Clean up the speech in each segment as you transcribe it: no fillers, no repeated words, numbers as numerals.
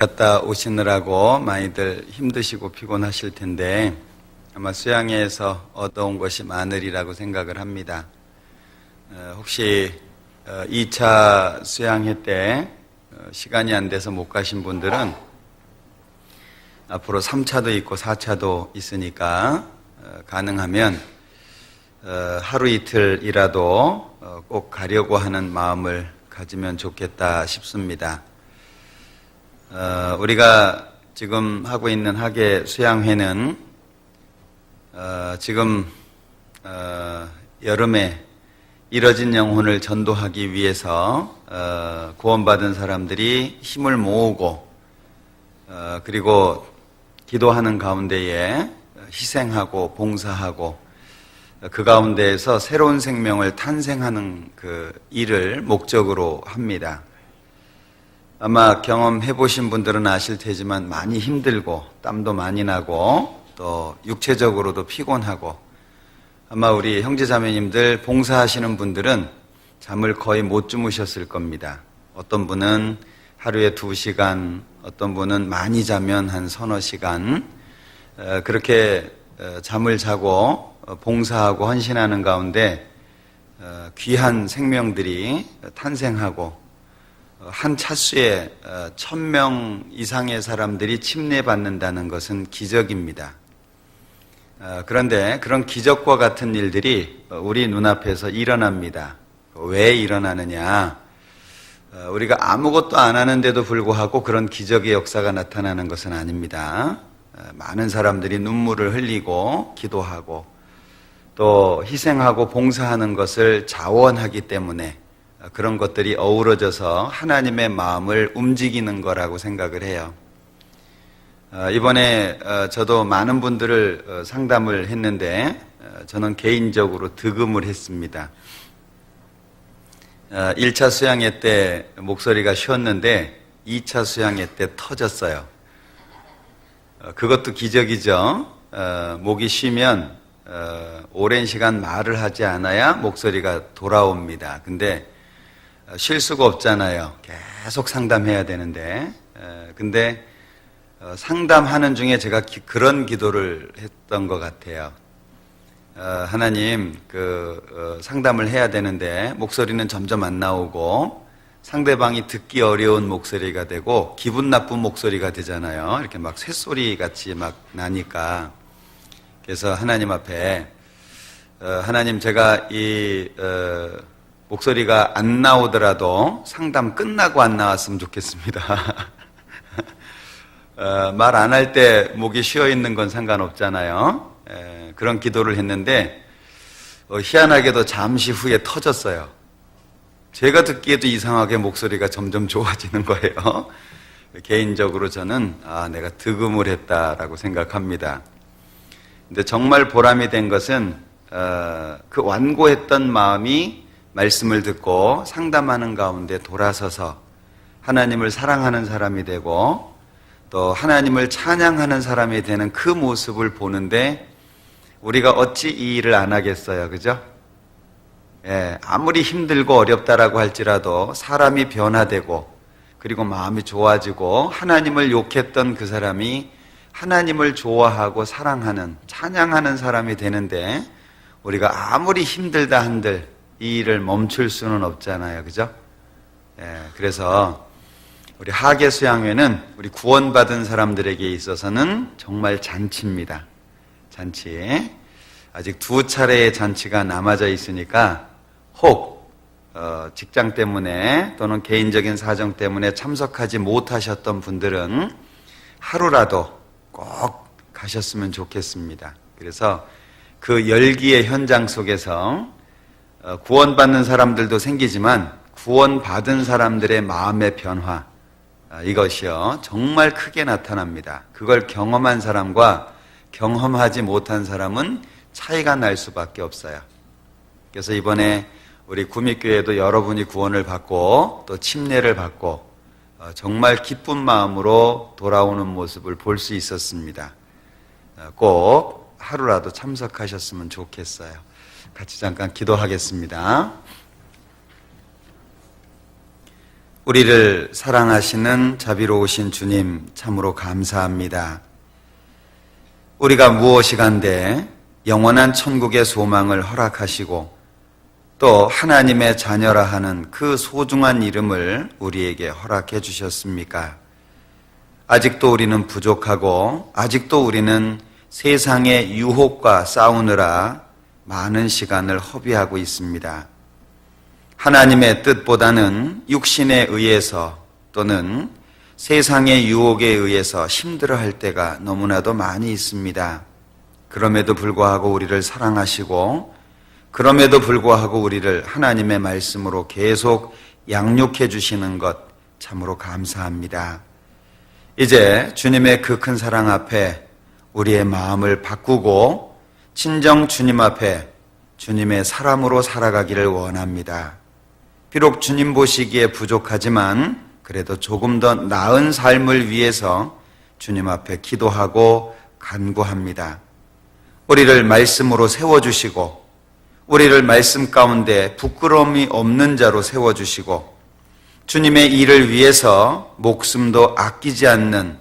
갔다 오시느라고 많이들 힘드시고 피곤하실 텐데 아마 수양회에서 얻어온 것이 많으리라고 생각을 합니다. 혹시 2차 수양회 때 시간이 안 돼서 못 가신 분들은 앞으로 3차도 있고 4차도 있으니까 가능하면 하루 이틀이라도 꼭 가려고 하는 마음을 가지면 좋겠다 싶습니다. 우리가 지금 하고 있는 학예 수양회는 지금 여름에 잃어진 영혼을 전도하기 위해서 구원받은 사람들이 힘을 모으고 그리고 기도하는 가운데에 희생하고 봉사하고 그 가운데에서 새로운 생명을 탄생하는 그 일을 목적으로 합니다. 아마 경험해 보신 분들은 아실 테지만 많이 힘들고 땀도 많이 나고 또 육체적으로도 피곤하고 아마 우리 형제자매님들 봉사하시는 분들은 잠을 거의 못 주무셨을 겁니다. 어떤 분은 하루에 2시간, 어떤 분은 많이 자면 한 서너 시간 그렇게 잠을 자고 봉사하고 헌신하는 가운데 귀한 생명들이 탄생하고 한 차수에 1000명 이상의 사람들이 침례받는다는 것은 기적입니다. 그런데 그런 기적과 같은 일들이 우리 눈앞에서 일어납니다. 왜 일어나느냐? 우리가 아무것도 안 하는데도 불구하고 그런 기적의 역사가 나타나는 것은 아닙니다. 많은 사람들이 눈물을 흘리고 기도하고 또 희생하고 봉사하는 것을 자원하기 때문에 그런 것들이 어우러져서 하나님의 마음을 움직이는 거라고 생각을 해요. 이번에 저도 많은 분들을 상담을 했는데 저는 개인적으로 득음을 했습니다. 1차 수양회 때 목소리가 쉬었는데 2차 수양회 때 터졌어요. 그것도 기적이죠. 목이 쉬면 오랜 시간 말을 하지 않아야 목소리가 돌아옵니다. 근데 쉴 수가 없잖아요. 계속 상담해야 되는데 근데 상담하는 중에 제가 그런 기도를 했던 것 같아요. 하나님, 상담을 해야 되는데 목소리는 점점 안 나오고 상대방이 듣기 어려운 목소리가 되고 기분 나쁜 목소리가 되잖아요. 이렇게 막 쇳소리 같이 막 나니까. 그래서 하나님 앞에 하나님, 제가 이 목소리가 안 나오더라도 상담 끝나고 안 나왔으면 좋겠습니다. 말 안 할 때 목이 쉬어 있는 건 상관없잖아요. 그런 기도를 했는데 희한하게도 잠시 후에 터졌어요. 제가 듣기에도 이상하게 목소리가 점점 좋아지는 거예요. 개인적으로 저는 내가 득음을 했다라고 생각합니다. 근데 정말 보람이 된 것은 그 완고했던 마음이 말씀을 듣고 상담하는 가운데 돌아서서 하나님을 사랑하는 사람이 되고 또 하나님을 찬양하는 사람이 되는 그 모습을 보는데 우리가 어찌 이 일을 안 하겠어요, 그죠? 아무리 힘들고 어렵다라고 할지라도 사람이 변화되고 그리고 마음이 좋아지고 하나님을 욕했던 그 사람이 하나님을 좋아하고 사랑하는 찬양하는 사람이 되는데 우리가 아무리 힘들다 한들 이 일을 멈출 수는 없잖아요, 그죠? 그래서 우리 학예 수양회는 우리 구원받은 사람들에게 있어서는 정말 잔치입니다. 잔치. 아직 2차례의 잔치가 남아져 있으니까 혹 직장 때문에 또는 개인적인 사정 때문에 참석하지 못하셨던 분들은 하루라도 꼭 가셨으면 좋겠습니다. 그래서 그 열기의 현장 속에서 구원받는 사람들도 생기지만 구원받은 사람들의 마음의 변화, 이것이요 정말 크게 나타납니다. 그걸 경험한 사람과 경험하지 못한 사람은 차이가 날 수밖에 없어요. 그래서 이번에 우리 구미교회도 여러분이 구원을 받고 또 침례를 받고 정말 기쁜 마음으로 돌아오는 모습을 볼 수 있었습니다. 꼭 하루라도 참석하셨으면 좋겠어요. 같이 잠깐 기도하겠습니다. 우리를 사랑하시는 자비로우신 주님 참으로 감사합니다. 우리가 무엇이간데 영원한 천국의 소망을 허락하시고 또 하나님의 자녀라 하는 그 소중한 이름을 우리에게 허락해 주셨습니까? 아직도 우리는 부족하고 아직도 우리는 세상의 유혹과 싸우느라 많은 시간을 허비하고 있습니다. 하나님의 뜻보다는 육신에 의해서 또는 세상의 유혹에 의해서 힘들어할 때가 너무나도 많이 있습니다. 그럼에도 불구하고 우리를 사랑하시고 그럼에도 불구하고 우리를 하나님의 말씀으로 계속 양육해 주시는 것 참으로 감사합니다. 이제 주님의 그 큰 사랑 앞에 우리의 마음을 바꾸고 친정 주님 앞에 주님의 사람으로 살아가기를 원합니다. 비록 주님 보시기에 부족하지만 그래도 조금 더 나은 삶을 위해서 주님 앞에 기도하고 간구합니다. 우리를 말씀으로 세워주시고 우리를 말씀 가운데 부끄러움이 없는 자로 세워주시고 주님의 일을 위해서 목숨도 아끼지 않는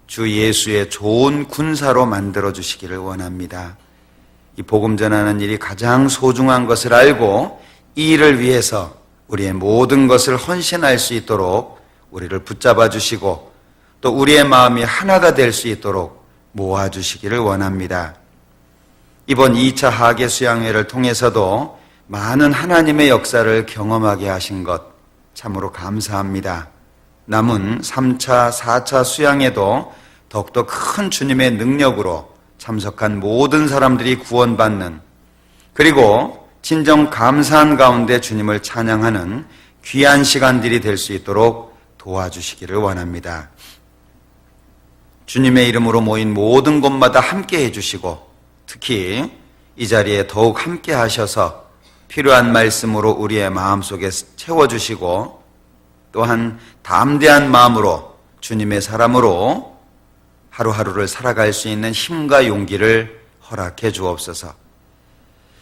주 예수의 좋은 군사로 만들어주시기를 원합니다. 이 복음 전하는 일이 가장 소중한 것을 알고 이 일을 위해서 우리의 모든 것을 헌신할 수 있도록 우리를 붙잡아 주시고 또 우리의 마음이 하나가 될 수 있도록 모아주시기를 원합니다. 이번 2차 하계 수양회를 통해서도 많은 하나님의 역사를 경험하게 하신 것 참으로 감사합니다. 남은 3차, 4차 수양회도 더욱더 큰 주님의 능력으로 참석한 모든 사람들이 구원받는 그리고 진정 감사한 가운데 주님을 찬양하는 귀한 시간들이 될 수 있도록 도와주시기를 원합니다. 주님의 이름으로 모인 모든 곳마다 함께 해주시고 특히 이 자리에 더욱 함께 하셔서 필요한 말씀으로 우리의 마음속에 채워주시고 또한 담대한 마음으로 주님의 사람으로 하루하루를 살아갈 수 있는 힘과 용기를 허락해 주옵소서.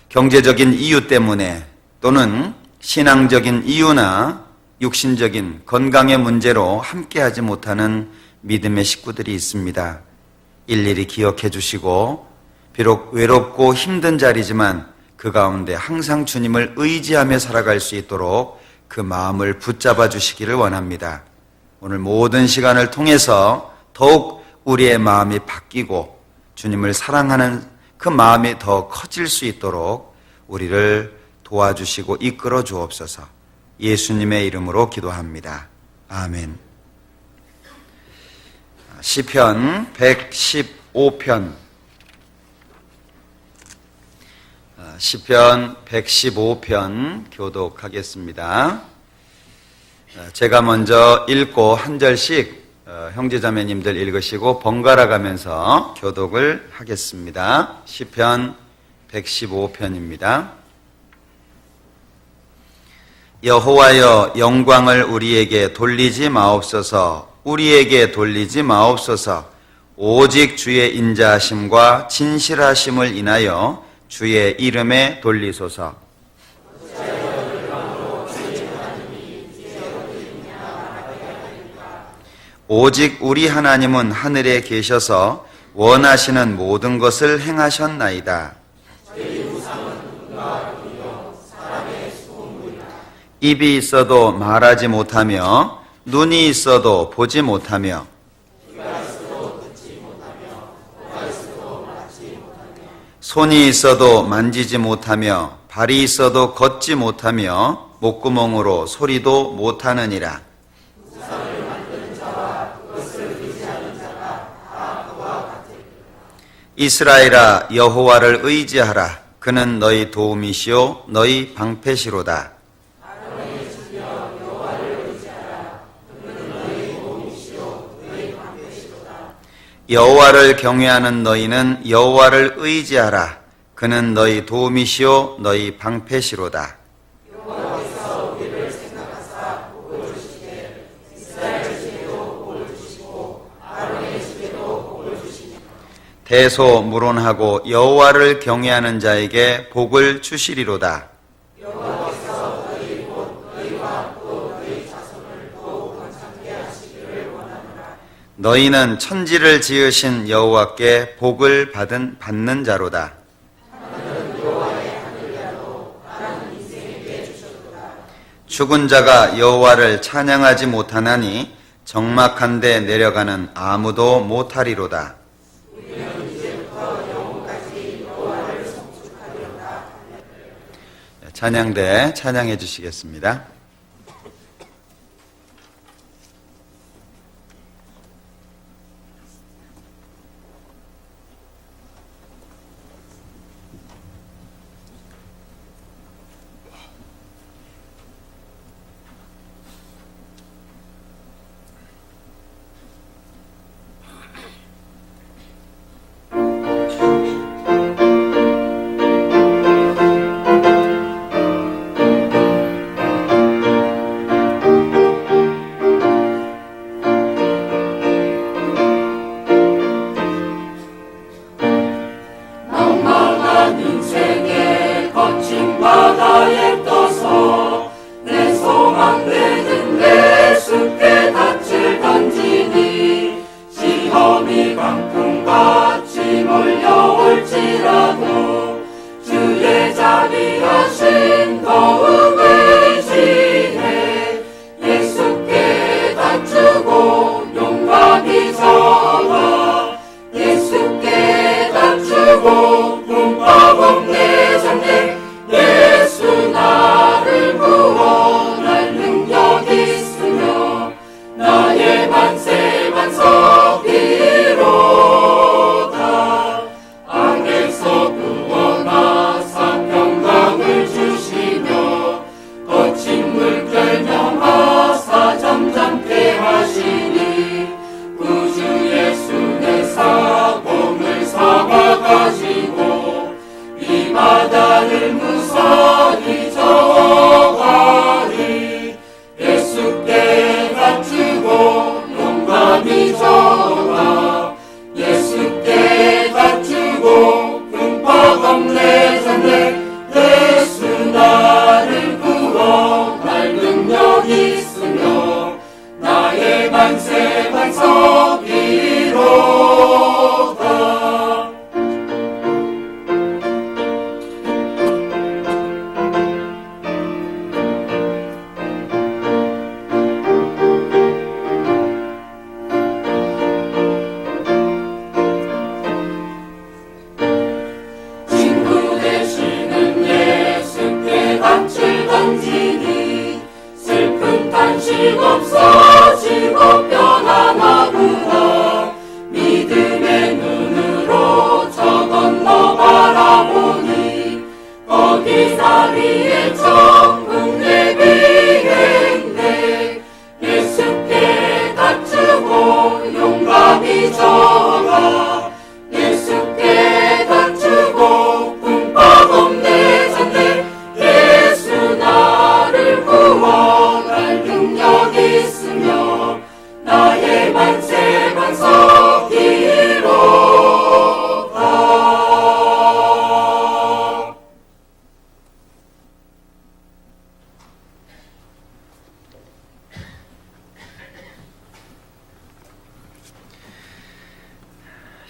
경제적인 이유 때문에 또는 신앙적인 이유나 육신적인 건강의 문제로 함께하지 못하는 믿음의 식구들이 있습니다. 일일이 기억해 주시고 비록 외롭고 힘든 자리지만 그 가운데 항상 주님을 의지하며 살아갈 수 있도록 그 마음을 붙잡아 주시기를 원합니다. 오늘 모든 시간을 통해서 더욱 우리의 마음이 바뀌고 주님을 사랑하는 그 마음이 더 커질 수 있도록 우리를 도와주시고 이끌어 주옵소서. 예수님의 이름으로 기도합니다. 아멘. 시편 115편 시편 115편 교독하겠습니다. 제가 먼저 읽고 한 절씩 형제자매님들 읽으시고 번갈아 가면서 교독을 하겠습니다. 시편 115편입니다. 여호와여 영광을 우리에게 돌리지 마옵소서. 우리에게 돌리지 마옵소서. 오직 주의 인자하심과 진실하심을 인하여 주의 이름에 돌리소서. 오직 우리 하나님은 하늘에 계셔서 원하시는 모든 것을 행하셨나이다. 입이 있어도 말하지 못하며 눈이 있어도 보지 못하며 손이 있어도 만지지 못하며 발이 있어도 걷지 못하며 목구멍으로 소리도 못하느니라. 이스라엘아 여호와를 의지하라. 그는 너희 도움이시오 너희 방패시로다. 여호와를 경외하는 너희는 여호와를 의지하라. 그는 너희 도움이시오 너희 방패시로다. 여호와께서 우리를 생각하사 복을 주시되 이스라엘 집에도 복을 주시고 아론의 집에도 복을 주시니 대소무론하고 여호와를 경외하는 자에게 복을 주시리로다. 여호와께서 너희 곧 너희와 또 너희 자손을 너희는 천지를 지으신 여호와께 복을 받는 자로다. 죽은 자가 여호와를 찬양하지 못하나니 적막한 데 내려가는 아무도 못하리로다. 찬양대 찬양해 주시겠습니다.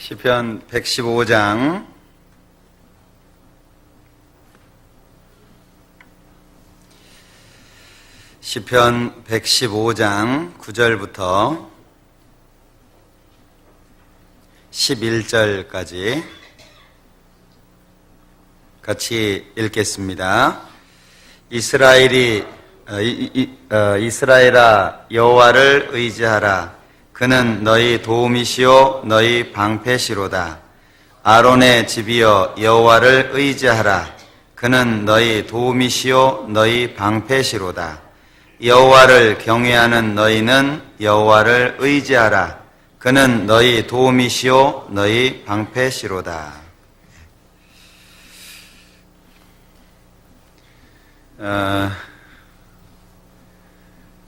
시편 115장 시편 115장 9절부터 11절까지 같이 읽겠습니다. 이스라엘아 여호와를 의지하라. 그는 너희 도움이시요 너희 방패시로다. 아론의 집이여 여호와를 의지하라. 그는 너희 도움이시요 너희 방패시로다. 여호와를 경외하는 너희는 여호와를 의지하라. 그는 너희 도움이시요 너희 방패시로다.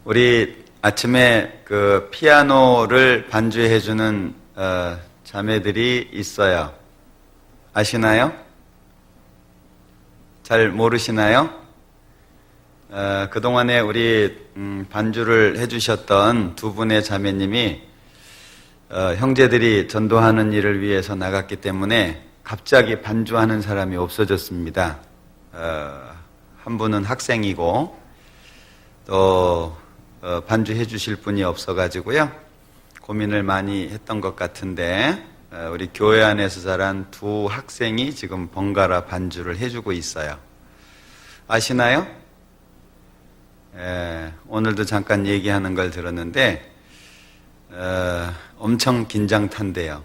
우리 아침에 그 피아노를 반주해주는 자매들이 있어요. 아시나요? 잘 모르시나요? 그동안에 우리 반주를 해주셨던 두 분의 자매님이 형제들이 전도하는 일을 위해서 나갔기 때문에 갑자기 반주하는 사람이 없어졌습니다. 한 분은 학생이고 또 반주해 주실 분이 없어가지고요. 고민을 많이 했던 것 같은데 우리 교회 안에서 자란 두 학생이 지금 번갈아 반주를 해주고 있어요. 아시나요? 오늘도 잠깐 얘기하는 걸 들었는데 엄청 긴장탄대요.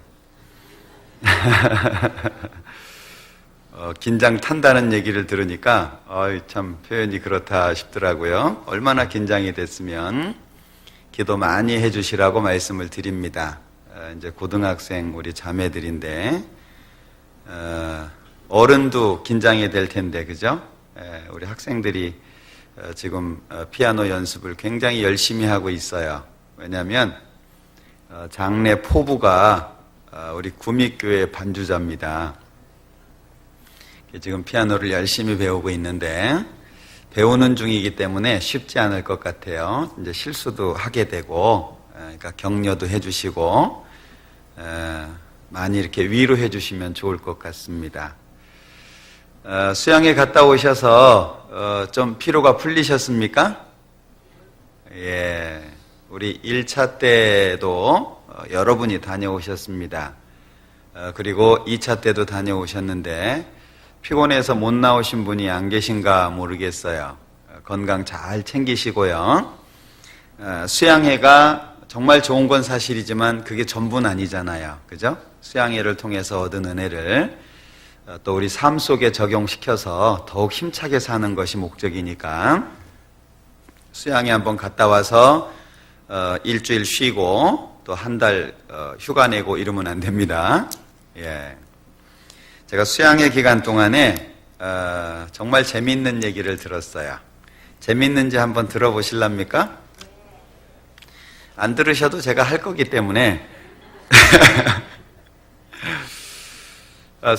긴장탄다는 얘기를 들으니까 참 표현이 그렇다 싶더라고요. 얼마나 긴장이 됐으면 기도 많이 해주시라고 말씀을 드립니다. 이제 고등학생 우리 자매들인데 어른도 긴장이 될 텐데 그죠? 우리 학생들이 지금 피아노 연습을 굉장히 열심히 하고 있어요. 왜냐하면 장래 포부가 우리 구미교회 반주자입니다. 지금 피아노를 열심히 배우고 있는데 배우는 중이기 때문에 쉽지 않을 것 같아요. 이제 실수도 하게 되고, 그러니까 격려도 해주시고 많이 이렇게 위로해 주시면 좋을 것 같습니다. 수양에 갔다 오셔서 좀 피로가 풀리셨습니까? 예, 우리 1차 때도 여러분이 다녀오셨습니다. 그리고 2차 때도 다녀오셨는데 피곤해서 못 나오신 분이 안 계신가 모르겠어요. 건강 잘 챙기시고요. 수양회가 정말 좋은 건 사실이지만 그게 전부는 아니잖아요. 그죠? 수양회를 통해서 얻은 은혜를 또 우리 삶 속에 적용시켜서 더욱 힘차게 사는 것이 목적이니까 수양회 한번 갔다 와서 일주일 쉬고 또 한 달 휴가 내고 이러면 안 됩니다. 예. 제가 수양회 기간 동안에 정말 재미있는 얘기를 들었어요. 재미있는지 한번 들어보실랍니까? 안 들으셔도 제가 할 거기 때문에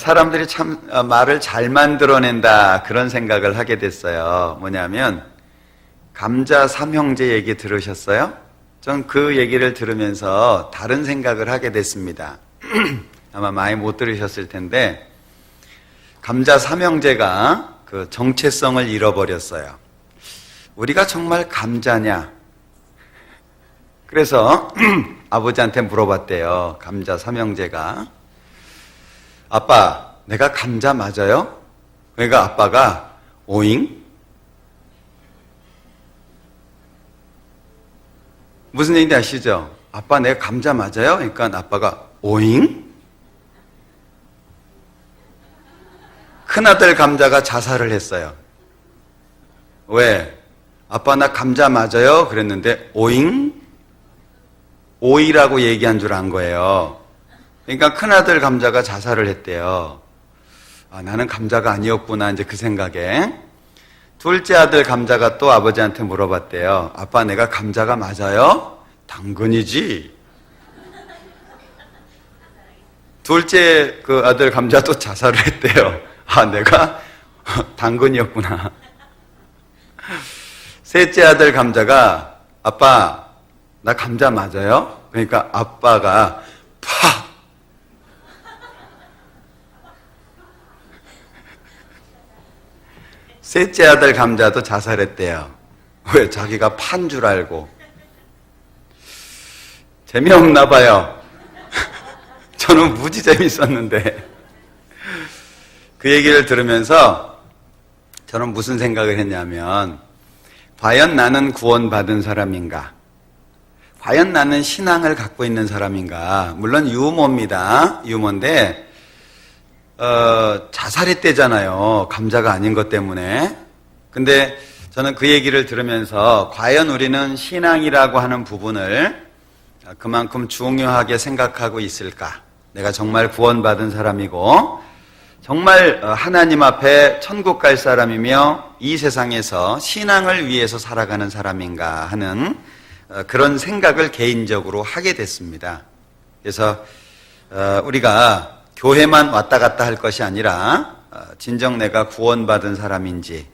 사람들이 참 말을 잘 만들어낸다 그런 생각을 하게 됐어요. 뭐냐면 감자 삼형제 얘기 들으셨어요? 전 그 얘기를 들으면서 다른 생각을 하게 됐습니다. 아마 많이 못 들으셨을 텐데 감자 삼형제가 그 정체성을 잃어버렸어요. 우리가 정말 감자냐? 그래서 아버지한테 물어봤대요. 감자 삼형제가. 아빠, 내가 감자 맞아요? 그러니까 아빠가 오잉? 무슨 얘기인지 아시죠? 아빠, 내가 감자 맞아요? 그러니까 아빠가 오잉? 큰아들 감자가 자살을 했어요. 왜? 아빠 나 감자 맞아요? 그랬는데 오잉? 오이라고 얘기한 줄 안 거예요. 그러니까 큰아들 감자가 자살을 했대요. 나는 감자가 아니었구나 이제 그 생각에. 둘째 아들 감자가 또 아버지한테 물어봤대요. 아빠 내가 감자가 맞아요? 당근이지. 둘째 그 아들 감자도 자살을 했대요. 내가 당근이었구나. 셋째 아들 감자가 아빠 나 감자 맞아요? 그러니까 아빠가 팍! 셋째 아들 감자도 자살했대요. 왜? 자기가 판 줄 알고. 재미없나 봐요. 저는 무지 재밌었는데 그 얘기를 들으면서 저는 무슨 생각을 했냐면 과연 나는 구원받은 사람인가? 과연 나는 신앙을 갖고 있는 사람인가? 물론 유모입니다. 유모인데 자살했대잖아요. 감자가 아닌 것 때문에. 근데 저는 그 얘기를 들으면서 과연 우리는 신앙이라고 하는 부분을 그만큼 중요하게 생각하고 있을까? 내가 정말 구원받은 사람이고 정말 하나님 앞에 천국 갈 사람이며 이 세상에서 신앙을 위해서 살아가는 사람인가 하는 그런 생각을 개인적으로 하게 됐습니다. 그래서 우리가 교회만 왔다 갔다 할 것이 아니라 진정 내가 구원받은 사람인지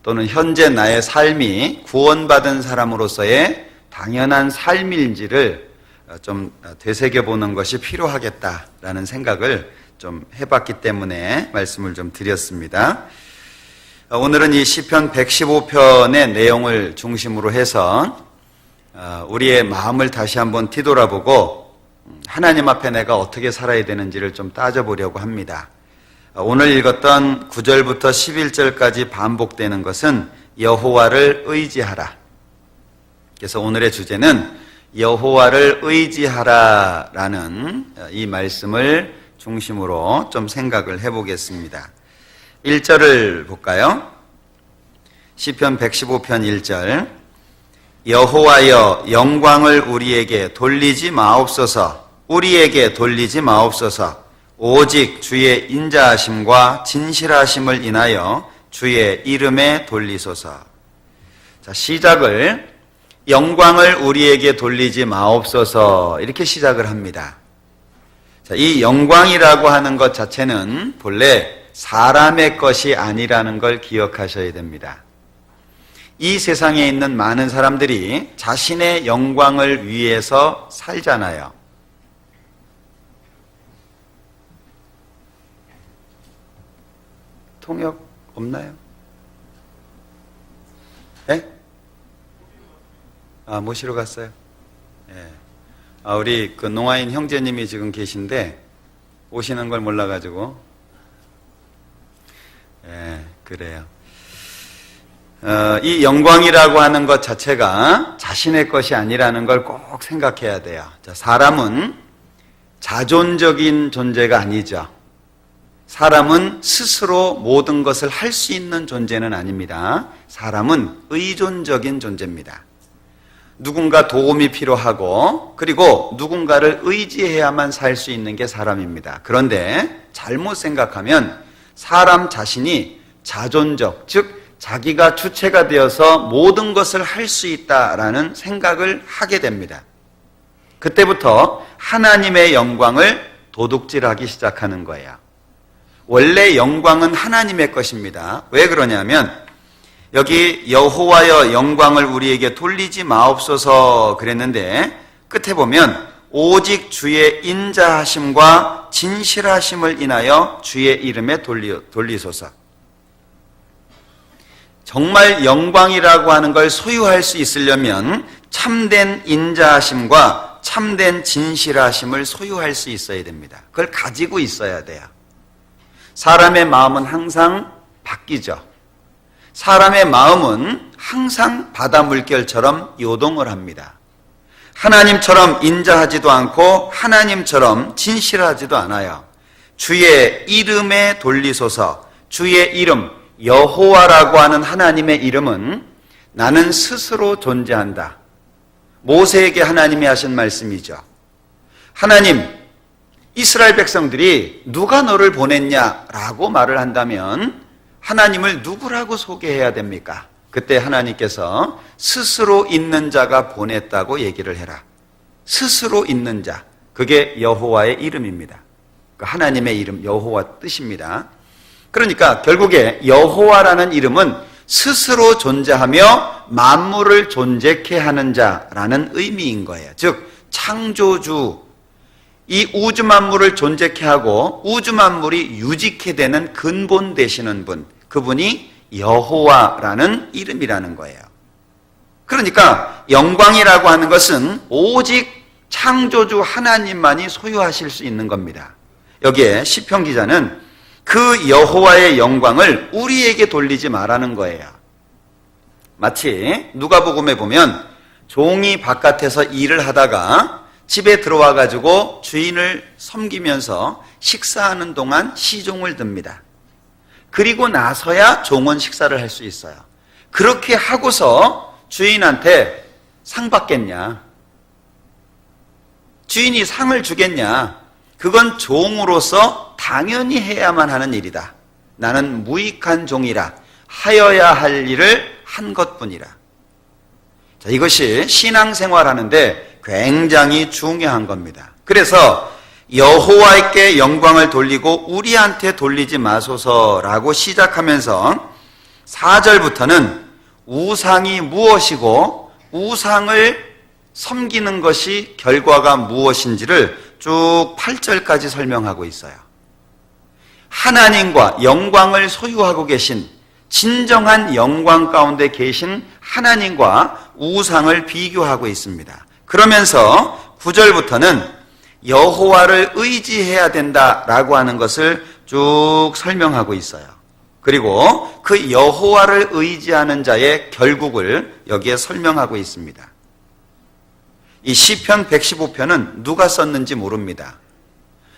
또는 현재 나의 삶이 구원받은 사람으로서의 당연한 삶인지를 좀 되새겨보는 것이 필요하겠다라는 생각을 좀 해봤기 때문에 말씀을 좀 드렸습니다. 오늘은 이 시편 115편의 내용을 중심으로 해서 우리의 마음을 다시 한번 뒤돌아보고 하나님 앞에 내가 어떻게 살아야 되는지를 좀 따져보려고 합니다. 오늘 읽었던 9절부터 11절까지 반복되는 것은 여호와를 의지하라. 그래서 오늘의 주제는 여호와를 의지하라라는 이 말씀을 중심으로 좀 생각을 해보겠습니다. 1절을 볼까요? 시편 115편 1절. 여호와여 영광을 우리에게 돌리지 마옵소서. 우리에게 돌리지 마옵소서. 오직 주의 인자하심과 진실하심을 인하여 주의 이름에 돌리소서. 자, 시작을 영광을 우리에게 돌리지 마옵소서 이렇게 시작을 합니다. 자, 이 영광이라고 하는 것 자체는 본래 사람의 것이 아니라는 걸 기억하셔야 됩니다. 이 세상에 있는 많은 사람들이 자신의 영광을 위해서 살잖아요. 통역 없나요? 네? 모시러 갔어요? 네. 우리 그 농아인 형제님이 지금 계신데 오시는 걸 몰라가지고. 네, 그래요. 이 영광이라고 하는 것 자체가 자신의 것이 아니라는 걸 꼭 생각해야 돼요. 자, 사람은 자존적인 존재가 아니죠. 사람은 스스로 모든 것을 할 수 있는 존재는 아닙니다. 사람은 의존적인 존재입니다. 누군가 도움이 필요하고 그리고 누군가를 의지해야만 살 수 있는 게 사람입니다. 그런데 잘못 생각하면 사람 자신이 자존적, 즉 자기가 주체가 되어서 모든 것을 할 수 있다라는 생각을 하게 됩니다. 그때부터 하나님의 영광을 도둑질하기 시작하는 거예요. 원래 영광은 하나님의 것입니다. 왜 그러냐면 여기 여호와여 영광을 우리에게 돌리지 마옵소서 그랬는데 끝에 보면 오직 주의 인자하심과 진실하심을 인하여 주의 이름에 돌리소서. 정말 영광이라고 하는 걸 소유할 수 있으려면 참된 인자하심과 참된 진실하심을 소유할 수 있어야 됩니다. 그걸 가지고 있어야 돼요. 사람의 마음은 항상 바뀌죠. 사람의 마음은 항상 바다 물결처럼 요동을 합니다. 하나님처럼 인자하지도 않고 하나님처럼 진실하지도 않아요. 주의 이름에 돌리소서. 주의 이름, 여호와라고 하는 하나님의 이름은 나는 스스로 존재한다. 모세에게 하나님이 하신 말씀이죠. 하나님, 이스라엘 백성들이 누가 너를 보냈냐라고 말을 한다면 하나님을 누구라고 소개해야 됩니까? 그때 하나님께서 스스로 있는 자가 보냈다고 얘기를 해라. 스스로 있는 자, 그게 여호와의 이름입니다. 하나님의 이름, 여호와 뜻입니다. 그러니까 결국에 여호와라는 이름은 스스로 존재하며 만물을 존재케 하는 자라는 의미인 거예요. 즉 창조주, 이 우주 만물을 존재케 하고 우주 만물이 유지케 되는 근본 되시는 분, 그분이 여호와라는 이름이라는 거예요. 그러니까 영광이라고 하는 것은 오직 창조주 하나님만이 소유하실 수 있는 겁니다. 여기에 시편 기자는 그 여호와의 영광을 우리에게 돌리지 말라는 거예요. 마치 누가복음에 보면 종이 바깥에서 일을 하다가 집에 들어와 가지고 주인을 섬기면서 식사하는 동안 시종을 듭니다. 그리고 나서야 종은 식사를 할 수 있어요. 그렇게 하고서 주인한테 상 받겠냐? 주인이 상을 주겠냐? 그건 종으로서 당연히 해야만 하는 일이다. 나는 무익한 종이라 하여야 할 일을 한 것뿐이라. 자, 이것이 신앙생활하는데 굉장히 중요한 겁니다. 그래서 여호와께 영광을 돌리고 우리한테 돌리지 마소서라고 시작하면서 4절부터는 우상이 무엇이고 우상을 섬기는 것이 결과가 무엇인지를 쭉 8절까지 설명하고 있어요. 하나님과 영광을 소유하고 계신, 진정한 영광 가운데 계신 하나님과 우상을 비교하고 있습니다. 그러면서 9절부터는 여호와를 의지해야 된다라고 하는 것을 쭉 설명하고 있어요. 그리고 그 여호와를 의지하는 자의 결국을 여기에 설명하고 있습니다. 이 시편 115편은 누가 썼는지 모릅니다.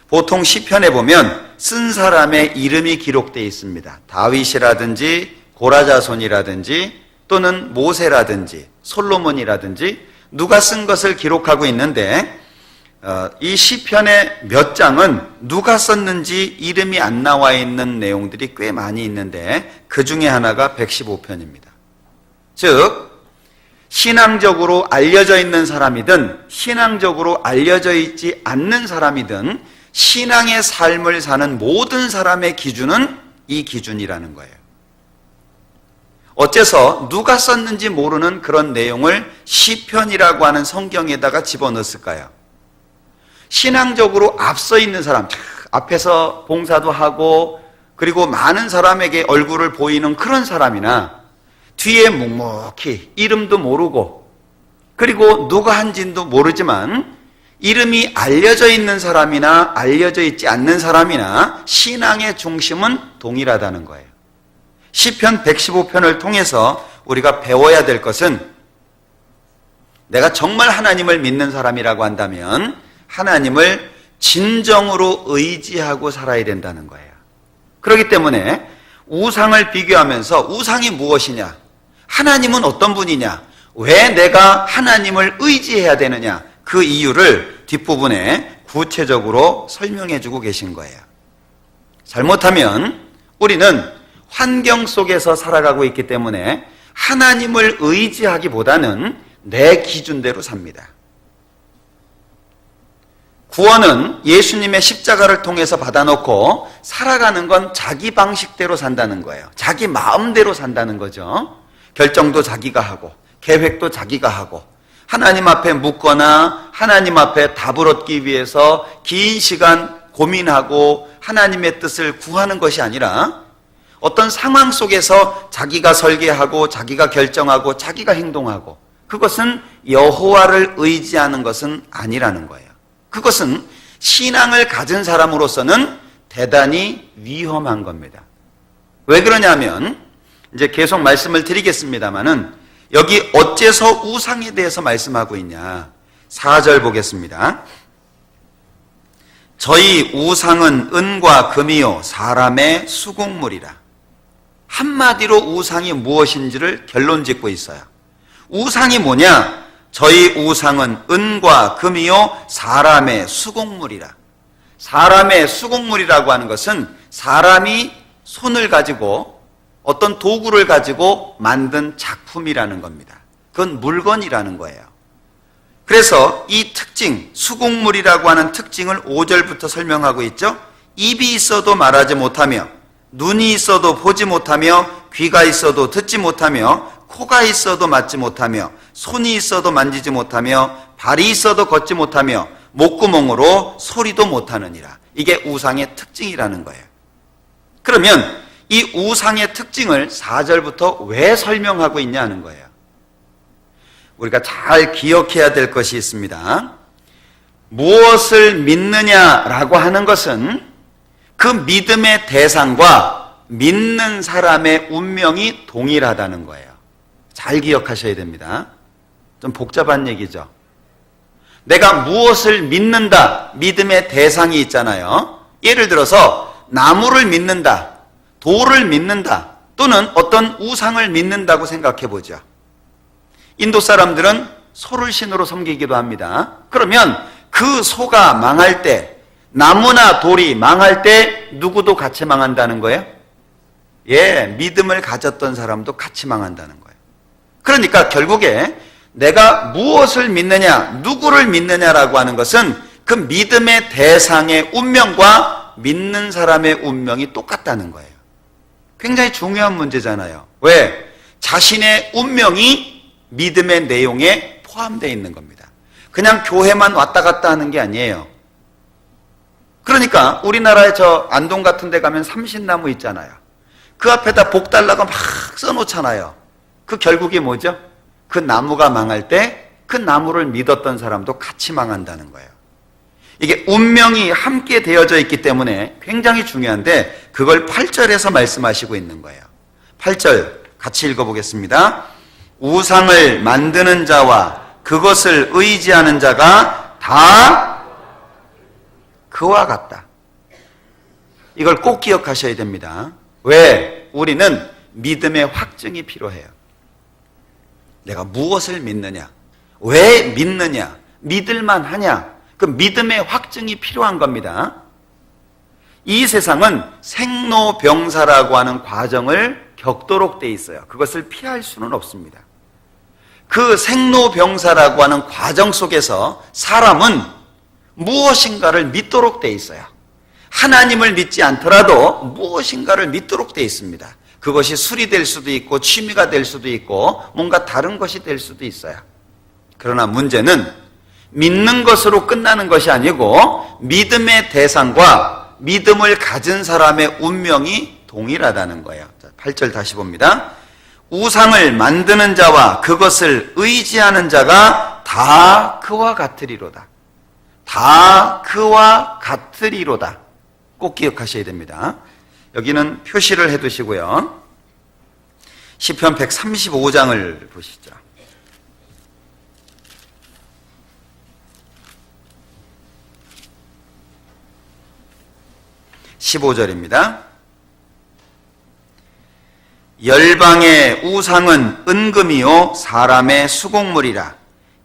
보통 시편에 보면 쓴 사람의 이름이 기록되어 있습니다. 다윗이라든지 고라자손이라든지 또는 모세라든지 솔로몬이라든지 누가 쓴 것을 기록하고 있는데, 이 시편의 몇 장은 누가 썼는지 이름이 안 나와 있는 내용들이 꽤 많이 있는데 그 중에 하나가 115편입니다. 즉 신앙적으로 알려져 있는 사람이든 신앙적으로 알려져 있지 않는 사람이든 신앙의 삶을 사는 모든 사람의 기준은 이 기준이라는 거예요. 어째서 누가 썼는지 모르는 그런 내용을 시편이라고 하는 성경에다가 집어넣었을까요? 신앙적으로 앞서 있는 사람, 앞에서 봉사도 하고 그리고 많은 사람에게 얼굴을 보이는 그런 사람이나 뒤에 묵묵히 이름도 모르고 그리고 누가 한지도 모르지만 이름이 알려져 있는 사람이나 알려져 있지 않는 사람이나 신앙의 중심은 동일하다는 거예요. 시편 115편을 통해서 우리가 배워야 될 것은, 내가 정말 하나님을 믿는 사람이라고 한다면 하나님을 진정으로 의지하고 살아야 된다는 거예요. 그렇기 때문에 우상을 비교하면서 우상이 무엇이냐, 하나님은 어떤 분이냐, 왜 내가 하나님을 의지해야 되느냐, 그 이유를 뒷부분에 구체적으로 설명해 주고 계신 거예요. 잘못하면 우리는 환경 속에서 살아가고 있기 때문에 하나님을 의지하기보다는 내 기준대로 삽니다. 구원은 예수님의 십자가를 통해서 받아놓고 살아가는 건 자기 방식대로 산다는 거예요. 자기 마음대로 산다는 거죠. 결정도 자기가 하고 계획도 자기가 하고 하나님 앞에 묻거나 하나님 앞에 답을 얻기 위해서 긴 시간 고민하고 하나님의 뜻을 구하는 것이 아니라 어떤 상황 속에서 자기가 설계하고 자기가 결정하고 자기가 행동하고, 그것은 여호와를 의지하는 것은 아니라는 거예요. 그것은 신앙을 가진 사람으로서는 대단히 위험한 겁니다. 왜 그러냐면 이제 계속 말씀을 드리겠습니다마는 여기 어째서 우상에 대해서 말씀하고 있냐, 4절 보겠습니다. 저희 우상은 은과 금이요 사람의 수공물이라. 한마디로 우상이 무엇인지를 결론 짓고 있어요. 우상이 뭐냐? 저희 우상은 은과 금이요 사람의 수공물이라. 사람의 수공물이라고 하는 것은 사람이 손을 가지고 어떤 도구를 가지고 만든 작품이라는 겁니다. 그건 물건이라는 거예요. 그래서 이 특징, 수공물이라고 하는 특징을 5절부터 설명하고 있죠. 입이 있어도 말하지 못하며, 눈이 있어도 보지 못하며, 귀가 있어도 듣지 못하며, 코가 있어도 맡지 못하며, 손이 있어도 만지지 못하며, 발이 있어도 걷지 못하며, 목구멍으로 소리도 못하느니라. 이게 우상의 특징이라는 거예요. 그러면 이 우상의 특징을 4절부터 왜 설명하고 있냐는 거예요. 우리가 잘 기억해야 될 것이 있습니다. 무엇을 믿느냐라고 하는 것은 그 믿음의 대상과 믿는 사람의 운명이 동일하다는 거예요. 잘 기억하셔야 됩니다. 좀 복잡한 얘기죠. 내가 무엇을 믿는다, 믿음의 대상이 있잖아요. 예를 들어서 나무를 믿는다, 돌을 믿는다, 또는 어떤 우상을 믿는다고 생각해 보죠. 인도 사람들은 소를 신으로 섬기기도 합니다. 그러면 그 소가 망할 때, 나무나 돌이 망할 때 누구도 같이 망한다는 거예요? 예, 믿음을 가졌던 사람도 같이 망한다는 거예요. 그러니까 결국에 내가 무엇을 믿느냐, 누구를 믿느냐라고 하는 것은 그 믿음의 대상의 운명과 믿는 사람의 운명이 똑같다는 거예요. 굉장히 중요한 문제잖아요. 왜? 자신의 운명이 믿음의 내용에 포함되어 있는 겁니다. 그냥 교회만 왔다 갔다 하는 게 아니에요. 그러니까 우리나라에 저 안동 같은 데 가면 삼신나무 있잖아요. 그 앞에다 복 달라고 막 써놓잖아요. 그 결국이 뭐죠? 그 나무가 망할 때 그 나무를 믿었던 사람도 같이 망한다는 거예요. 이게 운명이 함께 되어져 있기 때문에 굉장히 중요한데 그걸 8절에서 말씀하시고 있는 거예요. 8절 같이 읽어보겠습니다. 우상을 만드는 자와 그것을 의지하는 자가 다 그와 같다. 이걸 꼭 기억하셔야 됩니다. 왜? 우리는 믿음의 확증이 필요해요. 내가 무엇을 믿느냐? 왜 믿느냐? 믿을만 하냐? 그 믿음의 확증이 필요한 겁니다. 이 세상은 생로병사라고 하는 과정을 겪도록 돼 있어요. 그것을 피할 수는 없습니다. 그 생로병사라고 하는 과정 속에서 사람은 무엇인가를 믿도록 돼 있어요. 하나님을 믿지 않더라도 무엇인가를 믿도록 돼 있습니다. 그것이 술이 될 수도 있고 취미가 될 수도 있고 뭔가 다른 것이 될 수도 있어요. 그러나 문제는 믿는 것으로 끝나는 것이 아니고 믿음의 대상과 믿음을 가진 사람의 운명이 동일하다는 거예요. 8절 다시 봅니다. 우상을 만드는 자와 그것을 의지하는 자가 다 그와 같으리로다. 다 그와 같으리로다. 꼭 기억하셔야 됩니다. 여기는 표시를 해두시고요. 시편 135장을 보시죠. 15절입니다. 열방의 우상은 은금이요 사람의 수곡물이라.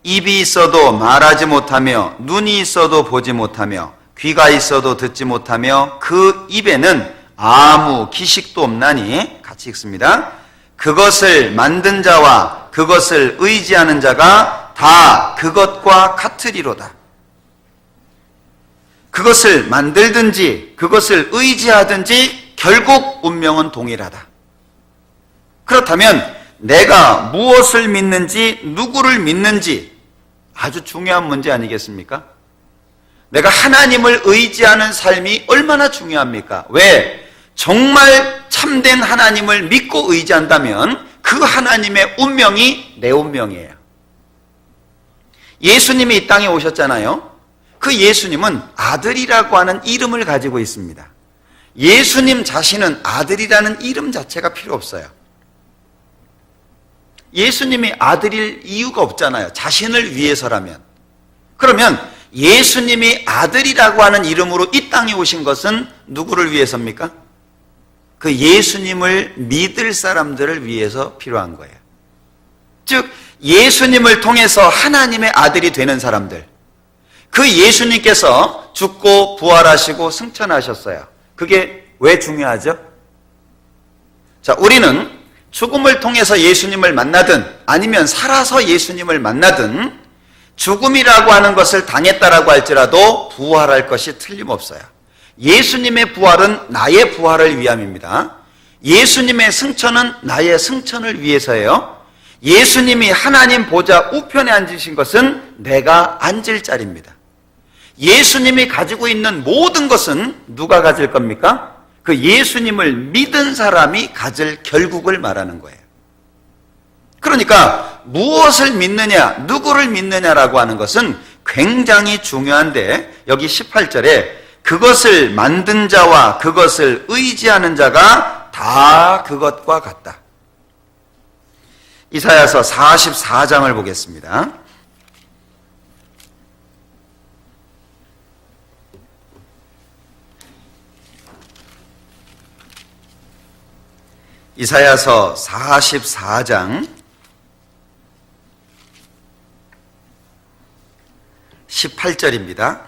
입이 있어도 말하지 못하며 눈이 있어도 보지 못하며 귀가 있어도 듣지 못하며 그 입에는 아무 기식도 없나니. 같이 읽습니다. 그것을 만든 자와 그것을 의지하는 자가 다 그것과 같으리로다. 그것을 만들든지 그것을 의지하든지 결국 운명은 동일하다. 그렇다면 내가 무엇을 믿는지 누구를 믿는지 아주 중요한 문제 아니겠습니까? 내가 하나님을 의지하는 삶이 얼마나 중요합니까? 왜? 정말 참된 하나님을 믿고 의지한다면 그 하나님의 운명이 내 운명이에요. 예수님이 이 땅에 오셨잖아요. 그 예수님은 아들이라고 하는 이름을 가지고 있습니다. 예수님 자신은 아들이라는 이름 자체가 필요 없어요. 예수님이 아들일 이유가 없잖아요. 자신을 위해서라면. 그러면 예수님이 아들이라고 하는 이름으로 이 땅에 오신 것은 누구를 위해서입니까? 그 예수님을 믿을 사람들을 위해서 필요한 거예요. 즉 예수님을 통해서 하나님의 아들이 되는 사람들, 그 예수님께서 죽고 부활하시고 승천하셨어요. 그게 왜 중요하죠? 자, 우리는 죽음을 통해서 예수님을 만나든 아니면 살아서 예수님을 만나든 죽음이라고 하는 것을 당했다라고 할지라도 부활할 것이 틀림없어요. 예수님의 부활은 나의 부활을 위함입니다. 예수님의 승천은 나의 승천을 위해서예요. 예수님이 하나님 보좌 우편에 앉으신 것은 내가 앉을 자리입니다. 예수님이 가지고 있는 모든 것은 누가 가질 겁니까? 그 예수님을 믿은 사람이 가질 결국을 말하는 거예요. 그러니까 무엇을 믿느냐, 누구를 믿느냐라고 하는 것은 굉장히 중요한데 여기 18절에 그것을 만든 자와 그것을 의지하는 자가 다 그것과 같다. 이사야서 44장을 보겠습니다. 이사야서 44장 18절입니다.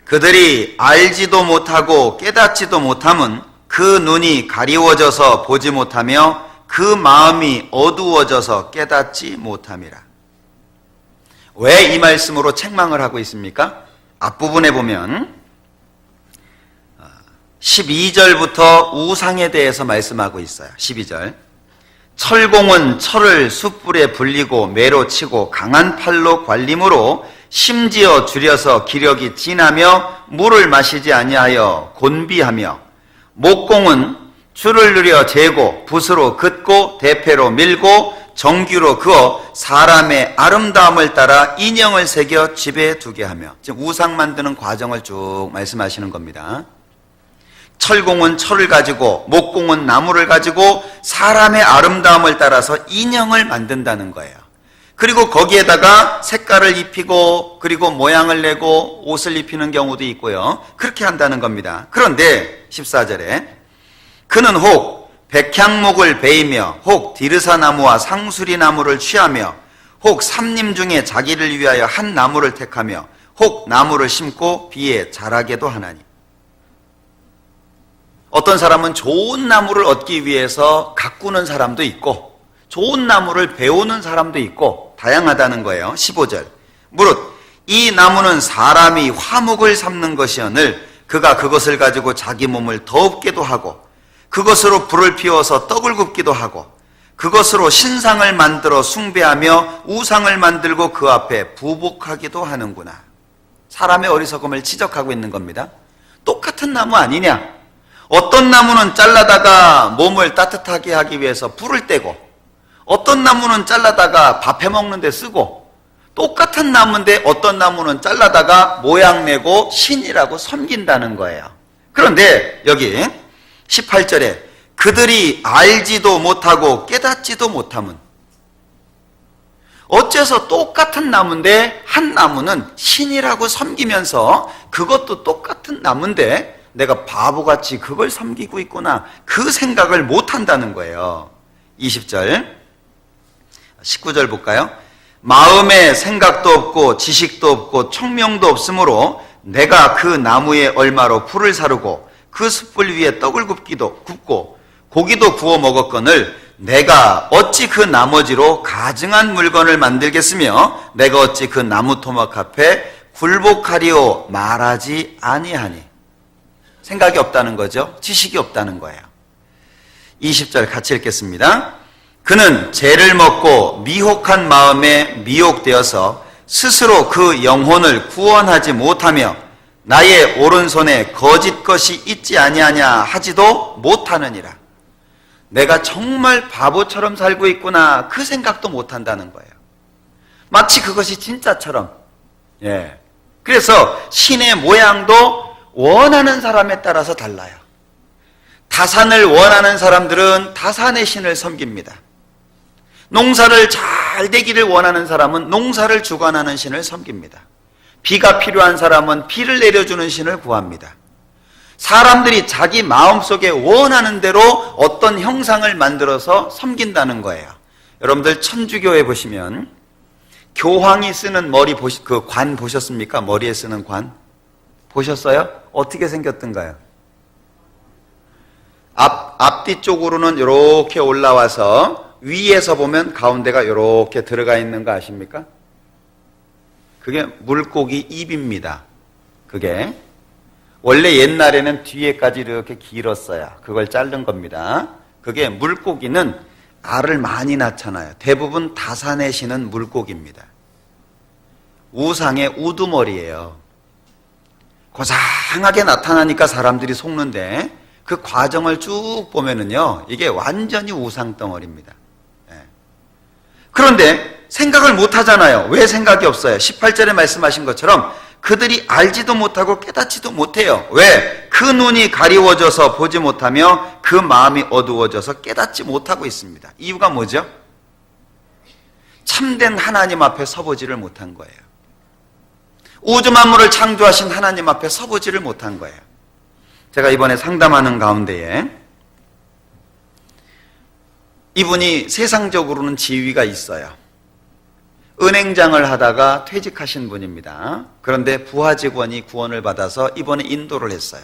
그들이 알지도 못하고 깨닫지도 못함은 그 눈이 가리워져서 보지 못하며 그 마음이 어두워져서 깨닫지 못함이라. 왜 이 말씀으로 책망을 하고 있습니까? 앞부분에 보면 12절부터 우상에 대해서 말씀하고 있어요. 12절. 철공은 철을 숯불에 불리고 매로 치고 강한 팔로 관림으로 심지어 줄여서 기력이 진하며 물을 마시지 아니하여 곤비하며, 목공은 줄을 누려 재고 붓으로 긋고 대패로 밀고 정규로 그어 사람의 아름다움을 따라 인형을 새겨 집에 두게 하며. 지금 우상 만드는 과정을 쭉 말씀하시는 겁니다. 철공은 철을 가지고, 목공은 나무를 가지고 사람의 아름다움을 따라서 인형을 만든다는 거예요. 그리고 거기에다가 색깔을 입히고 그리고 모양을 내고 옷을 입히는 경우도 있고요. 그렇게 한다는 겁니다. 그런데 14절에 그는 혹 백향목을 베이며 혹 디르사나무와 상수리나무를 취하며 혹 삼림 중에 자기를 위하여 한 나무를 택하며 혹 나무를 심고 비에 자라게도 하나니. 어떤 사람은 좋은 나무를 얻기 위해서 가꾸는 사람도 있고 좋은 나무를 베우는 사람도 있고 다양하다는 거예요. 15절. 무릇 이 나무는 사람이 화목을 삼는 것이오늘 그가 그것을 가지고 자기 몸을 더웁게도 하고 그것으로 불을 피워서 떡을 굽기도 하고 그것으로 신상을 만들어 숭배하며 우상을 만들고 그 앞에 부복하기도 하는구나. 사람의 어리석음을 지적하고 있는 겁니다. 똑같은 나무 아니냐? 어떤 나무는 잘라다가 몸을 따뜻하게 하기 위해서 불을 떼고 어떤 나무는 잘라다가 밥 해먹는 데 쓰고 똑같은 나무인데 어떤 나무는 잘라다가 모양 내고 신이라고 섬긴다는 거예요. 그런데 여기 18절에 그들이 알지도 못하고 깨닫지도 못함은, 어째서 똑같은 나무인데 한 나무는 신이라고 섬기면서 그것도 똑같은 나무인데 내가 바보같이 그걸 섬기고 있구나, 그 생각을 못한다는 거예요. 20절 19절 볼까요? 마음에 생각도 없고 지식도 없고 청명도 없으므로 내가 그 나무에 얼마로 불을 사르고 그 숯불 위에 떡을 굽고 고기도 구워 먹었거늘 내가 어찌 그 나머지로 가증한 물건을 만들겠으며 내가 어찌 그 나무 토막 앞에 굴복하리오 말하지 아니하니. 생각이 없다는 거죠. 지식이 없다는 거예요. 20절 같이 읽겠습니다. 그는 죄를 먹고 미혹한 마음에 미혹되어서 스스로 그 영혼을 구원하지 못하며 나의 오른손에 거짓 것이 있지 아니하냐 하지도 못하느니라. 내가 정말 바보처럼 살고 있구나, 그 생각도 못한다는 거예요. 마치 그것이 진짜처럼. 예. 그래서 신의 모양도 원하는 사람에 따라서 달라요. 다산을 원하는 사람들은 다산의 신을 섬깁니다. 농사를 잘 되기를 원하는 사람은 농사를 주관하는 신을 섬깁니다. 비가 필요한 사람은 비를 내려주는 신을 구합니다. 사람들이 자기 마음속에 원하는 대로 어떤 형상을 만들어서 섬긴다는 거예요. 여러분들 천주교에 보시면 교황이 쓰는 머리 그 관 보셨습니까? 머리에 쓰는 관 보셨어요? 어떻게 생겼던가요? 앞뒤 쪽으로는 이렇게 올라와서 위에서 보면 가운데가 이렇게 들어가 있는 거 아십니까? 그게 물고기 입입니다. 그게 원래 옛날에는 뒤에까지 이렇게 길었어요. 그걸 자른 겁니다. 그게 물고기는 알을 많이 낳잖아요. 대부분 다산에 쉬는 물고기입니다. 우상의 우두머리예요. 고상하게 나타나니까 사람들이 속는데 그 과정을 쭉 보면은요, 이게 완전히 우상덩어리입니다. 그런데 생각을 못 하잖아요. 왜 생각이 없어요? 18절에 말씀하신 것처럼 그들이 알지도 못하고 깨닫지도 못해요. 왜? 그 눈이 가리워져서 보지 못하며 그 마음이 어두워져서 깨닫지 못하고 있습니다. 이유가 뭐죠? 참된 하나님 앞에 서보지를 못한 거예요. 우주 만물을 창조하신 하나님 앞에 서보지를 못한 거예요. 제가 이번에 상담하는 가운데에 이분이 세상적으로는 지위가 있어요. 은행장을 하다가 퇴직하신 분입니다. 그런데 부하 직원이 구원을 받아서 이번에 인도를 했어요.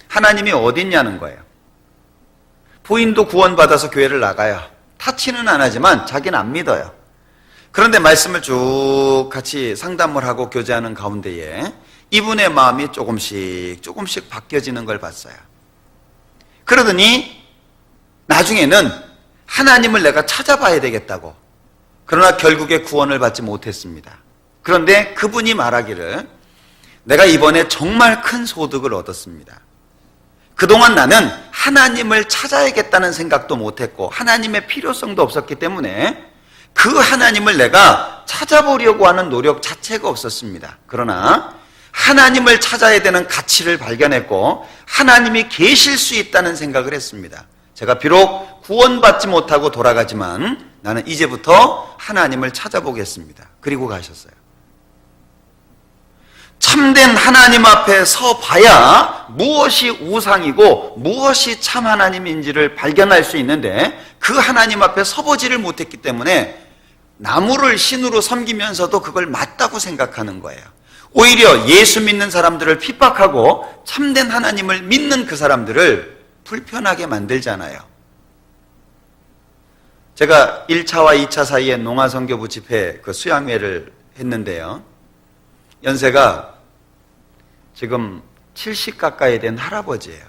하나님이 어딨냐는 거예요. 부인도 구원받아서 교회를 나가요. 타치는 안 하지만 자기는 안 믿어요. 그런데 말씀을 쭉 같이 상담을 하고 교제하는 가운데에 이분의 마음이 조금씩 바뀌어지는 걸 봤어요. 그러더니 나중에는 하나님을 내가 찾아봐야 되겠다고. 그러나 결국에 구원을 받지 못했습니다. 그런데 그분이 말하기를 내가 이번에 정말 큰 소득을 얻었습니다. 그동안 나는 하나님을 찾아야겠다는 생각도 못했고 하나님의 필요성도 없었기 때문에 그 하나님을 내가 찾아보려고 하는 노력 자체가 없었습니다. 그러나 하나님을 찾아야 되는 가치를 발견했고 하나님이 계실 수 있다는 생각을 했습니다. 제가 비록 구원받지 못하고 돌아가지만 나는 이제부터 하나님을 찾아보겠습니다. 그리고 가셨어요. 참된 하나님 앞에 서 봐야 무엇이 우상이고 무엇이 참 하나님인지를 발견할 수 있는데 그 하나님 앞에 서보지를 못했기 때문에 나무를 신으로 섬기면서도 그걸 맞다고 생각하는 거예요. 오히려 예수 믿는 사람들을 핍박하고 참된 하나님을 믿는 그 사람들을 불편하게 만들잖아요. 제가 1차와 2차 사이에 농아선교부 집회 그 수양회를 했는데요. 연세가 지금 70 가까이 된 할아버지예요.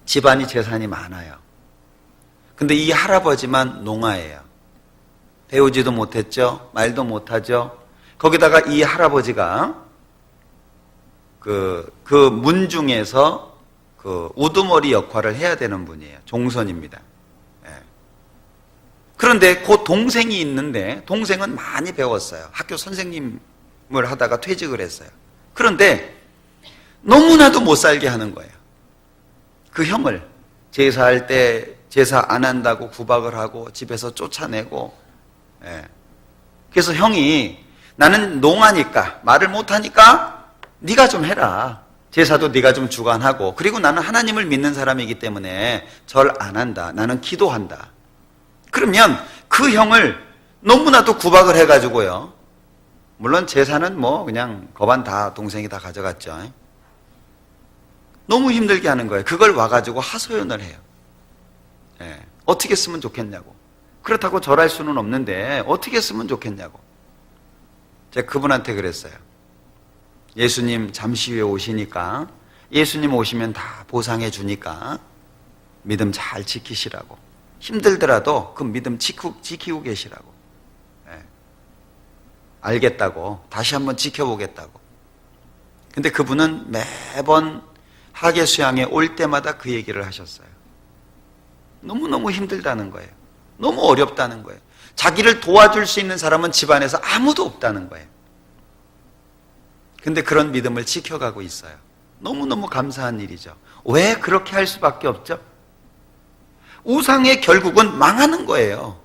집안이 재산이 많아요. 근데 이 할아버지만 농아예요. 배우지도 못했죠. 말도 못하죠. 거기다가 이 할아버지가 그 문중에서 그 우두머리 역할을 해야 되는 분이에요. 종선입니다. 그런데 그 동생이 있는데 동생은 많이 배웠어요. 학교 선생님을 하다가 퇴직을 했어요. 그런데 너무나도 못 살게 하는 거예요. 그 형을 제사할 때 제사 안 한다고 구박을 하고 집에서 쫓아내고. 그래서 형이 나는 농아니까 말을 못하니까 네가 좀 해라. 제사도 네가 좀 주관하고 그리고 나는 하나님을 믿는 사람이기 때문에 절 안 한다. 나는 기도한다. 그러면 그 형을 너무나도 구박을 해가지고요. 물론 제사는 뭐 그냥 거반 다 동생이 다 가져갔죠. 너무 힘들게 하는 거예요. 그걸 와가지고 하소연을 해요. 어떻게 쓰면 좋겠냐고. 그렇다고 절할 수는 없는데 어떻게 쓰면 좋겠냐고. 제가 그분한테 그랬어요. 예수님 잠시 후에 오시니까 예수님 오시면 다 보상해 주니까 믿음 잘 지키시라고. 힘들더라도 그 믿음 지키고 계시라고. 알겠다고. 다시 한번 지켜보겠다고. 근데 그분은 매번 학예 수양에 올 때마다 그 얘기를 하셨어요. 너무너무 힘들다는 거예요. 너무 어렵다는 거예요. 자기를 도와줄 수 있는 사람은 집안에서 아무도 없다는 거예요. 근데 그런 믿음을 지켜가고 있어요. 너무너무 감사한 일이죠. 왜 그렇게 할 수밖에 없죠? 우상의 결국은 망하는 거예요.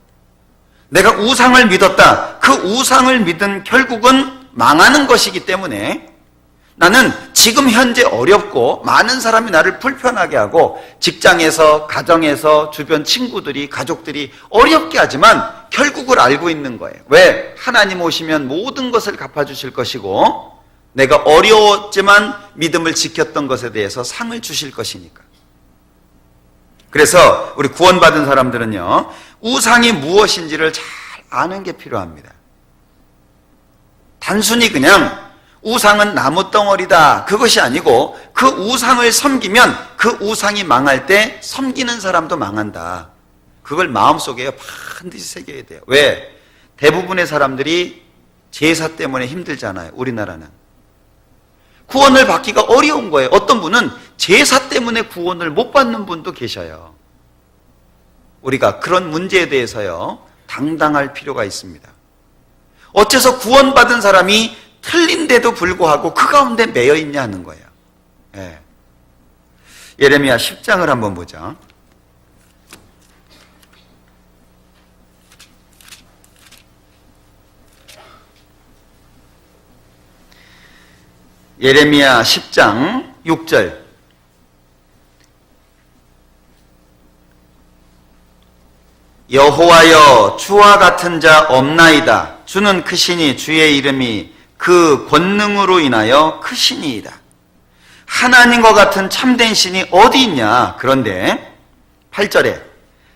내가 우상을 믿었다. 그 우상을 믿은 결국은 망하는 것이기 때문에 나는 지금 현재 어렵고 많은 사람이 나를 불편하게 하고 직장에서, 가정에서, 주변 친구들이, 가족들이 어렵게 하지만 결국을 알고 있는 거예요. 왜? 하나님 오시면 모든 것을 갚아주실 것이고 내가 어려웠지만 믿음을 지켰던 것에 대해서 상을 주실 것이니까. 그래서 우리 구원받은 사람들은요, 우상이 무엇인지를 잘 아는 게 필요합니다. 단순히 그냥 우상은 나무 덩어리다 그것이 아니고 그 우상을 섬기면 그 우상이 망할 때 섬기는 사람도 망한다. 그걸 마음속에 반드시 새겨야 돼요. 왜? 대부분의 사람들이 제사 때문에 힘들잖아요. 우리나라는. 구원을 받기가 어려운 거예요. 어떤 분은 제사 때문에 구원을 못 받는 분도 계셔요. 우리가 그런 문제에 대해서요, 당당할 필요가 있습니다. 어째서 구원받은 사람이 틀린데도 불구하고 그 가운데 매여 있냐 하는 거예요. 예레미야 10장을 한번 보죠. 예레미야 10장 6절. 여호와여, 주와 같은 자 없나이다. 주는 크시니 주의 이름이 그 권능으로 인하여 크시니이다. 하나님과 같은 참된 신이 어디 있냐? 그런데 8절에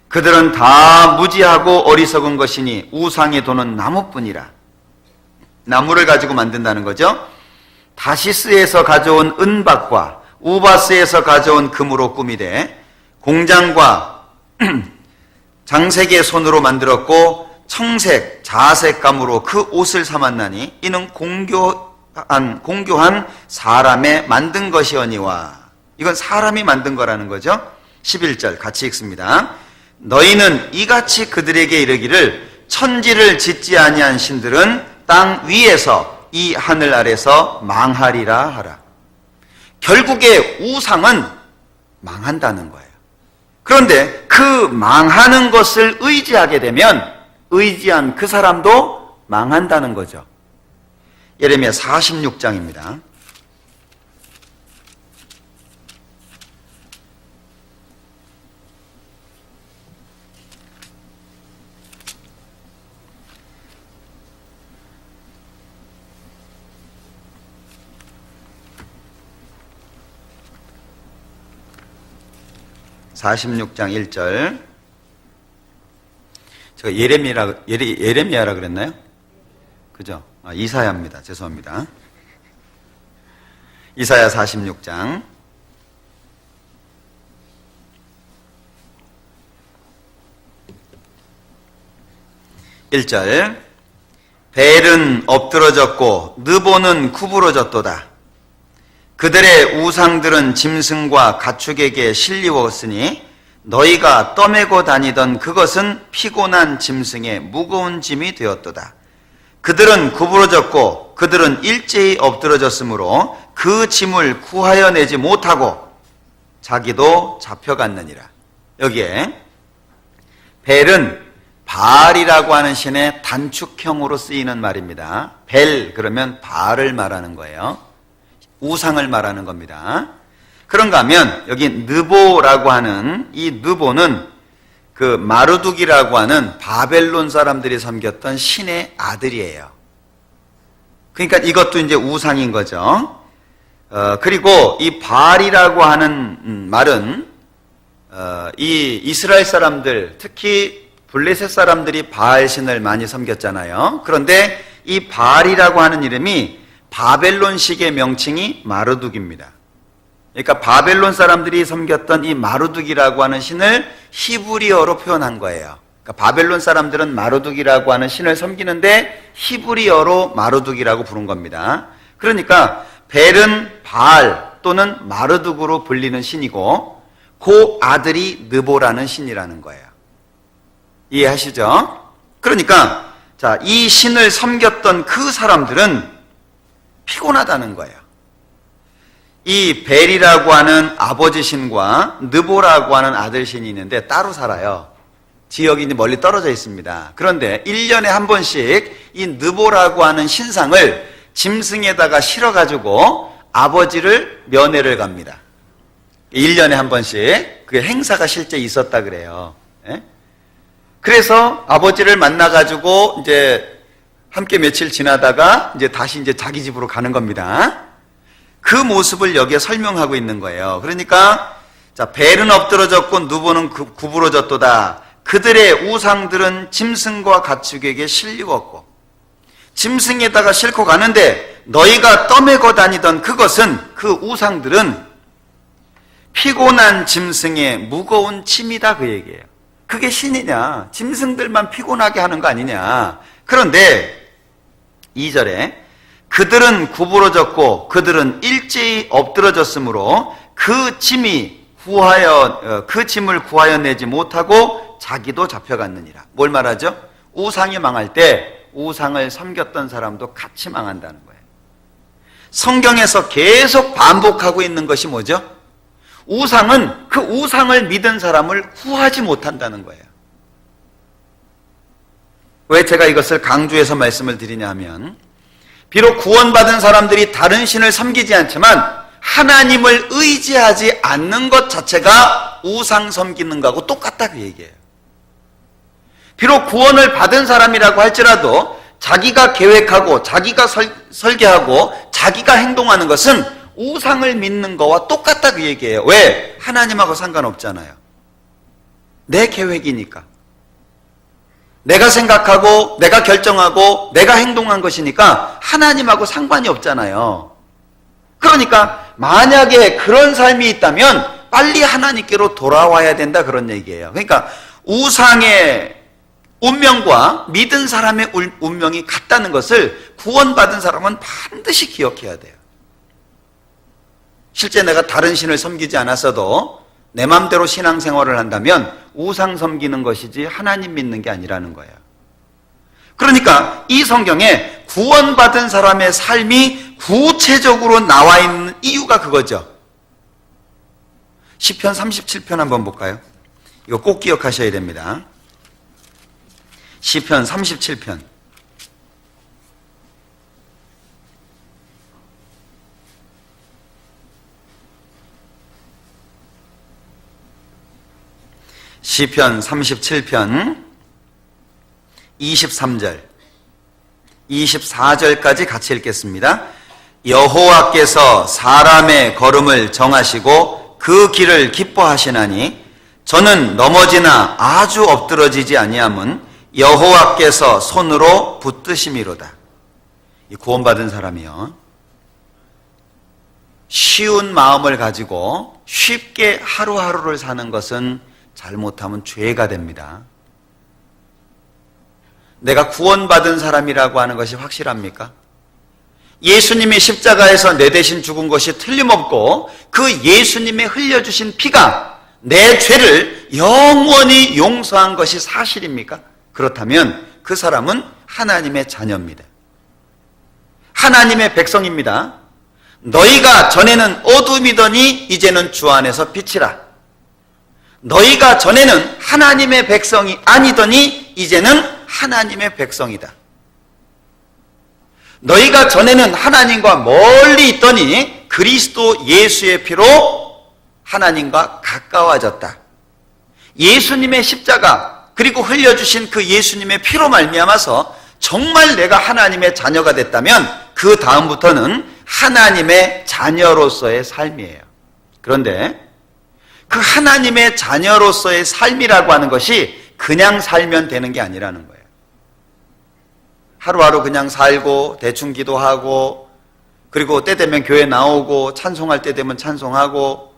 그들은 다 무지하고 어리석은 것이니 우상에 도는 나무뿐이라. 나무를 가지고 만든다는 거죠. 다시스에서 가져온 은박과 우바스에서 가져온 금으로 꾸미되 공장과 장색의 손으로 만들었고 청색, 자색감으로 그 옷을 삼았나니 이는 공교한 사람의 만든 것이오니와. 이건 사람이 만든 거라는 거죠. 11절 같이 읽습니다. 너희는 이같이 그들에게 이르기를 천지를 짓지 아니한 신들은 땅 위에서 이 하늘 아래서 망하리라 하라. 결국에 우상은 망한다는 거예요. 그런데 그 망하는 것을 의지하게 되면 의지한 그 사람도 망한다는 거죠. 예레미야 46장입니다. 46장 1절. 제가 예레미야라 그랬나요? 그죠? 이사야입니다. 죄송합니다. 이사야 46장 1절. 벨은 엎드러졌고 느보는 구부러졌도다. 그들의 우상들은 짐승과 가축에게 실리웠으니 너희가 떠매고 다니던 그것은 피곤한 짐승의 무거운 짐이 되었도다. 그들은 구부러졌고 그들은 일제히 엎드러졌으므로 그 짐을 구하여 내지 못하고 자기도 잡혀갔느니라. 여기에 벨은 바알이라고 하는 신의 단축형으로 쓰이는 말입니다. 벨 그러면 바알을 말하는 거예요. 우상을 말하는 겁니다. 그런가 하면 여기 느보라고 하는 이 느보는 그 마르둑이라고 하는 바벨론 사람들이 섬겼던 신의 아들이에요. 그러니까 이것도 이제 우상인 거죠. 그리고 이 바알이라고 하는 말은 이 이스라엘 사람들, 특히 블레셋 사람들이 바알 신을 많이 섬겼잖아요. 그런데 이 바알이라고 하는 이름이 바벨론식의 명칭이 마르둑입니다. 그러니까 바벨론 사람들이 섬겼던 이 마르둑이라고 하는 신을 히브리어로 표현한 거예요. 그러니까 바벨론 사람들은 마르둑이라고 하는 신을 섬기는데 히브리어로 마르둑이라고 부른 겁니다. 그러니까 벨은 바알 또는 마르둑으로 불리는 신이고 그 아들이 느보라는 신이라는 거예요. 이해하시죠? 그러니까 자, 이 신을 섬겼던 그 사람들은 피곤하다는 거예요. 이 벨이라고 하는 아버지 신과 느보라고 하는 아들 신이 있는데 따로 살아요. 지역이 멀리 떨어져 있습니다. 그런데 1년에 한 번씩 이 느보라고 하는 신상을 짐승에다가 실어가지고 아버지를 면회를 갑니다. 1년에 한 번씩 그 행사가 실제 있었다 그래요. 예? 그래서 아버지를 만나가지고 이제 함께 며칠 지나다가 이제 다시 이제 자기 집으로 가는 겁니다. 그 모습을 여기에 설명하고 있는 거예요. 그러니까 자, 벨은 엎드러졌고 느보는 구부러졌도다. 그들의 우상들은 짐승과 가축에게 실리웠고 짐승에다가 싣고 가는데 너희가 떠매고 다니던 그것은 그 우상들은 피곤한 짐승의 무거운 짐이다 그 얘기예요. 그게 신이냐? 짐승들만 피곤하게 하는 거 아니냐? 그런데 2절에 그들은 구부러졌고 그들은 일제히 엎드러졌으므로 그 짐을 구하여 내지 못하고 자기도 잡혀갔느니라. 뭘 말하죠? 우상이 망할 때 우상을 섬겼던 사람도 같이 망한다는 거예요. 성경에서 계속 반복하고 있는 것이 뭐죠? 우상은 그 우상을 믿은 사람을 구하지 못한다는 거예요. 왜 제가 이것을 강조해서 말씀을 드리냐면 비록 구원받은 사람들이 다른 신을 섬기지 않지만 하나님을 의지하지 않는 것 자체가 우상 섬기는 거하고 똑같다 그 얘기예요. 비록 구원을 받은 사람이라고 할지라도 자기가 계획하고 자기가 설계하고 자기가 행동하는 것은 우상을 믿는 거와 똑같다 그 얘기예요. 왜? 하나님하고 상관없잖아요. 내 계획이니까. 내가 생각하고 내가 결정하고 내가 행동한 것이니까 하나님하고 상관이 없잖아요. 그러니까 만약에 그런 삶이 있다면 빨리 하나님께로 돌아와야 된다 그런 얘기예요. 그러니까 우상의 운명과 믿은 사람의 운명이 같다는 것을 구원받은 사람은 반드시 기억해야 돼요. 실제 내가 다른 신을 섬기지 않았어도 내 마음대로 신앙생활을 한다면 우상 섬기는 것이지 하나님 믿는 게 아니라는 거예요. 그러니까 이 성경에 구원받은 사람의 삶이 구체적으로 나와 있는 이유가 그거죠. 시편 37편 한번 볼까요? 이거 꼭 기억하셔야 됩니다. 시편 37편. 시편 37편 23절 24절까지 같이 읽겠습니다. 여호와께서 사람의 걸음을 정하시고 그 길을 기뻐하시나니 저는 넘어지나 아주 엎드러지지 아니함은 여호와께서 손으로 붙드심이로다. 이 구원받은 사람이요, 쉬운 마음을 가지고 쉽게 하루하루를 사는 것은 잘못하면 죄가 됩니다. 내가 구원받은 사람이라고 하는 것이 확실합니까? 예수님이 십자가에서 내 대신 죽은 것이 틀림없고 그 예수님의 흘려주신 피가 내 죄를 영원히 용서한 것이 사실입니까? 그렇다면 그 사람은 하나님의 자녀입니다. 하나님의 백성입니다. 너희가 전에는 어둠이더니 이제는 주 안에서 빛이라. 너희가 전에는 하나님의 백성이 아니더니 이제는 하나님의 백성이다. 너희가 전에는 하나님과 멀리 있더니 그리스도 예수의 피로 하나님과 가까워졌다. 예수님의 십자가 그리고 흘려주신 그 예수님의 피로 말미암아서 정말 내가 하나님의 자녀가 됐다면 그 다음부터는 하나님의 자녀로서의 삶이에요. 그런데 그 하나님의 자녀로서의 삶이라고 하는 것이 그냥 살면 되는 게 아니라는 거예요. 하루하루 그냥 살고 대충 기도하고 그리고 때 되면 교회 나오고 찬송할 때 되면 찬송하고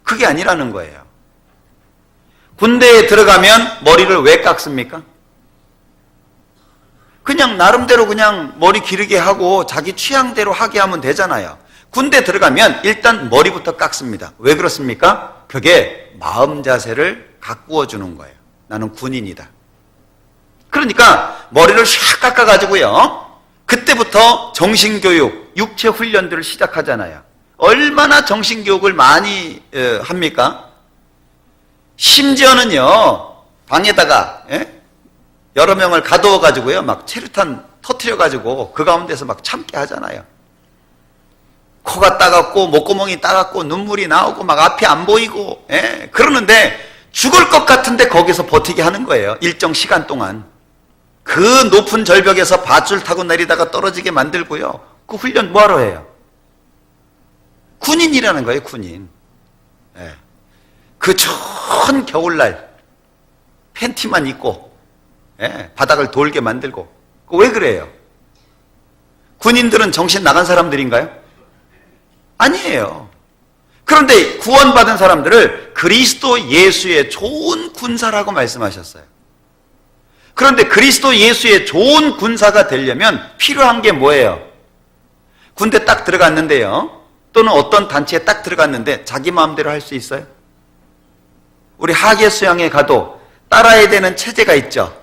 그게 아니라는 거예요. 군대에 들어가면 머리를 왜 깎습니까? 그냥 나름대로 그냥 머리 기르게 하고 자기 취향대로 하게 하면 되잖아요. 군대 들어가면 일단 머리부터 깎습니다. 왜 그렇습니까? 그게 마음 자세를 가꾸어 주는 거예요. 나는 군인이다. 그러니까 머리를 샥 깎아가지고요, 그때부터 정신교육, 육체훈련들을 시작하잖아요. 얼마나 정신교육을 많이 합니까? 심지어는요, 방에다가 여러 명을 가두어가지고요, 막 체류탄 터트려가지고 그 가운데서 막 참게 하잖아요. 코가 따갑고 목구멍이 따갑고 눈물이 나오고 막 앞이 안 보이고, 그러는데 죽을 것 같은데 거기서 버티게 하는 거예요. 일정 시간 동안. 그 높은 절벽에서 밧줄 타고 내리다가 떨어지게 만들고요. 그 훈련 뭐하러 해요? 군인이라는 거예요, 군인. 그 추운 겨울날 팬티만 입고 바닥을 돌게 만들고. 왜 그래요? 군인들은 정신 나간 사람들인가요? 아니에요. 그런데 구원받은 사람들을 그리스도 예수의 좋은 군사라고 말씀하셨어요. 그런데 그리스도 예수의 좋은 군사가 되려면 필요한 게 뭐예요? 군대 딱 들어갔는데요, 또는 어떤 단체에 딱 들어갔는데 자기 마음대로 할 수 있어요? 우리 하계 수양에 가도 따라야 되는 체제가 있죠.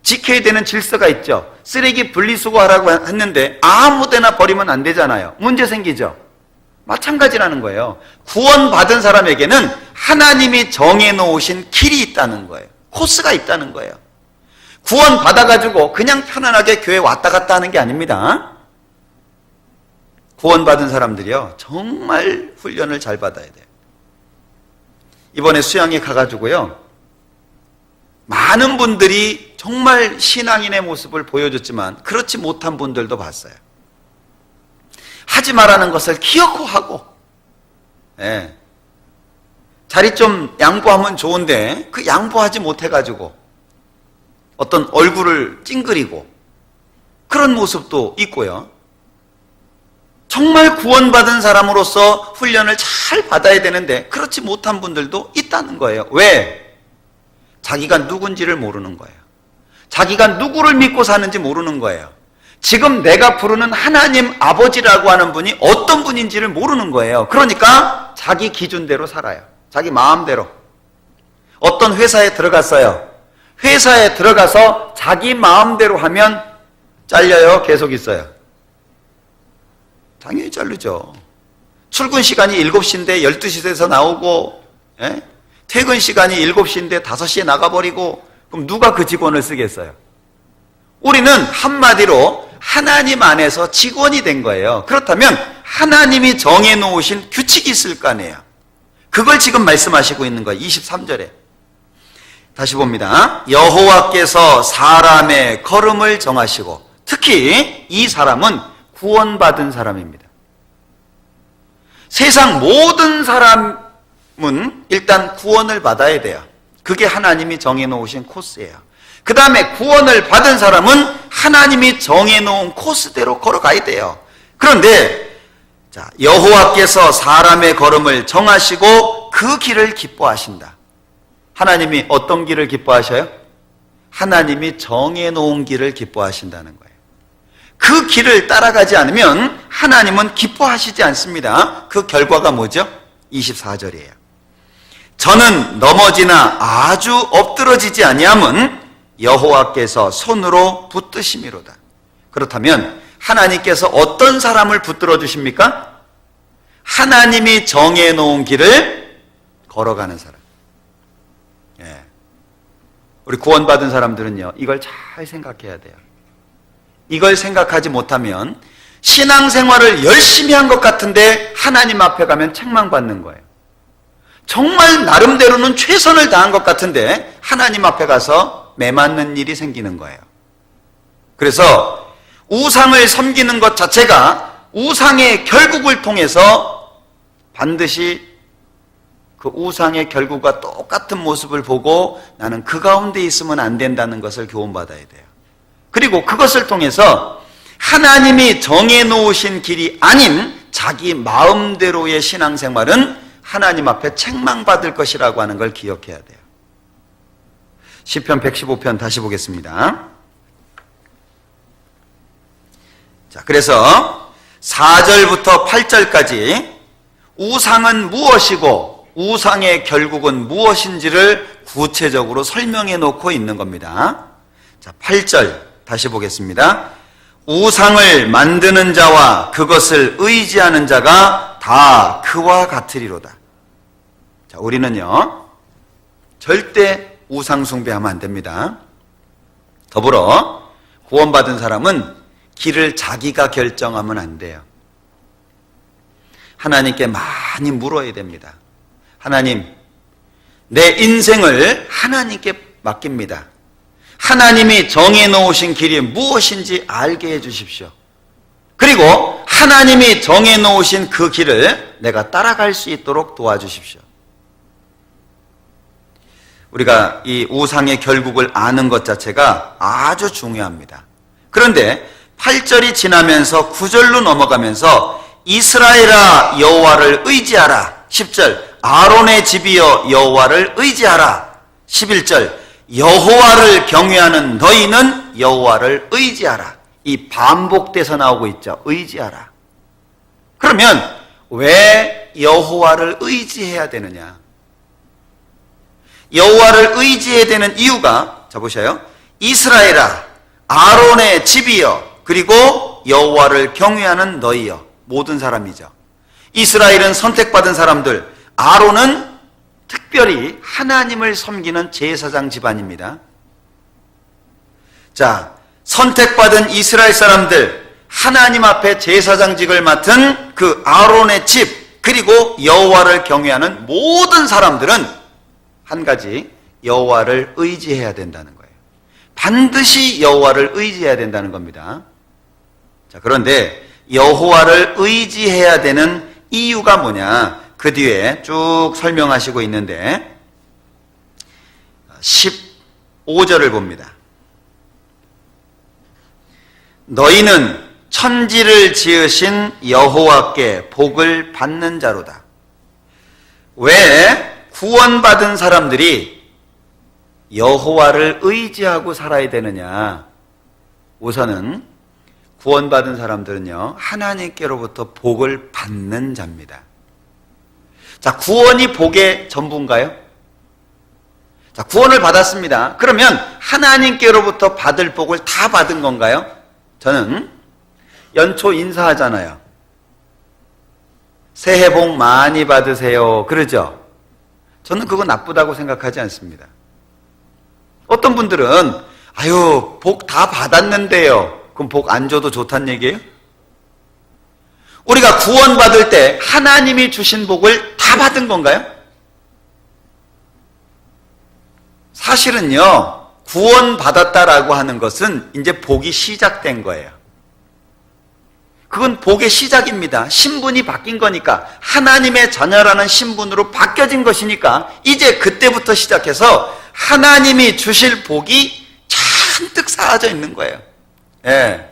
지켜야 되는 질서가 있죠. 쓰레기 분리수거하라고 했는데 아무 데나 버리면 안 되잖아요. 문제 생기죠. 마찬가지라는 거예요. 구원받은 사람에게는 하나님이 정해놓으신 길이 있다는 거예요. 코스가 있다는 거예요. 구원받아가지고 그냥 편안하게 교회 왔다 갔다 하는 게 아닙니다. 구원받은 사람들이요, 정말 훈련을 잘 받아야 돼요. 이번에 수양에 가가지고요, 많은 분들이 정말 신앙인의 모습을 보여줬지만 그렇지 못한 분들도 봤어요. 하지 말라는 것을 기어코 하고, 자리 좀 양보하면 좋은데 그 양보하지 못해가지고 어떤 얼굴을 찡그리고 그런 모습도 있고요. 정말 구원받은 사람으로서 훈련을 잘 받아야 되는데 그렇지 못한 분들도 있다는 거예요. 왜? 자기가 누군지를 모르는 거예요. 자기가 누구를 믿고 사는지 모르는 거예요. 지금 내가 부르는 하나님 아버지라고 하는 분이 어떤 분인지를 모르는 거예요. 그러니까 자기 기준대로 살아요. 자기 마음대로. 어떤 회사에 들어갔어요. 회사에 들어가서 자기 마음대로 하면 잘려요? 계속 있어요? 당연히 자르죠. 출근 시간이 7시인데 12시 돼서 나오고, 퇴근 시간이 7시인데 5시에 나가버리고, 그럼 누가 그 직원을 쓰겠어요? 우리는 한마디로 하나님 안에서 직원이 된 거예요. 그렇다면 하나님이 정해놓으신 규칙이 있을 거 아니에요. 그걸 지금 말씀하시고 있는 거예요. 23절에. 다시 봅니다. 여호와께서 사람의 걸음을 정하시고, 특히 이 사람은 구원받은 사람입니다. 세상 모든 사람은 일단 구원을 받아야 돼요. 그게 하나님이 정해놓으신 코스예요. 그 다음에 구원을 받은 사람은 하나님이 정해놓은 코스대로 걸어가야 돼요. 그런데 여호와께서 사람의 걸음을 정하시고 그 길을 기뻐하신다. 하나님이 어떤 길을 기뻐하셔요? 하나님이 정해놓은 길을 기뻐하신다는 거예요. 그 길을 따라가지 않으면 하나님은 기뻐하시지 않습니다. 그 결과가 뭐죠? 24절이에요. 저는 넘어지나 아주 엎드러지지 아니함은 여호와께서 손으로 붙드심이로다. 그렇다면 하나님께서 어떤 사람을 붙들어 주십니까? 하나님이 정해놓은 길을 걸어가는 사람. 우리 구원받은 사람들은요, 이걸 잘 생각해야 돼요. 이걸 생각하지 못하면 신앙생활을 열심히 한 것 같은데 하나님 앞에 가면 책망받는 거예요. 정말 나름대로는 최선을 다한 것 같은데 하나님 앞에 가서 매맞는 일이 생기는 거예요. 그래서 우상을 섬기는 것 자체가 우상의 결국을 통해서 반드시 그 우상의 결국과 똑같은 모습을 보고 나는 그 가운데 있으면 안 된다는 것을 교훈받아야 돼요. 그리고 그것을 통해서 하나님이 정해놓으신 길이 아닌 자기 마음대로의 신앙생활은 하나님 앞에 책망받을 것이라고 하는 걸 기억해야 돼요. 시편 115편 다시 보겠습니다. 자, 그래서 4절부터 8절까지 우상은 무엇이고 우상의 결국은 무엇인지를 구체적으로 설명해 놓고 있는 겁니다. 자, 8절 다시 보겠습니다. 우상을 만드는 자와 그것을 의지하는 자가 다 그와 같으리로다. 자, 우리는요, 절대 우상 숭배하면 안 됩니다. 더불어 구원받은 사람은 길을 자기가 결정하면 안 돼요. 하나님께 많이 물어야 됩니다. 하나님, 내 인생을 하나님께 맡깁니다. 하나님이 정해놓으신 길이 무엇인지 알게 해주십시오. 그리고 하나님이 정해놓으신 그 길을 내가 따라갈 수 있도록 도와주십시오. 우리가 이 우상의 결국을 아는 것 자체가 아주 중요합니다. 그런데 8절이 지나면서 9절로 넘어가면서 이스라엘아 여호와를 의지하라. 10절 아론의 집이여 여호와를 의지하라. 11절 여호와를 경외하는 너희는 여호와를 의지하라. 이 반복돼서 나오고 있죠. 의지하라. 그러면 왜 여호와를 의지해야 되느냐? 여호와를 의지해야 되는 이유가, 자 보셔요. 이스라엘아 아론의 집이여, 그리고 여호와를 경외하는 너희여. 모든 사람이죠. 이스라엘은 선택받은 사람들, 아론은 특별히 하나님을 섬기는 제사장 집안입니다. 자, 선택받은 이스라엘 사람들, 하나님 앞에 제사장직을 맡은 그 아론의 집, 그리고 여호와를 경외하는 모든 사람들은 한 가지, 여호와를 의지해야 된다는 거예요. 반드시 여호와를 의지해야 된다는 겁니다. 자, 그런데 여호와를 의지해야 되는 이유가 뭐냐? 그 뒤에 쭉 설명하시고 있는데 15절을 봅니다. 너희는 천지를 지으신 여호와께 복을 받는 자로다. 왜 구원받은 사람들이 여호와를 의지하고 살아야 되느냐? 우선은 구원받은 사람들은요, 하나님께로부터 복을 받는 자입니다. 자, 구원이 복의 전부인가요? 자, 구원을 받았습니다. 그러면 하나님께로부터 받을 복을 다 받은 건가요? 저는 연초 인사하잖아요. 새해 복 많이 받으세요. 그러죠? 저는 그거 나쁘다고 생각하지 않습니다. 어떤 분들은 아유, 복 다 받았는데요. 그럼 복 안 줘도 좋다는 얘기예요? 우리가 구원받을 때 하나님이 주신 복을 다 받은 건가요? 사실은요, 구원받았다라고 하는 것은 이제 복이 시작된 거예요. 그건 복의 시작입니다. 신분이 바뀐 거니까, 하나님의 자녀라는 신분으로 바뀌어진 것이니까 이제 그때부터 시작해서 하나님이 주실 복이 잔뜩 쌓아져 있는 거예요. 예.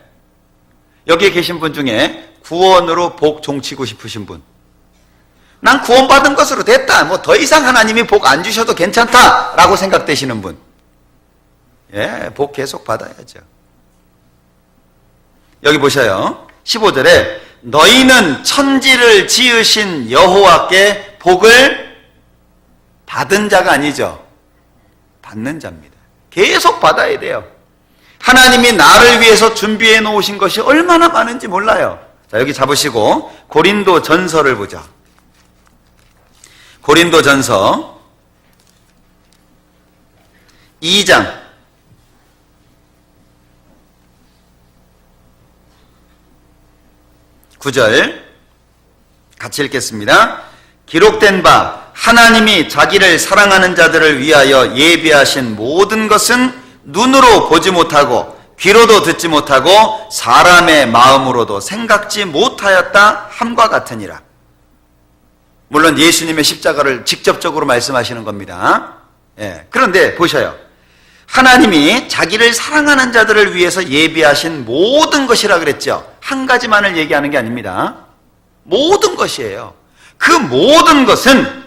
여기에 계신 분 중에 구원으로 복 종치고 싶으신 분, 난 구원받은 것으로 됐다, 뭐 더 이상 하나님이 복 안 주셔도 괜찮다라고 생각되시는 분, 예, 복 계속 받아야죠. 여기 보셔요. 15절에 너희는 천지를 지으신 여호와께 복을 받은 자가 아니죠. 받는 자입니다. 계속 받아야 돼요. 하나님이 나를 위해서 준비해 놓으신 것이 얼마나 많은지 몰라요. 자, 여기 잡으시고 고린도 전서를 보자. 고린도 전서 2장 9절 같이 읽겠습니다. 기록된 바 하나님이 자기를 사랑하는 자들을 위하여 예비하신 모든 것은 눈으로 보지 못하고 귀로도 듣지 못하고 사람의 마음으로도 생각지 못하였다 함과 같으니라. 물론 예수님의 십자가를 직접적으로 말씀하시는 겁니다. 예, 그런데 보셔요. 하나님이 자기를 사랑하는 자들을 위해서 예비하신 모든 것이라 그랬죠. 한 가지만을 얘기하는 게 아닙니다. 모든 것이에요. 그 모든 것은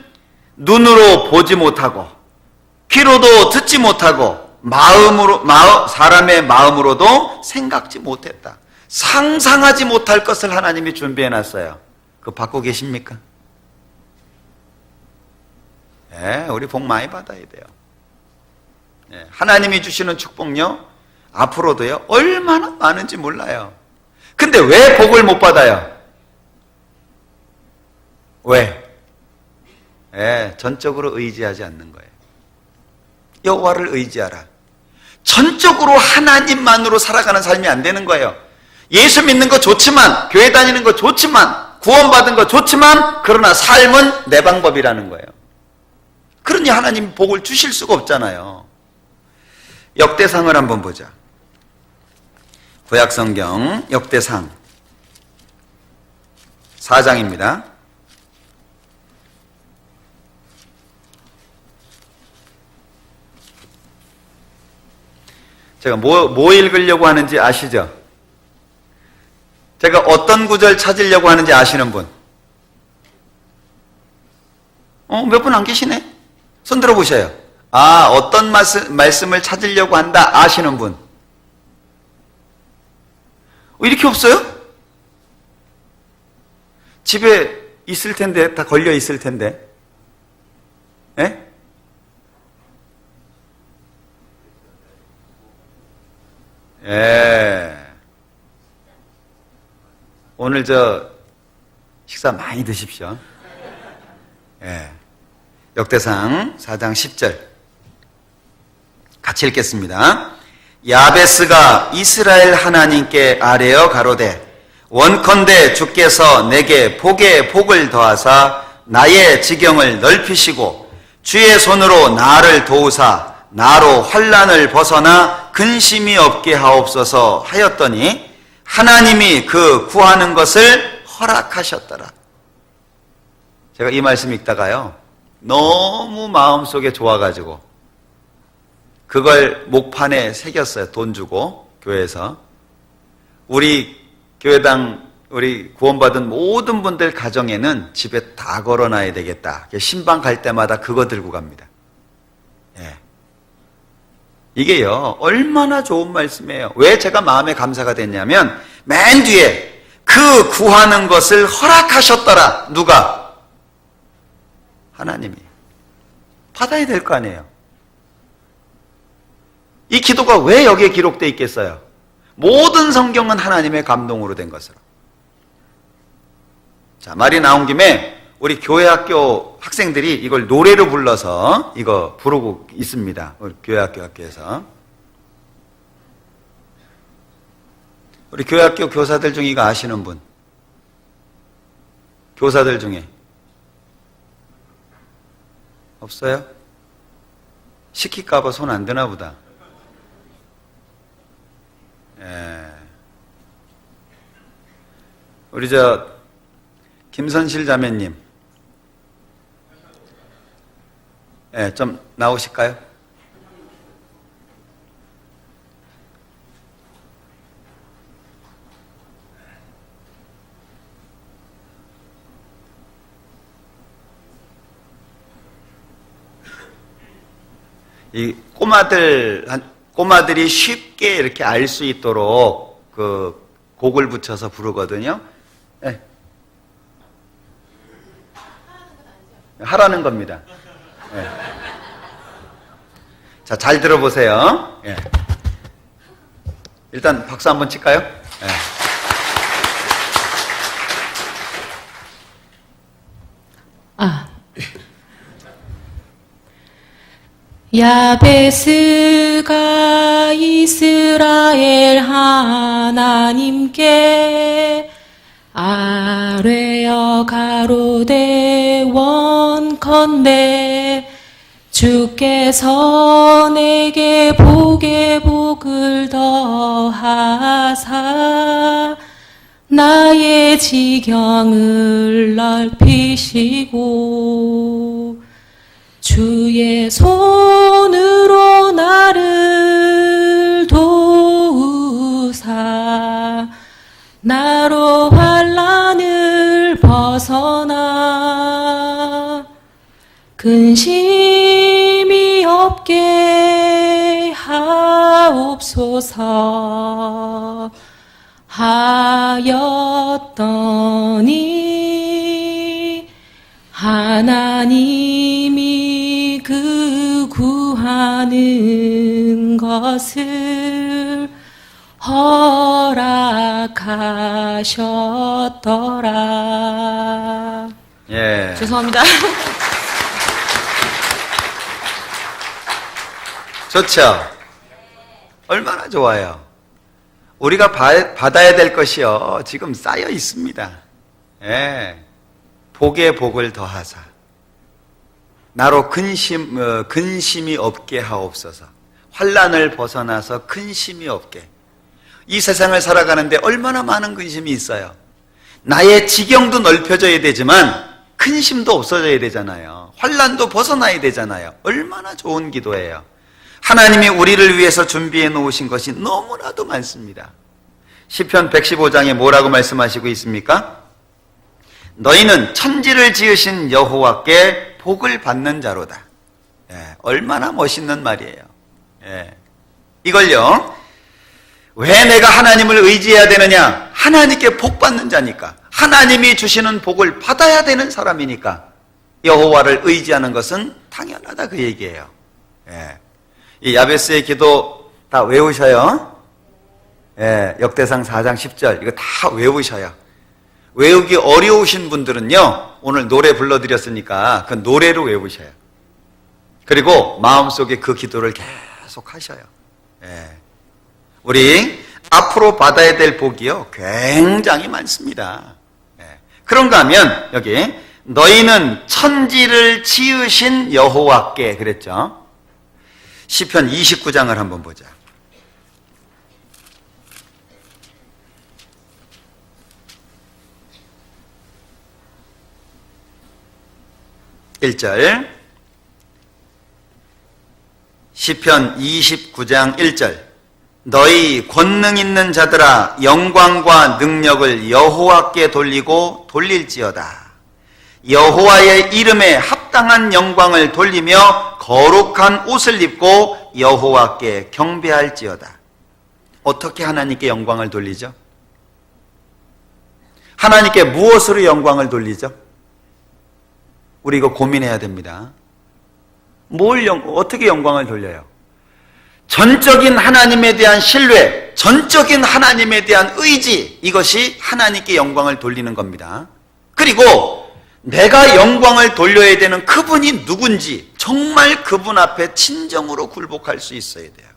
눈으로 보지 못하고 귀로도 듣지 못하고 사람의 마음으로도 생각지 못했다. 상상하지 못할 것을 하나님이 준비해놨어요. 그거 받고 계십니까? 네, 우리 복 많이 받아야 돼요. 네, 하나님이 주시는 축복요, 앞으로도요, 얼마나 많은지 몰라요. 근데 왜 복을 못 받아요? 왜? 네, 전적으로 의지하지 않는 거예요. 여호와를 의지하라. 전적으로 하나님만으로 살아가는 삶이 안 되는 거예요. 예수 믿는 거 좋지만, 교회 다니는 거 좋지만, 구원받은 거 좋지만, 그러나 삶은 내 방법이라는 거예요. 그러니 하나님 복을 주실 수가 없잖아요. 역대상을 한번 보자. 구약성경 역대상 4장입니다. 제가 뭐 읽으려고 하는지 아시죠? 제가 어떤 구절 찾으려고 하는지 아시는 분? 몇 분 안 계시네? 손 들어보셔요. 아, 어떤 말씀을 찾으려고 한다 아시는 분? 이렇게 없어요? 집에 있을 텐데, 다 걸려 있을 텐데. 예? 예. 오늘 식사 많이 드십시오. 예. 역대상 4장 10절 같이 읽겠습니다. 야베스가 이스라엘 하나님께 아뢰어 가로되 원컨대 주께서 내게 복에 복을 더하사 나의 지경을 넓히시고 주의 손으로 나를 도우사 나로 환난을 벗어나 근심이 없게 하옵소서 하였더니 하나님이 그 구하는 것을 허락하셨더라. 제가 이 말씀 읽다가요, 너무 마음속에 좋아가지고 그걸 목판에 새겼어요. 돈 주고 교회에서. 우리 교회당 우리 구원받은 모든 분들 가정에는 집에 다 걸어놔야 되겠다. 신방 갈 때마다 그거 들고 갑니다. 예. 이게요, 얼마나 좋은 말씀이에요. 왜 제가 마음에 감사가 됐냐면, 맨 뒤에 그 구하는 것을 허락하셨더라. 누가? 하나님이. 받아야 될 거 아니에요. 이 기도가 왜 여기에 기록되어 있겠어요? 모든 성경은 하나님의 감동으로 된 것으로. 자, 말이 나온 김에 우리 교회학교 학생들이 이걸 노래로 불러서 이거 부르고 있습니다. 우리 교회학교 학교에서. 우리 교회학교 교사들 중에 이거 아시는 분? 교사들 중에 없어요? 시킬까봐 손 안 드나 보다. 예. 우리 김선실 자매님, 예, 좀 나오실까요? 이 꼬마들이 쉽게 이렇게 알 수 있도록 그 곡을 붙여서 부르거든요. 네. 하라는 겁니다. 네. 자, 잘 들어보세요. 네. 일단 박수 한번 칠까요? 네. 야베스가 이스라엘 하나님께 아뢰어 가로되 원컨대 주께서 내게 복에 복을 더하사 나의 지경을 넓히시고 주의 손으로 나를 도우사 나로 환난을 벗어나 근심이 없게 하옵소서 하였더니 하나님이 그 구하는 것을 허락하셨더라. 예. 죄송합니다. 좋죠? 얼마나 좋아요. 우리가 받아야 될 것이요, 지금 쌓여 있습니다. 예. 복에 복을 더하사 나로 근심이 없게 하옵소서. 환난을 벗어나서 근심이 없게. 이 세상을 살아가는데 얼마나 많은 근심이 있어요. 나의 지경도 넓혀져야 되지만 근심도 없어져야 되잖아요. 환난도 벗어나야 되잖아요. 얼마나 좋은 기도예요. 하나님이 우리를 위해서 준비해 놓으신 것이 너무나도 많습니다. 시편 115장에 뭐라고 말씀하시고 있습니까? 너희는 천지를 지으신 여호와께 복을 받는 자로다. 예, 얼마나 멋있는 말이에요. 예, 이걸요, 왜 내가 하나님을 의지해야 되느냐? 하나님께 복 받는 자니까. 하나님이 주시는 복을 받아야 되는 사람이니까 여호와를 의지하는 것은 당연하다, 그 얘기예요. 예, 이 야베스의 기도 다 외우셔요. 예, 역대상 4장 10절 이거 다 외우셔요. 외우기 어려우신 분들은요, 오늘 노래 불러드렸으니까 그 노래로 외우셔요. 그리고 마음속에 그 기도를 계속 하셔요. 예. 우리 앞으로 받아야 될 복이요, 굉장히 많습니다. 예. 그런가 하면 여기 너희는 천지를 지으신 여호와께 그랬죠. 시편 29장을 한번 보자. 1절, 시편 29장 1절. 너희 권능 있는 자들아 영광과 능력을 여호와께 돌리고 돌릴지어다. 여호와의 이름에 합당한 영광을 돌리며 거룩한 옷을 입고 여호와께 경배할지어다. 어떻게 하나님께 영광을 돌리죠? 하나님께 무엇으로 영광을 돌리죠? 우리 이거 고민해야 됩니다. 어떻게 영광을 돌려요? 전적인 하나님에 대한 신뢰, 전적인 하나님에 대한 의지, 이것이 하나님께 영광을 돌리는 겁니다. 그리고 내가 영광을 돌려야 되는 그분이 누군지 정말 그분 앞에 진정으로 굴복할 수 있어야 돼요.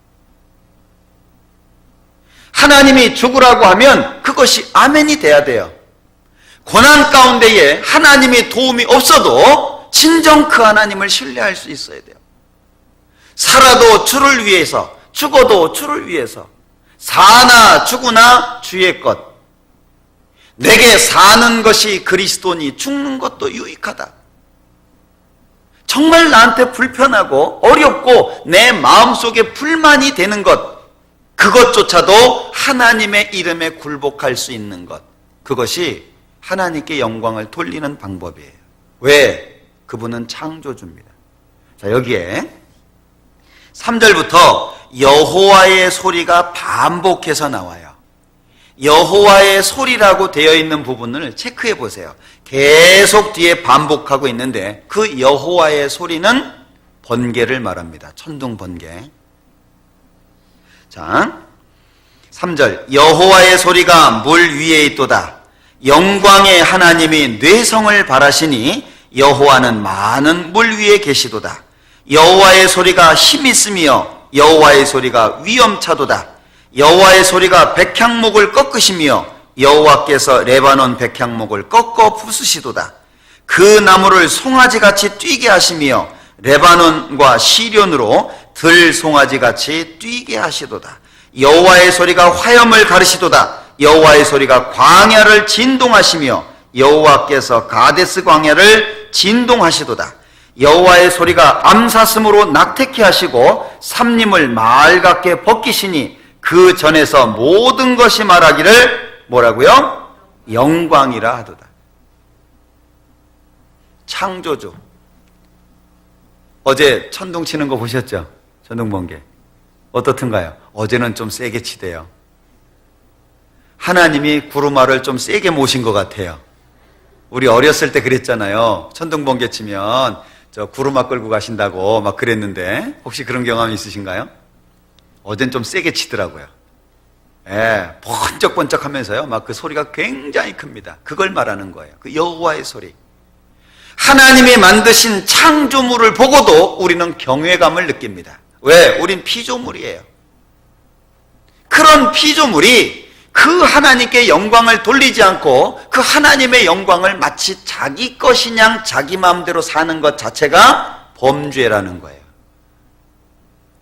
하나님이 죽으라고 하면 그것이 아멘이 돼야 돼요. 고난 가운데에 하나님의 도움이 없어도 진정 그 하나님을 신뢰할 수 있어야 돼요. 살아도 주를 위해서, 죽어도 주를 위해서, 사나 죽으나 주의 것. 내게 사는 것이 그리스도니 죽는 것도 유익하다. 정말 나한테 불편하고 어렵고 내 마음속에 불만이 되는 것, 그것조차도 하나님의 이름에 굴복할 수 있는 것, 그것이 하나님께 영광을 돌리는 방법이에요. 왜? 그분은 창조주입니다. 자, 여기에 3절부터 여호와의 소리가 반복해서 나와요. 여호와의 소리라고 되어 있는 부분을 체크해 보세요. 계속 뒤에 반복하고 있는데 그 여호와의 소리는 번개를 말합니다. 천둥 번개. 자, 3절 여호와의 소리가 물 위에 있도다. 영광의 하나님이 뇌성을 바라시니 여호와는 많은 물 위에 계시도다. 여호와의 소리가 힘이 있으며 여호와의 소리가 위엄차도다. 여호와의 소리가 백향목을 꺾으시며 여호와께서 레바논 백향목을 꺾어 부수시도다. 그 나무를 송아지같이 뛰게 하시며 레바논과 시련으로 들 송아지같이 뛰게 하시도다. 여호와의 소리가 화염을 가르시도다. 여호와의 소리가 광야를 진동하시며 여호와께서 가데스 광야를 진동하시도다. 여호와의 소리가 암사슴으로 낙태케 하시고 삼림을 말 같게 벗기시니 그 전에서 모든 것이 말하기를 뭐라고요? 영광이라 하도다. 창조주. 어제 천둥 치는 거 보셨죠? 천둥 번개. 어떻든가요? 어제는 좀 세게 치대요. 하나님이 구루마를 좀 세게 모신 것 같아요. 우리 어렸을 때 그랬잖아요. 천둥 번개 치면 저 구루마 끌고 가신다고 막 그랬는데 혹시 그런 경험 있으신가요? 어젠 좀 세게 치더라고요. 예, 번쩍번쩍 하면서요. 막 그 소리가 굉장히 큽니다. 그걸 말하는 거예요. 그 여호와의 소리. 하나님이 만드신 창조물을 보고도 우리는 경외감을 느낍니다. 왜? 우린 피조물이에요. 그런 피조물이 그 하나님께 영광을 돌리지 않고 그 하나님의 영광을 마치 자기 것이냥 자기 마음대로 사는 것 자체가 범죄라는 거예요.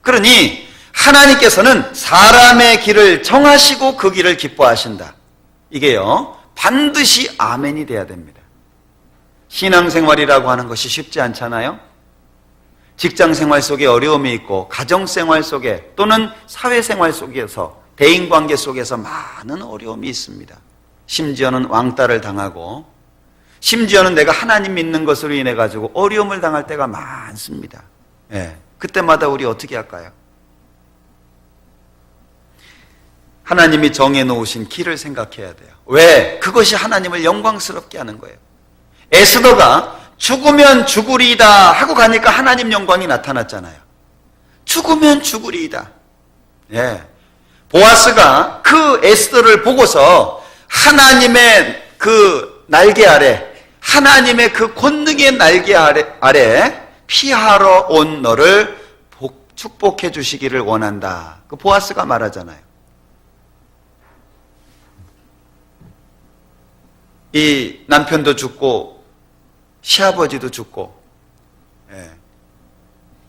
그러니 하나님께서는 사람의 길을 정하시고 그 길을 기뻐하신다. 이게요, 반드시 아멘이 돼야 됩니다. 신앙생활이라고 하는 것이 쉽지 않잖아요. 직장생활 속에 어려움이 있고 가정생활 속에 또는 사회생활 속에서 대인관계 속에서 많은 어려움이 있습니다. 심지어는 왕따를 당하고 심지어는 내가 하나님 믿는 것으로 인해 가지고 어려움을 당할 때가 많습니다. 예, 그때마다 우리 어떻게 할까요? 하나님이 정해놓으신 길을 생각해야 돼요. 왜? 그것이 하나님을 영광스럽게 하는 거예요. 에스더가 죽으면 죽으리이다 하고 가니까 하나님 영광이 나타났잖아요. 죽으면 죽으리이다. 예. 보아스가 그 에스더를 보고서 하나님의 그 날개 아래, 하나님의 그 권능의 날개 아래 피하러 온 너를 축복해 주시기를 원한다. 그 보아스가 말하잖아요. 이 남편도 죽고 시아버지도 죽고, 예.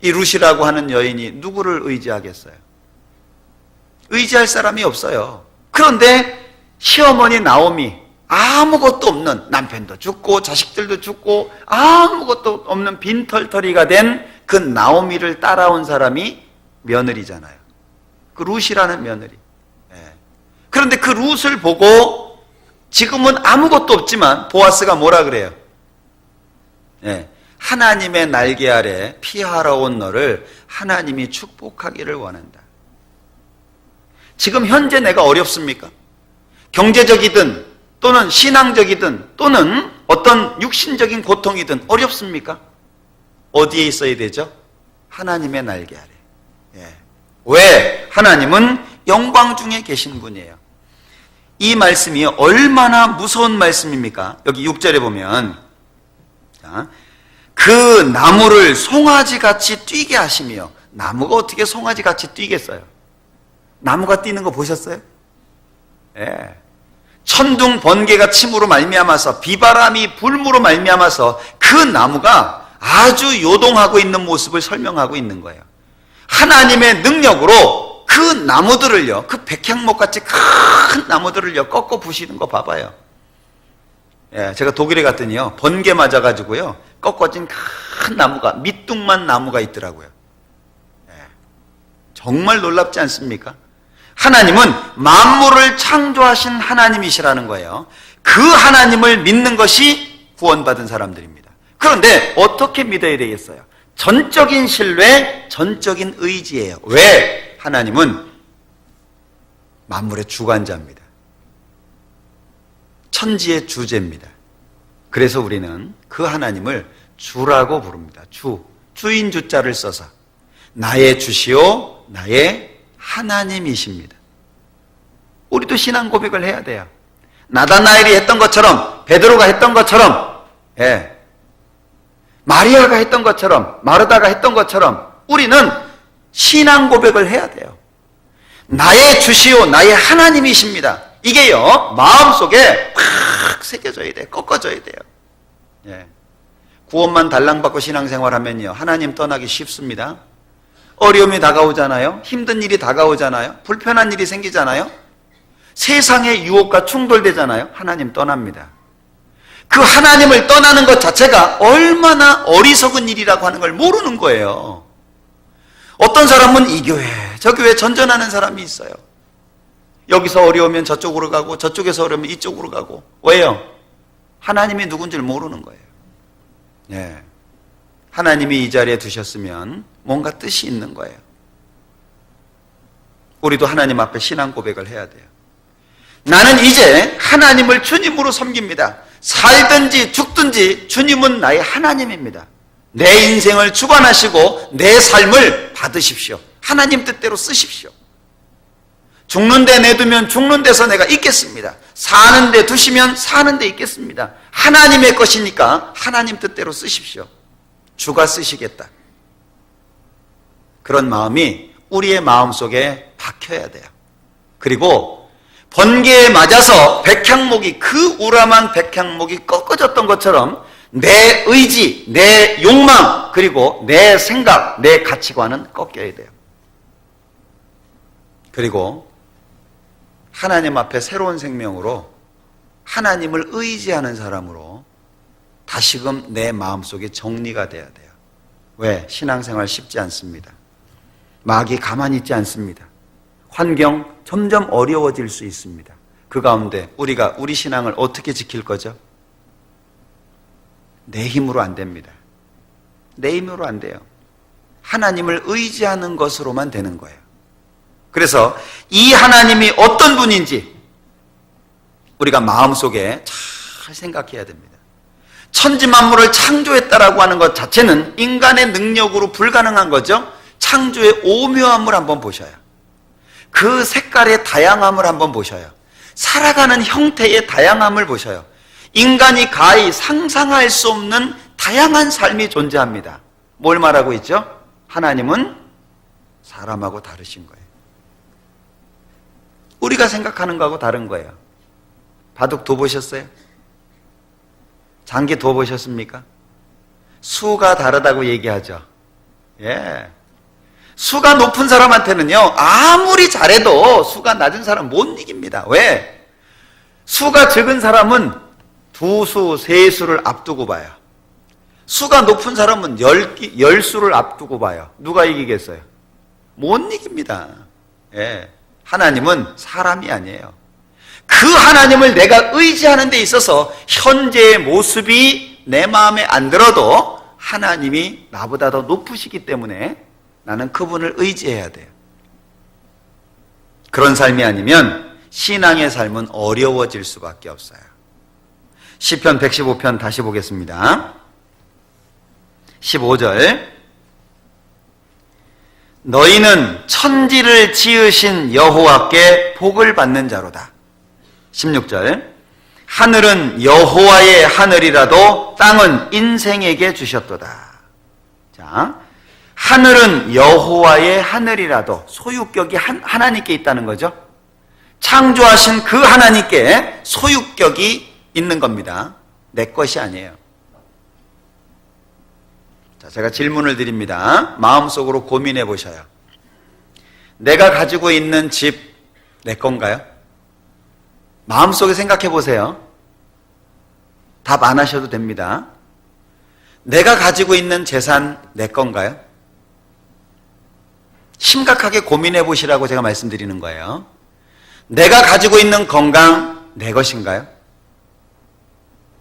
이 룻이라고 하는 여인이 누구를 의지하겠어요? 의지할 사람이 없어요. 그런데 시어머니 나오미, 아무것도 없는, 남편도 죽고 자식들도 죽고 아무것도 없는 빈털터리가 된 그 나오미를 따라온 사람이 며느리잖아요. 그 룻이라는 며느리. 예. 그런데 그 룻을 보고 지금은 아무것도 없지만 보아스가 뭐라 그래요? 예, 하나님의 날개 아래 피하러 온 너를 하나님이 축복하기를 원한다. 지금 현재 내가 어렵습니까? 경제적이든 또는 신앙적이든 또는 어떤 육신적인 고통이든 어렵습니까? 어디에 있어야 되죠? 하나님의 날개 아래. 예. 왜? 하나님은 영광 중에 계신 분이에요. 이 말씀이 얼마나 무서운 말씀입니까? 여기 6절에 보면 자, 그 나무를 송아지같이 뛰게 하시며, 나무가 어떻게 송아지같이 뛰겠어요? 나무가 뛰는 거 보셨어요? 예. 천둥 번개가 침으로 말미암아서 비바람이 불무로 말미암아서 그 나무가 아주 요동하고 있는 모습을 설명하고 있는 거예요. 하나님의 능력으로 그 나무들을요, 그 백향목같이 큰 나무들을요 꺾어 부시는 거 봐봐요. 예, 제가 독일에 갔더니요 번개 맞아가지고요 꺾어진 큰 나무가, 밑둥만 나무가 있더라고요. 예, 정말 놀랍지 않습니까? 하나님은 만물을 창조하신 하나님이시라는 거예요. 그 하나님을 믿는 것이 구원받은 사람들입니다. 그런데 어떻게 믿어야 되겠어요? 전적인 신뢰, 전적인 의지예요. 왜? 하나님은 만물의 주관자입니다. 천지의 주제입니다. 그래서 우리는 그 하나님을 주라고 부릅니다. 주인 주자를 써서 나의 주시오, 나의 하나님이십니다. 우리도 신앙 고백을 해야 돼요. 나다나엘이 했던 것처럼, 베드로가 했던 것처럼, 예, 마리아가 했던 것처럼, 마르다가 했던 것처럼 우리는 신앙 고백을 해야 돼요. 나의 주시오, 나의 하나님이십니다. 이게요 마음속에 팍 새겨져야 돼요. 꺾어져야 돼요. 예. 구원만 달랑받고 신앙생활하면요 하나님 떠나기 쉽습니다. 어려움이 다가오잖아요. 힘든 일이 다가오잖아요. 불편한 일이 생기잖아요. 세상의 유혹과 충돌되잖아요. 하나님 떠납니다. 그 하나님을 떠나는 것 자체가 얼마나 어리석은 일이라고 하는 걸 모르는 거예요. 어떤 사람은 이 교회, 저 교회 전전하는 사람이 있어요. 여기서 어려우면 저쪽으로 가고 저쪽에서 어려우면 이쪽으로 가고. 왜요? 하나님이 누군지를 모르는 거예요. 예. 하나님이 이 자리에 두셨으면 뭔가 뜻이 있는 거예요. 우리도 하나님 앞에 신앙 고백을 해야 돼요. 나는 이제 하나님을 주님으로 섬깁니다. 살든지 죽든지 주님은 나의 하나님입니다. 내 인생을 주관하시고 내 삶을 받으십시오. 하나님 뜻대로 쓰십시오. 죽는 데 내두면 죽는 데서 내가 있겠습니다. 사는 데 두시면 사는 데 있겠습니다. 하나님의 것이니까 하나님 뜻대로 쓰십시오. 주가 쓰시겠다. 그런 마음이 우리의 마음속에 박혀야 돼요. 그리고 번개에 맞아서 백향목이, 그 우람한 백향목이 꺾어졌던 것처럼 내 의지, 내 욕망, 그리고 내 생각, 내 가치관은 꺾여야 돼요. 그리고 하나님 앞에 새로운 생명으로 하나님을 의지하는 사람으로 다시금 내 마음속에 정리가 돼야 돼요. 왜? 신앙생활 쉽지 않습니다. 마귀 가만히 있지 않습니다. 환경 점점 어려워질 수 있습니다. 그 가운데 우리가 우리 신앙을 어떻게 지킬 거죠? 내 힘으로 안 됩니다. 내 힘으로 안 돼요. 하나님을 의지하는 것으로만 되는 거예요. 그래서 이 하나님이 어떤 분인지 우리가 마음속에 잘 생각해야 됩니다. 천지만물을 창조했다라고 하는 것 자체는 인간의 능력으로 불가능한 거죠. 창조의 오묘함을 한번 보셔요. 그 색깔의 다양함을 한번 보셔요. 살아가는 형태의 다양함을 보셔요. 인간이 가히 상상할 수 없는 다양한 삶이 존재합니다. 뭘 말하고 있죠? 하나님은 사람하고 다르신 거예요. 우리가 생각하는 거하고 다른 거예요. 바둑 둬 보셨어요? 장기 둬 보셨습니까? 수가 다르다고 얘기하죠. 예. 수가 높은 사람한테는요 아무리 잘해도 수가 낮은 사람 못 이깁니다. 왜? 수가 적은 사람은 두 수, 세 수를 앞두고 봐요. 수가 높은 사람은 10수를 앞두고 봐요. 누가 이기겠어요? 못 이깁니다. 예. 하나님은 사람이 아니에요. 그 하나님을 내가 의지하는 데 있어서 현재의 모습이 내 마음에 안 들어도 하나님이 나보다 더 높으시기 때문에 나는 그분을 의지해야 돼요. 그런 삶이 아니면 신앙의 삶은 어려워질 수밖에 없어요. 시편 115편 다시 보겠습니다. 15절. 너희는 천지를 지으신 여호와께 복을 받는 자로다. 16절. 하늘은 여호와의 하늘이라도 땅은 인생에게 주셨도다. 자, 하늘은 여호와의 하늘이라도 소유격이 하나님께 있다는 거죠. 창조하신 그 하나님께 소유격이 있는 겁니다. 내 것이 아니에요. 자, 제가 질문을 드립니다. 마음속으로 고민해 보셔요. 내가 가지고 있는 집 내 건가요? 마음속에 생각해 보세요. 답 안 하셔도 됩니다. 내가 가지고 있는 재산 내 건가요? 심각하게 고민해 보시라고 제가 말씀드리는 거예요. 내가 가지고 있는 건강 내 것인가요?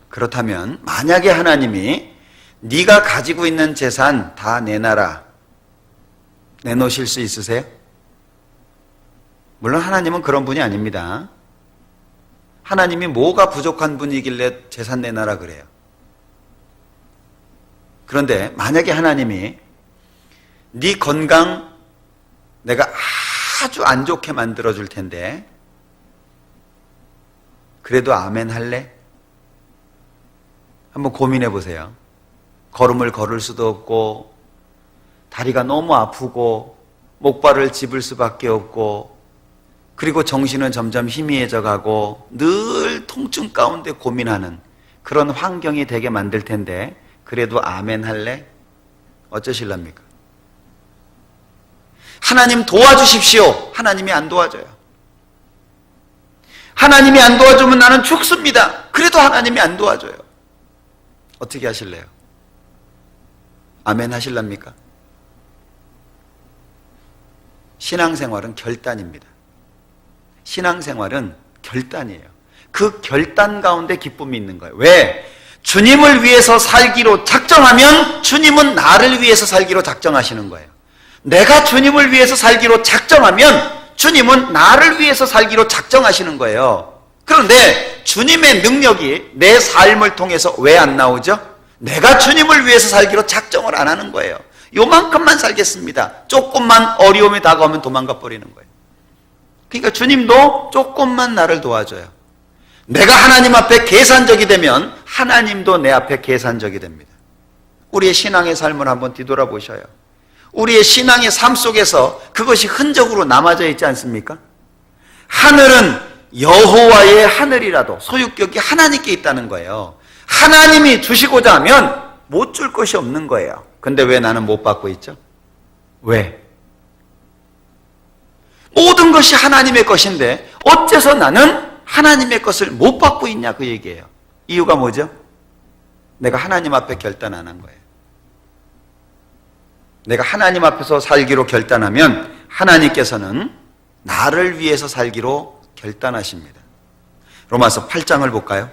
그렇다면 만약에 하나님이 네가 가지고 있는 재산 다 내놔라, 내놓으실 수 있으세요? 물론 하나님은 그런 분이 아닙니다. 하나님이 뭐가 부족한 분이길래 재산 내놔라 그래요. 그런데 만약에 하나님이 네 건강 내가 아주 안 좋게 만들어줄 텐데 그래도 아멘 할래? 한번 고민해 보세요. 걸음을 걸을 수도 없고 다리가 너무 아프고 목발을 짚을 수밖에 없고 그리고 정신은 점점 희미해져 가고 늘 통증 가운데 고민하는 그런 환경이 되게 만들 텐데 그래도 아멘 할래? 어쩌실랍니까? 하나님 도와주십시오. 하나님이 안 도와줘요. 하나님이 안 도와주면 나는 죽습니다. 그래도 하나님이 안 도와줘요. 어떻게 하실래요? 아멘 하실랍니까? 신앙생활은 결단입니다. 신앙생활은 결단이에요. 그 결단 가운데 기쁨이 있는 거예요. 왜? 주님을 위해서 살기로 작정하면 주님은 나를 위해서 살기로 작정하시는 거예요. 내가 주님을 위해서 살기로 작정하면 주님은 나를 위해서 살기로 작정하시는 거예요. 그런데 주님의 능력이 내 삶을 통해서 왜 안 나오죠? 내가 주님을 위해서 살기로 작정을 안 하는 거예요. 요만큼만 살겠습니다. 조금만 어려움이 다가오면 도망가 버리는 거예요. 그러니까 주님도 조금만 나를 도와줘요. 내가 하나님 앞에 계산적이 되면 하나님도 내 앞에 계산적이 됩니다. 우리의 신앙의 삶을 한번 뒤돌아보셔요. 우리의 신앙의 삶 속에서 그것이 흔적으로 남아져 있지 않습니까? 하늘은 여호와의 하늘이라도 소유격이 하나님께 있다는 거예요. 하나님이 주시고자 하면 못 줄 것이 없는 거예요. 근데 왜 나는 못 받고 있죠? 왜? 모든 것이 하나님의 것인데 어째서 나는 하나님의 것을 못 받고 있냐 그 얘기예요. 이유가 뭐죠? 내가 하나님 앞에 결단 안 한 거예요. 내가 하나님 앞에서 살기로 결단하면 하나님께서는 나를 위해서 살기로 결단하십니다. 로마서 8장을 볼까요?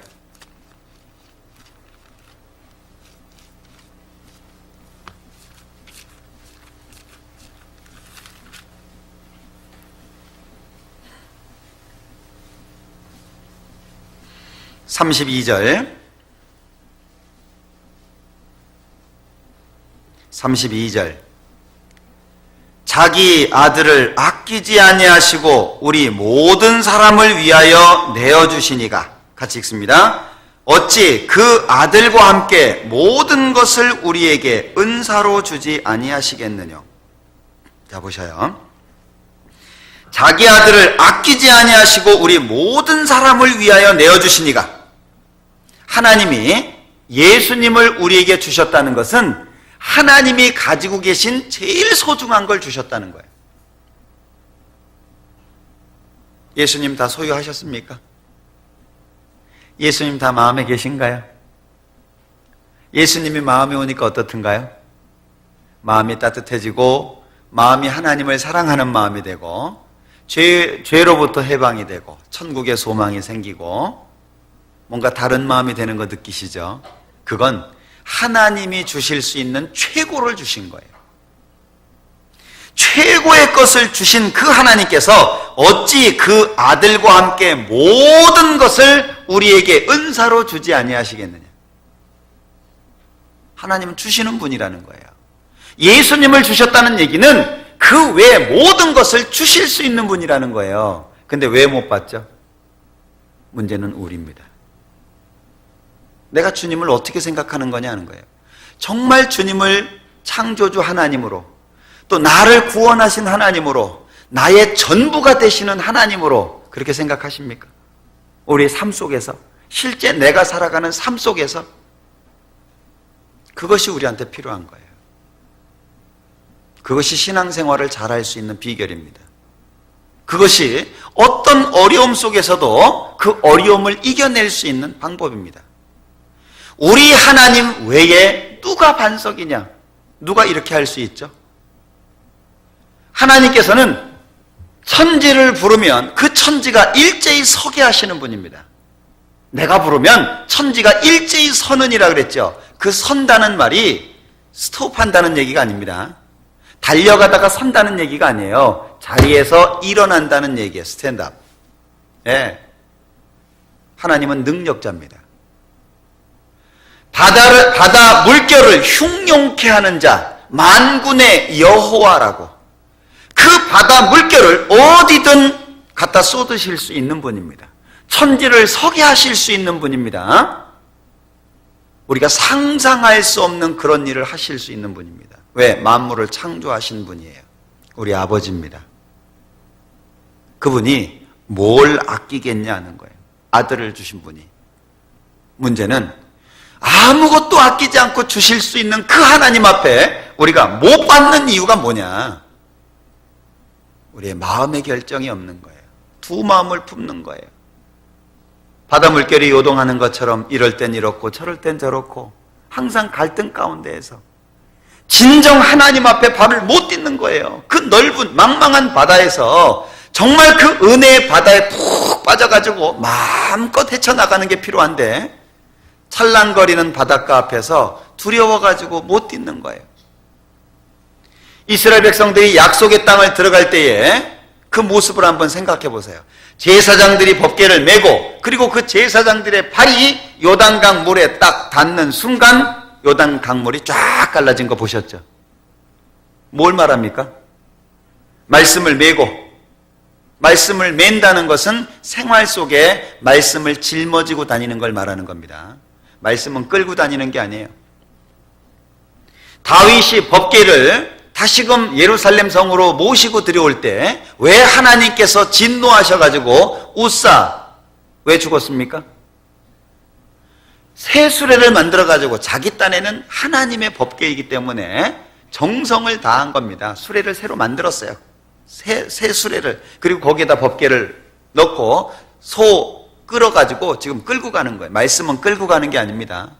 (32절) 자기 아들을 아끼지 아니하시고 우리 모든 사람을 위하여 내어주시니가. 같이 읽습니다. 어찌 그 아들과 함께 모든 것을 우리에게 은사로 주지 아니하시겠느냐. 자 보셔요. 자기 아들을 아끼지 아니하시고 우리 모든 사람을 위하여 내어주시니가. 하나님이 예수님을 우리에게 주셨다는 것은 하나님이 가지고 계신 제일 소중한 걸 주셨다는 거예요. 예수님 다 소유하셨습니까? 예수님 다 마음에 계신가요? 예수님이 마음에 오니까 어떻든가요? 마음이 따뜻해지고 마음이 하나님을 사랑하는 마음이 되고 죄로부터 해방이 되고 천국의 소망이 생기고 뭔가 다른 마음이 되는 거 느끼시죠? 그건 하나님이 주실 수 있는 최고를 주신 거예요. 최고의 것을 주신 그 하나님께서 어찌 그 아들과 함께 모든 것을 우리에게 은사로 주지 아니하시겠느냐. 하나님은 주시는 분이라는 거예요. 예수님을 주셨다는 얘기는 그 외 모든 것을 주실 수 있는 분이라는 거예요. 근데 왜 못 받죠? 문제는 우리입니다. 내가 주님을 어떻게 생각하는 거냐는 거예요. 정말 주님을 창조주 하나님으로, 또 나를 구원하신 하나님으로, 나의 전부가 되시는 하나님으로 그렇게 생각하십니까? 우리의 삶 속에서, 실제 내가 살아가는 삶 속에서 그것이 우리한테 필요한 거예요. 그것이 신앙생활을 잘할 수 있는 비결입니다. 그것이 어떤 어려움 속에서도 그 어려움을 이겨낼 수 있는 방법입니다. 우리 하나님 외에 누가 반석이냐? 누가 이렇게 할 수 있죠? 하나님께서는 천지를 부르면 그 천지가 일제히 서게 하시는 분입니다. 내가 부르면 천지가 일제히 서느니라 그랬죠. 그 선다는 말이 스톱한다는 얘기가 아닙니다. 달려가다가 선다는 얘기가 아니에요. 자리에서 일어난다는 얘기예요. 스탠드업. 예. 하나님은 능력자입니다. 바다 물결을 흉용케 하는 자, 만군의 여호와라고. 그 바다 물결을 어디든 갖다 쏟으실 수 있는 분입니다. 천지를 서게 하실 수 있는 분입니다. 우리가 상상할 수 없는 그런 일을 하실 수 있는 분입니다. 왜? 만물을 창조하신 분이에요. 우리 아버지입니다. 그분이 뭘 아끼겠냐는 거예요. 아들을 주신 분이. 문제는 아무것도 아끼지 않고 주실 수 있는 그 하나님 앞에 우리가 못 받는 이유가 뭐냐? 우리의 마음의 결정이 없는 거예요. 두 마음을 품는 거예요. 바다 물결이 요동하는 것처럼 이럴 땐 이렇고 저럴 땐 저렇고 항상 갈등 가운데에서 진정 하나님 앞에 발을 못 딛는 거예요. 그 넓은 망망한 바다에서 정말 그 은혜의 바다에 푹 빠져가지고 마음껏 헤쳐나가는 게 필요한데 찰랑거리는 바닷가 앞에서 두려워가지고 못 딛는 거예요. 이스라엘 백성들이 약속의 땅을 들어갈 때에 그 모습을 한번 생각해 보세요. 제사장들이 법궤를 메고 그리고 그 제사장들의 발이 요단강 물에 딱 닿는 순간 요단강 물이 쫙 갈라진 거 보셨죠? 뭘 말합니까? 말씀을 메고, 말씀을 맨다는 것은 생활 속에 말씀을 짊어지고 다니는 걸 말하는 겁니다. 말씀은 끌고 다니는 게 아니에요. 다윗이 법궤를 다시금 예루살렘 성으로 모시고 들여올 때 왜 하나님께서 진노하셔가지고 우사 왜 죽었습니까? 새 수레를 만들어가지고 자기 딴에는 하나님의 법궤이기 때문에 정성을 다한 겁니다. 수레를 새로 만들었어요. 새 수레를. 그리고 거기에다 법궤를 넣고 소 끌어가지고 지금 끌고 가는 거예요. 말씀은 끌고 가는 게 아닙니다.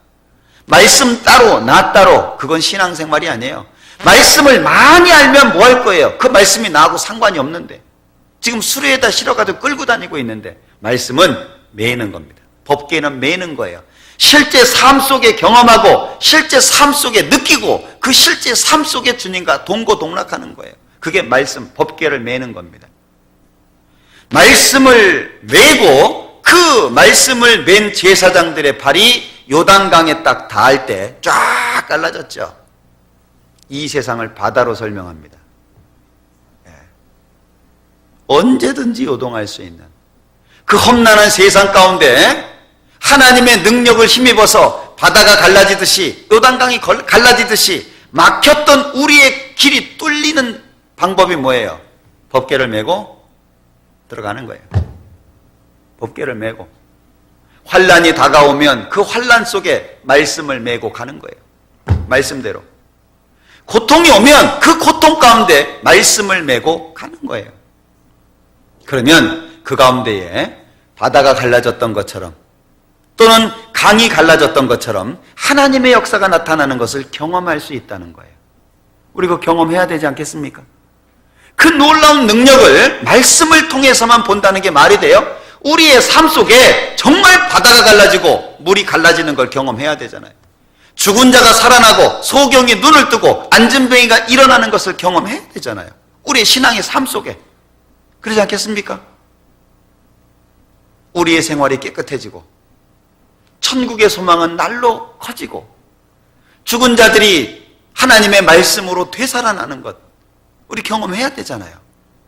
말씀 따로 나 따로 그건 신앙생활이 아니에요. 말씀을 많이 알면 뭐 할 거예요? 그 말씀이 나하고 상관이 없는데 지금 수레에다 실어가지고 끌고 다니고 있는데 말씀은 매는 겁니다. 법궤는 매는 거예요. 실제 삶 속에 경험하고 실제 삶 속에 느끼고 그 실제 삶 속에 주님과 동고동락하는 거예요. 그게 말씀, 법궤를 매는 겁니다. 말씀을 메고 그 말씀을 맨 제사장들의 발이 요단강에 딱 닿을 때 쫙 갈라졌죠. 이 세상을 바다로 설명합니다. 언제든지 요동할 수 있는 그 험난한 세상 가운데 하나님의 능력을 힘입어서 바다가 갈라지듯이 요단강이 갈라지듯이 막혔던 우리의 길이 뚫리는 방법이 뭐예요? 법궤를 메고 들어가는 거예요. 법궤를 메고 환난이 다가오면 그 환난 속에 말씀을 메고 가는 거예요. 말씀대로. 고통이 오면 그 고통 가운데 말씀을 메고 가는 거예요. 그러면 그 가운데에 바다가 갈라졌던 것처럼 또는 강이 갈라졌던 것처럼 하나님의 역사가 나타나는 것을 경험할 수 있다는 거예요. 우리 그거 경험해야 되지 않겠습니까? 그 놀라운 능력을 말씀을 통해서만 본다는 게 말이 돼요? 우리의 삶 속에 정말 바다가 갈라지고 물이 갈라지는 걸 경험해야 되잖아요. 죽은 자가 살아나고 소경이 눈을 뜨고 안진뱅이가 일어나는 것을 경험해야 되잖아요. 우리의 신앙의 삶 속에. 그러지 않겠습니까? 우리의 생활이 깨끗해지고 천국의 소망은 날로 커지고 죽은 자들이 하나님의 말씀으로 되살아나는 것 우리 경험해야 되잖아요.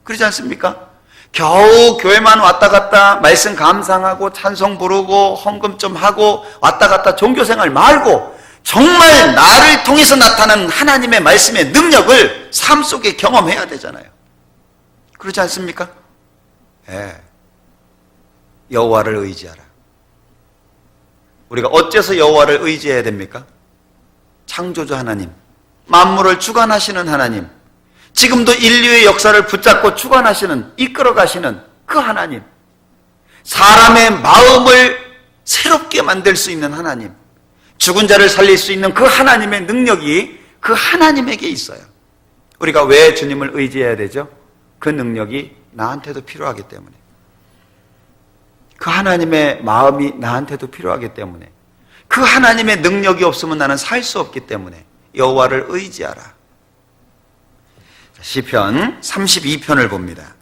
그러지 않습니까? 겨우 교회만 왔다 갔다 말씀 감상하고 찬송 부르고 헌금 좀 하고 왔다 갔다 종교생활 말고 정말 나를 통해서 나타나는 하나님의 말씀의 능력을 삶 속에 경험해야 되잖아요. 그렇지 않습니까? 예. 여호와를 의지하라. 우리가 어째서 여호와를 의지해야 됩니까? 창조주 하나님, 만물을 주관하시는 하나님, 지금도 인류의 역사를 붙잡고 주관하시는, 이끌어가시는 그 하나님, 사람의 마음을 새롭게 만들 수 있는 하나님, 죽은 자를 살릴 수 있는 그 하나님의 능력이 그 하나님에게 있어요. 우리가 왜 주님을 의지해야 되죠? 그 능력이 나한테도 필요하기 때문에, 그 하나님의 마음이 나한테도 필요하기 때문에, 그 하나님의 능력이 없으면 나는 살 수 없기 때문에 여호와를 의지하라. 시편 32편을 봅니다.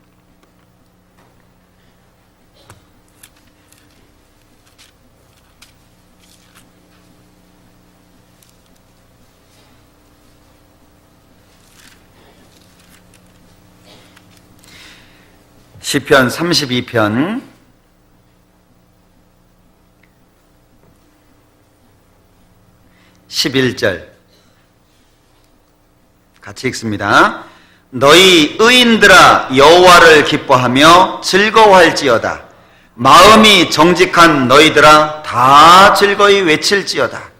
시편 32편 11절 같이 읽습니다. 너희 의인들아 여호와를 기뻐하며 즐거워할지어다. 마음이 정직한 너희들아 다 즐거이 외칠지어다.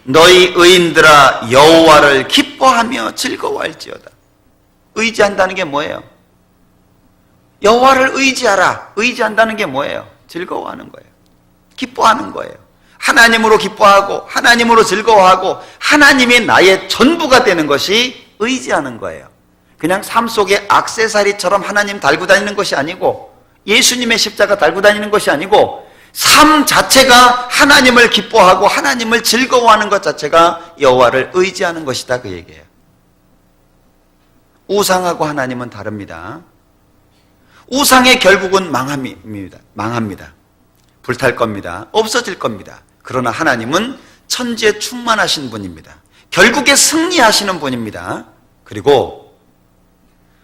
너희 의인들아 여호와를 기뻐하며 즐거워할지어다. 의지한다는 게 뭐예요? 여호와를 의지하라. 의지한다는 게 뭐예요? 즐거워하는 거예요. 기뻐하는 거예요. 하나님으로 기뻐하고 하나님으로 즐거워하고 하나님이 나의 전부가 되는 것이 의지하는 거예요. 그냥 삶 속에 액세서리처럼 하나님 달고 다니는 것이 아니고 예수님의 십자가 달고 다니는 것이 아니고 삶 자체가 하나님을 기뻐하고 하나님을 즐거워하는 것 자체가 여호와를 의지하는 것이다, 그 얘기예요. 우상하고 하나님은 다릅니다. 우상의 결국은 망합니다. 불탈 겁니다. 없어질 겁니다. 그러나 하나님은 천지에 충만하신 분입니다. 결국에 승리하시는 분입니다. 그리고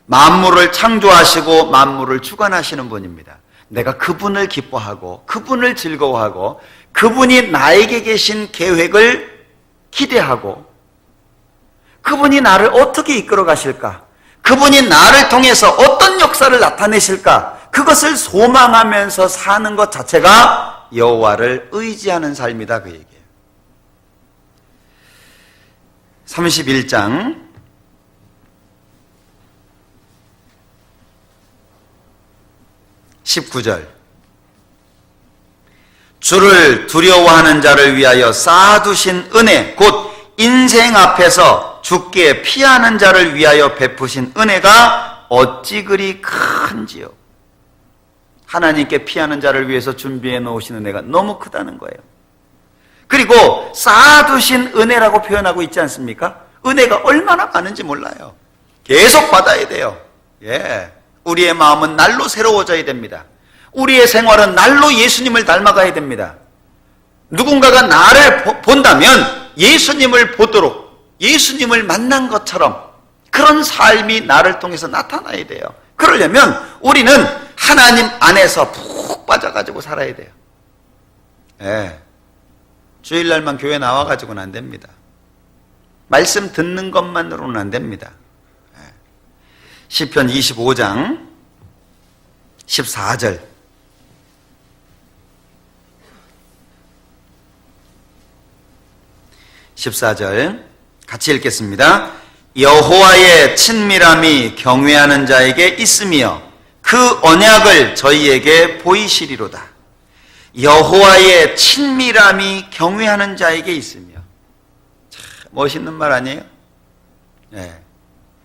만물을 창조하시고 만물을 주관하시는 분입니다. 내가 그분을 기뻐하고 그분을 즐거워하고 그분이 나에게 계신 계획을 기대하고 그분이 나를 어떻게 이끌어 가실까? 그분이 나를 통해서 어떤 역사를 나타내실까? 그것을 소망하면서 사는 것 자체가 여호와를 의지하는 삶이다, 그 얘기예요. 31장 19절 주를 두려워하는 자를 위하여 쌓아두신 은혜 곧 인생 앞에서 죽게 피하는 자를 위하여 베푸신 은혜가 어찌 그리 큰지요. 하나님께 피하는 자를 위해서 준비해 놓으신 은혜가 너무 크다는 거예요. 그리고 쌓아두신 은혜라고 표현하고 있지 않습니까? 은혜가 얼마나 많은지 몰라요. 계속 받아야 돼요. 예, 우리의 마음은 날로 새로워져야 됩니다. 우리의 생활은 날로 예수님을 닮아가야 됩니다. 누군가가 나를 본다면 예수님을 보도록 예수님을 만난 것처럼 그런 삶이 나를 통해서 나타나야 돼요. 그러려면 우리는 하나님 안에서 푹 빠져가지고 살아야 돼요. 예, 주일날만 교회 나와가지고는 안 됩니다. 말씀 듣는 것만으로는 안 됩니다. 예. 시편 25장 14절 14절 같이 읽겠습니다. 여호와의 친밀함이 경외하는 자에게 있으며 그 언약을 저희에게 보이시리로다. 여호와의 친밀함이 경외하는 자에게 있으며, 참 멋있는 말 아니에요? 네.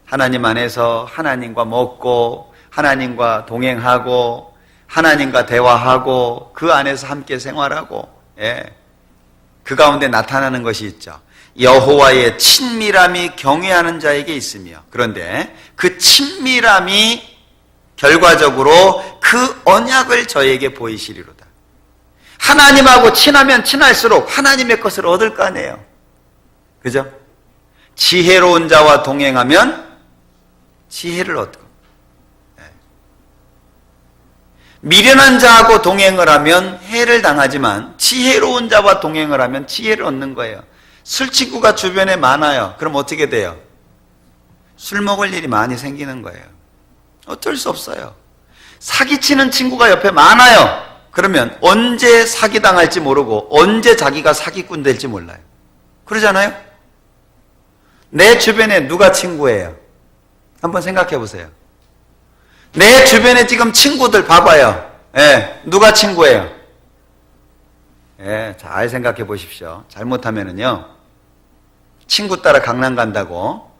하나님 안에서 하나님과 먹고 하나님과 동행하고 하나님과 대화하고 그 안에서 함께 생활하고, 예. 그 가운데 나타나는 것이 있죠. 여호와의 친밀함이 경외하는 자에게 있으며, 그런데 그 친밀함이 결과적으로 그 언약을 저에게 보이시리로다. 하나님하고 친하면 친할수록 하나님의 것을 얻을 거 아니에요. 그죠? 지혜로운 자와 동행하면 지혜를 얻고, 미련한 자하고 동행을 하면 해를 당하지만 지혜로운 자와 동행을 하면 지혜를 얻는 거예요. 술 친구가 주변에 많아요. 그럼 어떻게 돼요? 술 먹을 일이 많이 생기는 거예요. 어쩔 수 없어요. 사기치는 친구가 옆에 많아요. 그러면 언제 사기당할지 모르고 언제 자기가 사기꾼 될지 몰라요. 그러잖아요? 내 주변에 누가 친구예요? 한번 생각해 보세요. 내 주변에 지금 친구들 봐봐요. 예, 누가 친구예요? 예, 잘 생각해 보십시오. 잘못하면은요, 친구 따라 강남 간다고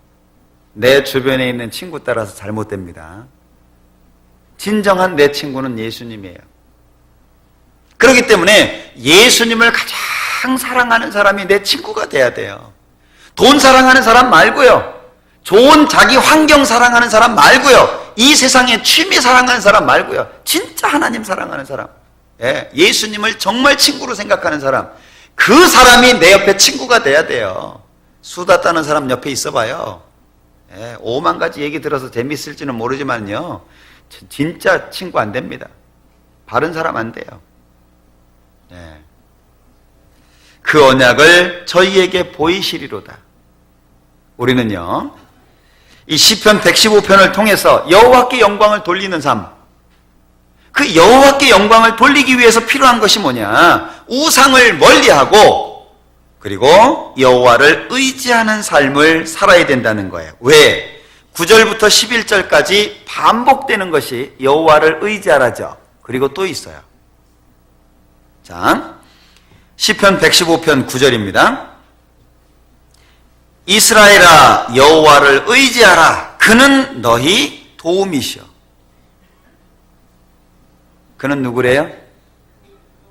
내 주변에 있는 친구 따라서 잘못됩니다. 진정한 내 친구는 예수님이에요. 그렇기 때문에 예수님을 가장 사랑하는 사람이 내 친구가 돼야 돼요. 돈 사랑하는 사람 말고요. 좋은 자기 환경 사랑하는 사람 말고요. 이 세상에 취미 사랑하는 사람 말고요. 진짜 하나님 사랑하는 사람. 예, 예수님을 정말 친구로 생각하는 사람. 그 사람이 내 옆에 친구가 돼야 돼요. 수다 떠는 사람 옆에 있어봐요. 예, 5만 가지 얘기 들어서 재밌을지는 모르지만요. 진짜 친구 안 됩니다. 바른 사람 안 돼요. 예. 그 언약을 저희에게 보이시리로다. 우리는요, 이 시편 115편을 통해서 여호와께 영광을 돌리는 삶, 그 여호와께 영광을 돌리기 위해서 필요한 것이 뭐냐? 우상을 멀리하고 그리고 여호와를 의지하는 삶을 살아야 된다는 거예요. 왜? 9절부터 11절까지 반복되는 것이 여호와를 의지하라죠. 그리고 또 있어요. 자, 시편 115편 9절입니다. 이스라엘아, 여호와를 의지하라. 그는 너희 도움이시오. 그는 누구래요?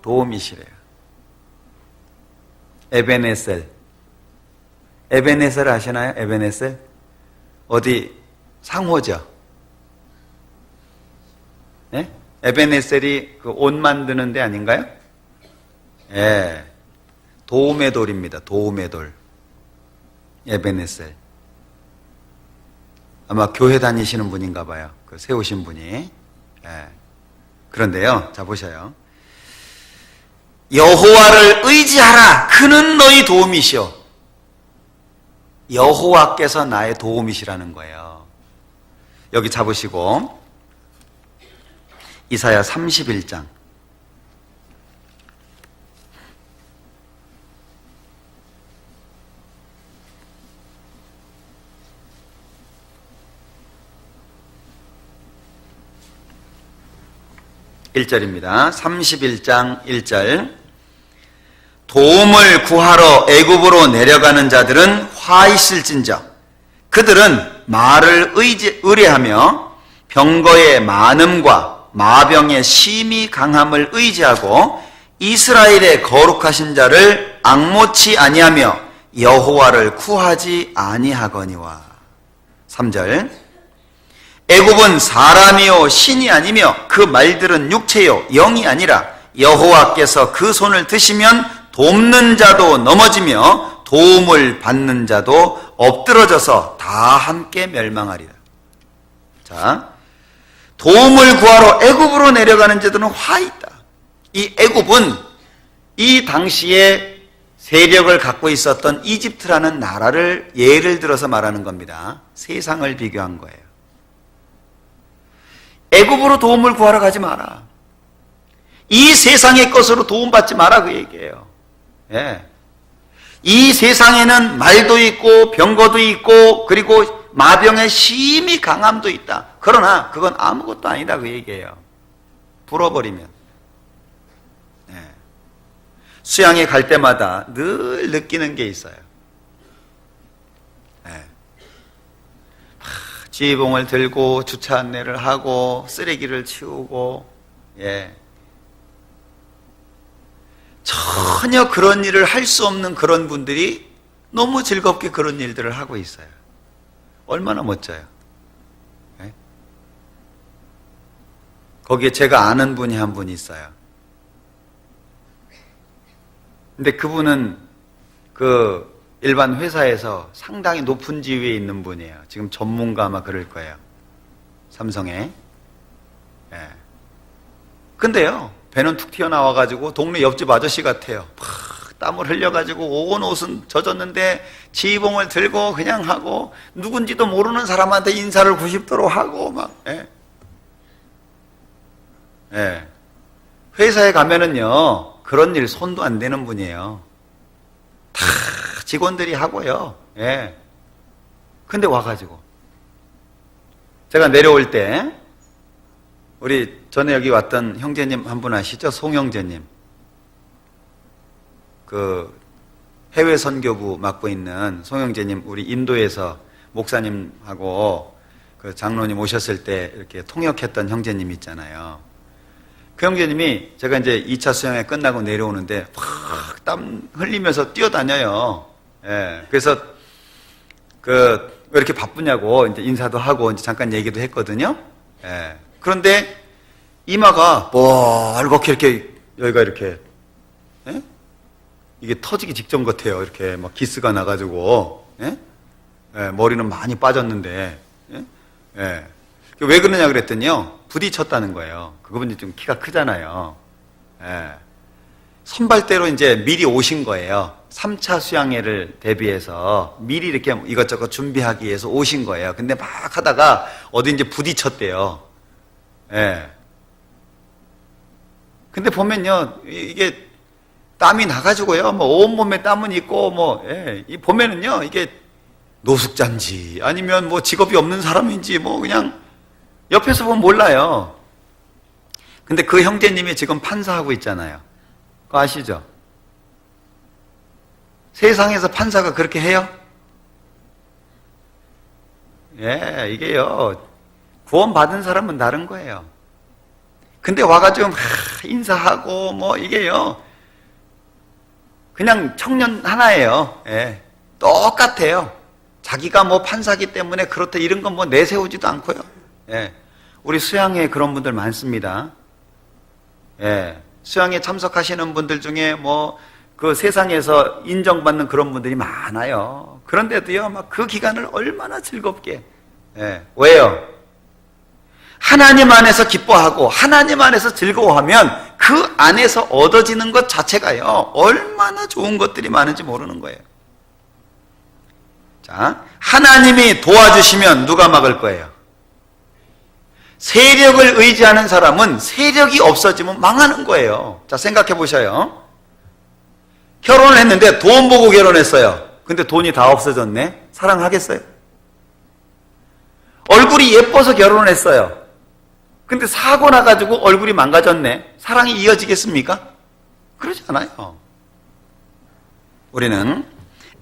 도움이시래요. 에베네셀. 에베네셀 아시나요? 에베네셀? 어디 상호죠? 네? 에베네셀이 그 옷 만드는 데 아닌가요? 예. 도움의 돌입니다. 도움의 돌. 에베네셀. 아마 교회 다니시는 분인가 봐요. 그 세우신 분이. 예. 그런데요, 자 보셔요. 여호와를 의지하라. 그는 너희 도움이시오. 여호와께서 나의 도움이시라는 거예요. 여기 잡으시고 이사야 31장. (1절입니다) 31장 1절. 도움을 구하러 애굽으로 내려가는 자들은 화 있을진저. 그들은 말을 의뢰하며 병거의 많음과 마병의 심히 강함을 의지하고 이스라엘의 거룩하신 자를 앙모치 아니하며 여호와를 구하지 아니하거니와. 3절. 애굽은 사람이요 신이 아니며 그 말들은 육체요 영이 아니라 여호와께서 그 손을 드시면 돕는 자도 넘어지며 도움을 받는 자도 엎드러져서 다 함께 멸망하리라. 자, 도움을 구하러 애굽으로 내려가는 자들은 화 있다. 이 애굽은 이 당시에 세력을 갖고 있었던 이집트라는 나라를 예를 들어서 말하는 겁니다. 세상을 비교한 거예요. 애굽으로 도움을 구하러 가지 마라. 이 세상의 것으로 도움받지 마라, 그 얘기예요. 예. 이 세상에는 말도 있고 병거도 있고 그리고 마병의 심히 강함도 있다. 그러나 그건 아무것도 아니다, 그 얘기예요. 불어버리면. 예. 수양에 갈 때마다 늘 느끼는 게 있어요. 예. 지휘봉을 들고 주차 안내를 하고 쓰레기를 치우고, 예. 전혀 그런 일을 할 수 없는 그런 분들이 너무 즐겁게 그런 일들을 하고 있어요. 얼마나 멋져요. 네? 거기에 제가 아는 분이 한 분 있어요. 근데 그분은 그 일반 회사에서 상당히 높은 지위에 있는 분이에요. 지금 전문가 아마 그럴 거예요. 삼성에. 예. 근데요, 배는 툭 튀어나와가지고 동네 옆집 아저씨 같아요. 막 땀을 흘려가지고 온 옷은 젖었는데 지휘봉을 들고 그냥 하고 누군지도 모르는 사람한테 인사를 90도로 하고 막. 예. 예. 회사에 가면은요, 그런 일 손도 안 대는 분이에요. 다 직원들이 하고요. 예. 근데 와가지고 제가 내려올 때 우리 전에 여기 왔던 형제님 한 분 아시죠? 송 형제님. 그 해외 선교부 맡고 있는 송 형제님, 우리 인도에서 목사님하고 그 장로님 오셨을 때 이렇게 통역했던 형제님 있잖아요. 그 형제님이 제가 이제 2차 수양회 끝나고 내려오는데 막 땀 흘리면서 뛰어다녀요. 예. 그래서 왜 이렇게 바쁘냐고 이제 인사도 하고 이제 잠깐 얘기도 했거든요. 예. 그런데 이마가 이렇게 여기가 이렇게, 예? 이게 터지기 직전 같아요. 이렇게 막 기스가 나가지고, 예? 예, 머리는 많이 빠졌는데, 예? 예. 왜 그러냐 그랬더니요, 부딪혔다는 거예요. 그분이 좀 키가 크잖아요. 예. 선발대로 이제 미리 오신 거예요. 3차 수양회를 대비해서 미리 이렇게 이것저것 준비하기 위해서 오신 거예요. 근데 막 하다가 어디 이제 부딪혔대요. 예. 근데 보면요, 이게 땀이 나가지고요, 뭐 온몸에 땀은 있고, 뭐, 예. 이 보면은요, 이게 노숙자인지 아니면 뭐 직업이 없는 사람인지 뭐 그냥 옆에서 보면 몰라요. 근데 그 형제님이 지금 판사하고 있잖아요. 그거 아시죠? 세상에서 판사가 그렇게 해요? 예, 이게요, 구원받은 사람은 다른 거예요. 근데 와가지고 인사하고 뭐 이게요, 그냥 청년 하나예요. 예, 똑같아요. 자기가 뭐 판사기 때문에 그렇다 이런 건 뭐 내세우지도 않고요. 예, 우리 수양회에 그런 분들 많습니다. 예, 수양회 참석하시는 분들 중에 뭐 그 세상에서 인정받는 그런 분들이 많아요. 그런데도요, 막 그 기간을 얼마나 즐겁게. 예, 왜요? 하나님 안에서 기뻐하고 하나님 안에서 즐거워하면 그 안에서 얻어지는 것 자체가요, 얼마나 좋은 것들이 많은지 모르는 거예요. 자, 하나님이 도와주시면 누가 막을 거예요? 세력을 의지하는 사람은 세력이 없어지면 망하는 거예요. 자, 생각해 보셔요. 결혼을 했는데 돈 보고 결혼했어요. 근데 돈이 다 없어졌네? 사랑하겠어요? 얼굴이 예뻐서 결혼을 했어요. 근데 사고 나가지고 얼굴이 망가졌네? 사랑이 이어지겠습니까? 그러지 않아요. 우리는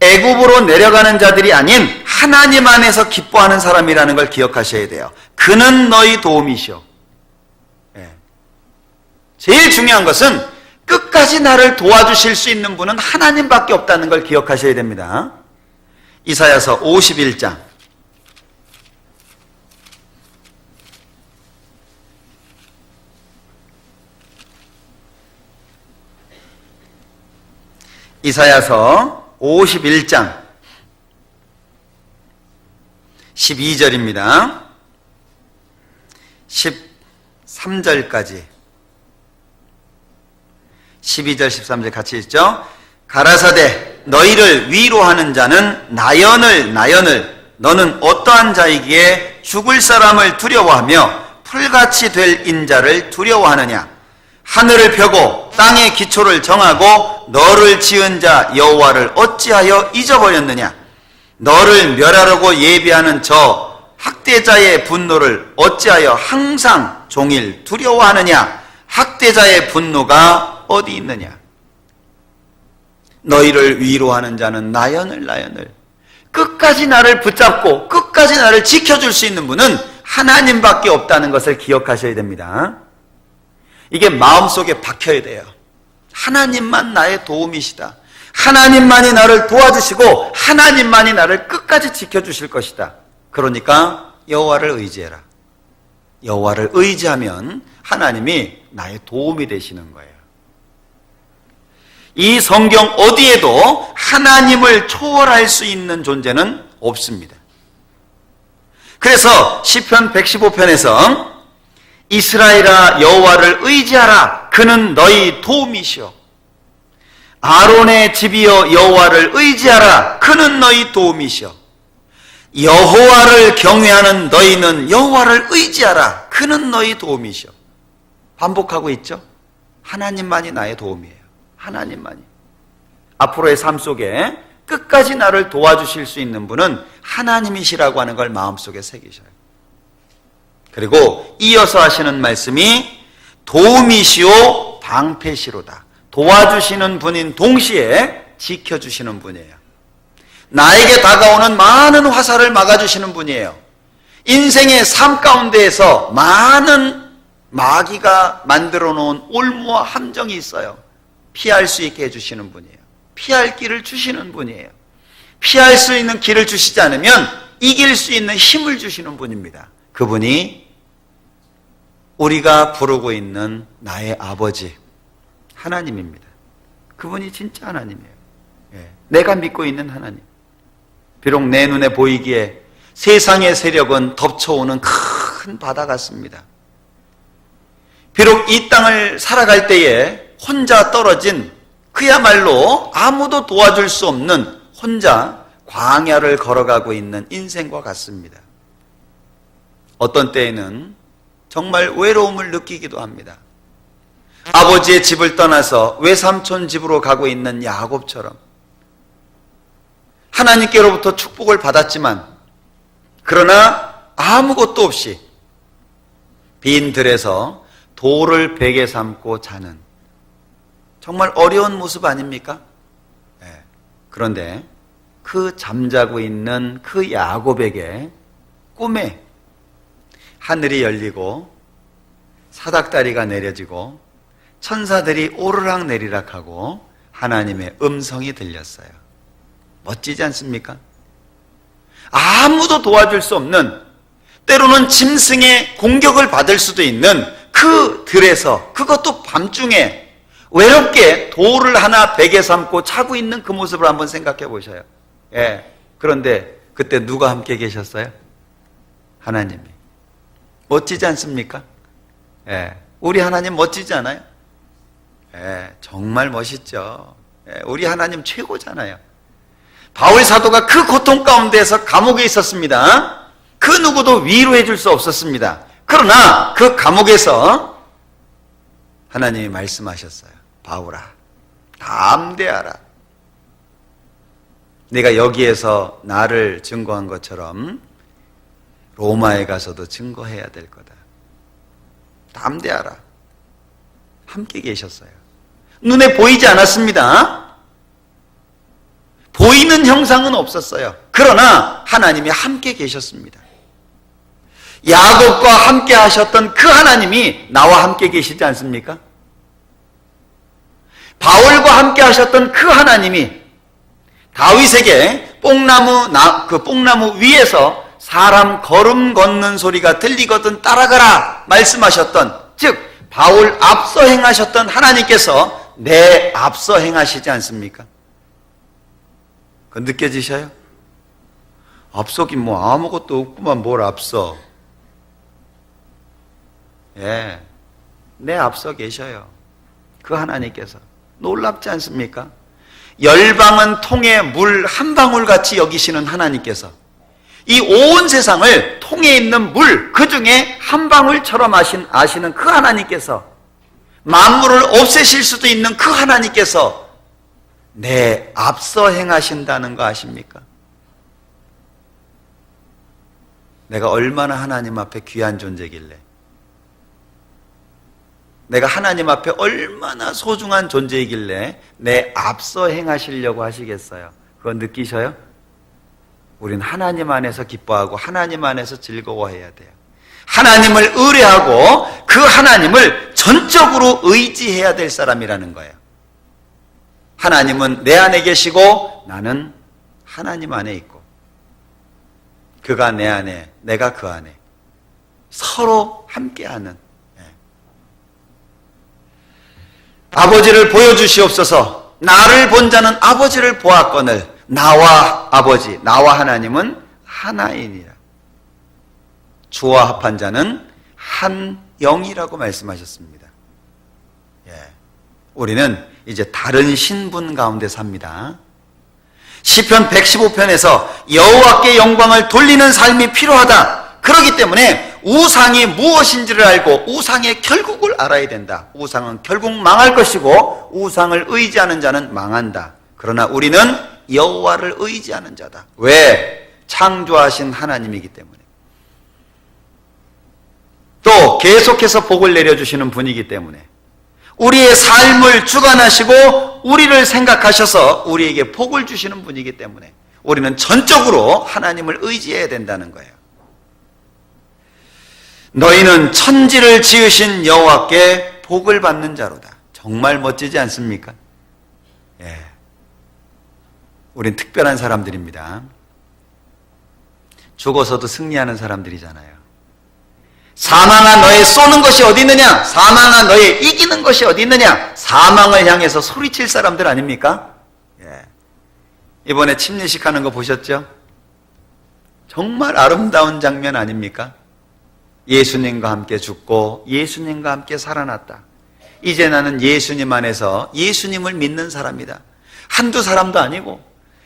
애굽으로 내려가는 자들이 아닌 하나님 안에서 기뻐하는 사람이라는 걸 기억하셔야 돼요. 그는 너희 도움이시오. 예. 제일 중요한 것은 끝까지 나를 도와주실 수 있는 분은 하나님밖에 없다는 걸 기억하셔야 됩니다. 이사야서 51장 이사야서 51장 12절입니다. 13절까지 12절 13절 같이 읽죠. 가라사대 너희를 위로하는 자는 나연을 너는 어떠한 자이기에 죽을 사람을 두려워하며 풀같이 될 인자를 두려워하느냐. 하늘을 펴고 땅의 기초를 정하고 너를 지은 자 여호와를 어찌하여 잊어버렸느냐. 너를 멸하려고 예비하는 저 학대자의 분노를 어찌하여 항상 종일 두려워하느냐. 학대자의 분노가 어디 있느냐. 너희를 위로하는 자는 나연을 끝까지 나를 붙잡고 끝까지 나를 지켜줄 수 있는 분은 하나님밖에 없다는 것을 기억하셔야 됩니다. 이게 마음속에 박혀야 돼요. 하나님만 나의 도움이시다. 하나님만이 나를 도와주시고 하나님만이 나를 끝까지 지켜주실 것이다. 그러니까 여호와를 의지해라. 여호와를 의지하면 하나님이 나의 도움이 되시는 거예요. 이 성경 어디에도 하나님을 초월할 수 있는 존재는 없습니다. 그래서 시편 115편에서 이스라엘아 여호와를 의지하라. 그는 너희 도움이시오. 아론의 집이여 여호와를 의지하라. 그는 너희 도움이시오. 여호와를 경외하는 너희는 여호와를 의지하라. 그는 너희 도움이시오. 반복하고 있죠. 하나님만이 나의 도움이에요. 하나님만이. 앞으로의 삶 속에 끝까지 나를 도와주실 수 있는 분은 하나님이시라고 하는 걸 마음속에 새기셔요. 그리고 이어서 하시는 말씀이 도움이시오 방패시로다. 도와주시는 분인 동시에 지켜주시는 분이에요. 나에게 다가오는 많은 화살을 막아주시는 분이에요. 인생의 삶 가운데에서 많은 마귀가 만들어 놓은 올무와 함정이 있어요. 피할 수 있게 해주시는 분이에요. 피할 길을 주시는 분이에요. 피할 수 있는 길을 주시지 않으면 이길 수 있는 힘을 주시는 분입니다. 그분이 우리가 부르고 있는 나의 아버지 하나님입니다. 그분이 진짜 하나님이에요. 내가 믿고 있는 하나님. 비록 내 눈에 보이기에 세상의 세력은 덮쳐오는 큰 바다 같습니다. 비록 이 땅을 살아갈 때에 혼자 떨어진 그야말로 아무도 도와줄 수 없는 혼자 광야를 걸어가고 있는 인생과 같습니다. 어떤 때에는 정말 외로움을 느끼기도 합니다. 아버지의 집을 떠나서 외삼촌 집으로 가고 있는 야곱처럼 하나님께로부터 축복을 받았지만 그러나 아무것도 없이 빈 들에서 돌을 베개 삼고 자는 정말 어려운 모습 아닙니까? 그런데 그 잠자고 있는 그 야곱에게 꿈에 하늘이 열리고 사닥다리가 내려지고 천사들이 오르락 내리락 하고 하나님의 음성이 들렸어요. 멋지지 않습니까? 아무도 도와줄 수 없는, 때로는 짐승의 공격을 받을 수도 있는 그 들에서, 그것도 밤중에 외롭게 돌을 하나 베개 삼고 자고 있는 그 모습을 한번 생각해 보셔요. 그런데 그때 누가 함께 계셨어요? 하나님이. 멋지지 않습니까? 우리 하나님 멋지지 않아요? 정말 멋있죠. 우리 하나님 최고잖아요. 바울 사도가 그 고통 가운데에서 감옥에 있었습니다. 그 누구도 위로해 줄 수 없었습니다. 그러나 그 감옥에서 하나님이 말씀하셨어요. 바울아, 담대하라. 내가 여기에서 나를 증거한 것처럼 로마에 가서도 증거해야 될 거다. 담대하라. 함께 계셨어요. 눈에 보이지 않았습니다. 보이는 형상은 없었어요. 그러나 하나님이 함께 계셨습니다. 야곱과 함께 하셨던 그 하나님이 나와 함께 계시지 않습니까? 바울과 함께 하셨던 그 하나님이 다윗에게 뽕나무 위에서 사람 걸음 걷는 소리가 들리거든 따라가라 말씀하셨던, 즉 바울 앞서 행하셨던 하나님께서 내 앞서 행하시지 않습니까? 그 느껴지셔요? 앞서긴 뭐 아무것도 없구만 뭘 앞서. 내 앞서 계셔요. 그 하나님께서. 놀랍지 않습니까? 열방은 통에 물 한 방울 같이 여기시는 하나님께서 이 온 세상을 통에 있는 물 그 중에 한 방울처럼 아시는 그 하나님께서, 만물을 없애실 수도 있는 그 하나님께서 내 앞서 행하신다는 거 아십니까? 내가 얼마나 하나님 앞에 귀한 존재길래, 내가 하나님 앞에 얼마나 소중한 존재이길래 내 앞서 행하시려고 하시겠어요? 그거 느끼셔요? 우린 하나님 안에서 기뻐하고 하나님 안에서 즐거워해야 돼요. 하나님을 의뢰하고 그 하나님을 전적으로 의지해야 될 사람이라는 거예요. 하나님은 내 안에 계시고 나는 하나님 안에 있고, 그가 내 안에, 내가 그 안에, 서로 함께하는, 아버지를 보여주시옵소서. 나를 본 자는 아버지를 보았거늘 나와 아버지, 나와 하나님은 하나이니라. 주와 합한 자는 한 영이라고 말씀하셨습니다. 우리는 이제 다른 신분 가운데 삽니다. 시편 115편에서 여호와께 영광을 돌리는 삶이 필요하다. 그렇기 때문에 우상이 무엇인지를 알고 우상의 결국을 알아야 된다. 우상은 결국 망할 것이고 우상을 의지하는 자는 망한다. 그러나 우리는 여호와를 의지하는 자다. 왜? 창조하신 하나님이기 때문에. 또 계속해서 복을 내려주시는 분이기 때문에, 우리의 삶을 주관하시고 우리를 생각하셔서 우리에게 복을 주시는 분이기 때문에 우리는 전적으로 하나님을 의지해야 된다는 거예요. 너희는 천지를 지으신 여호와께 복을 받는 자로다. 정말 멋지지 않습니까? 우린 특별한 사람들입니다. 죽어서도 승리하는 사람들이잖아요. 사망아 너의 쏘는 것이 어디 있느냐? 사망아 너의 이기는 것이 어디 있느냐? 사망을 향해서 소리칠 사람들 아닙니까? 이번에 침례식 하는 거 보셨죠? 정말 아름다운 장면 아닙니까? 예수님과 함께 죽고 예수님과 함께 살아났다. 이제 나는 예수님 안에서 예수님을 믿는 사람이다. 한두 사람도 아니고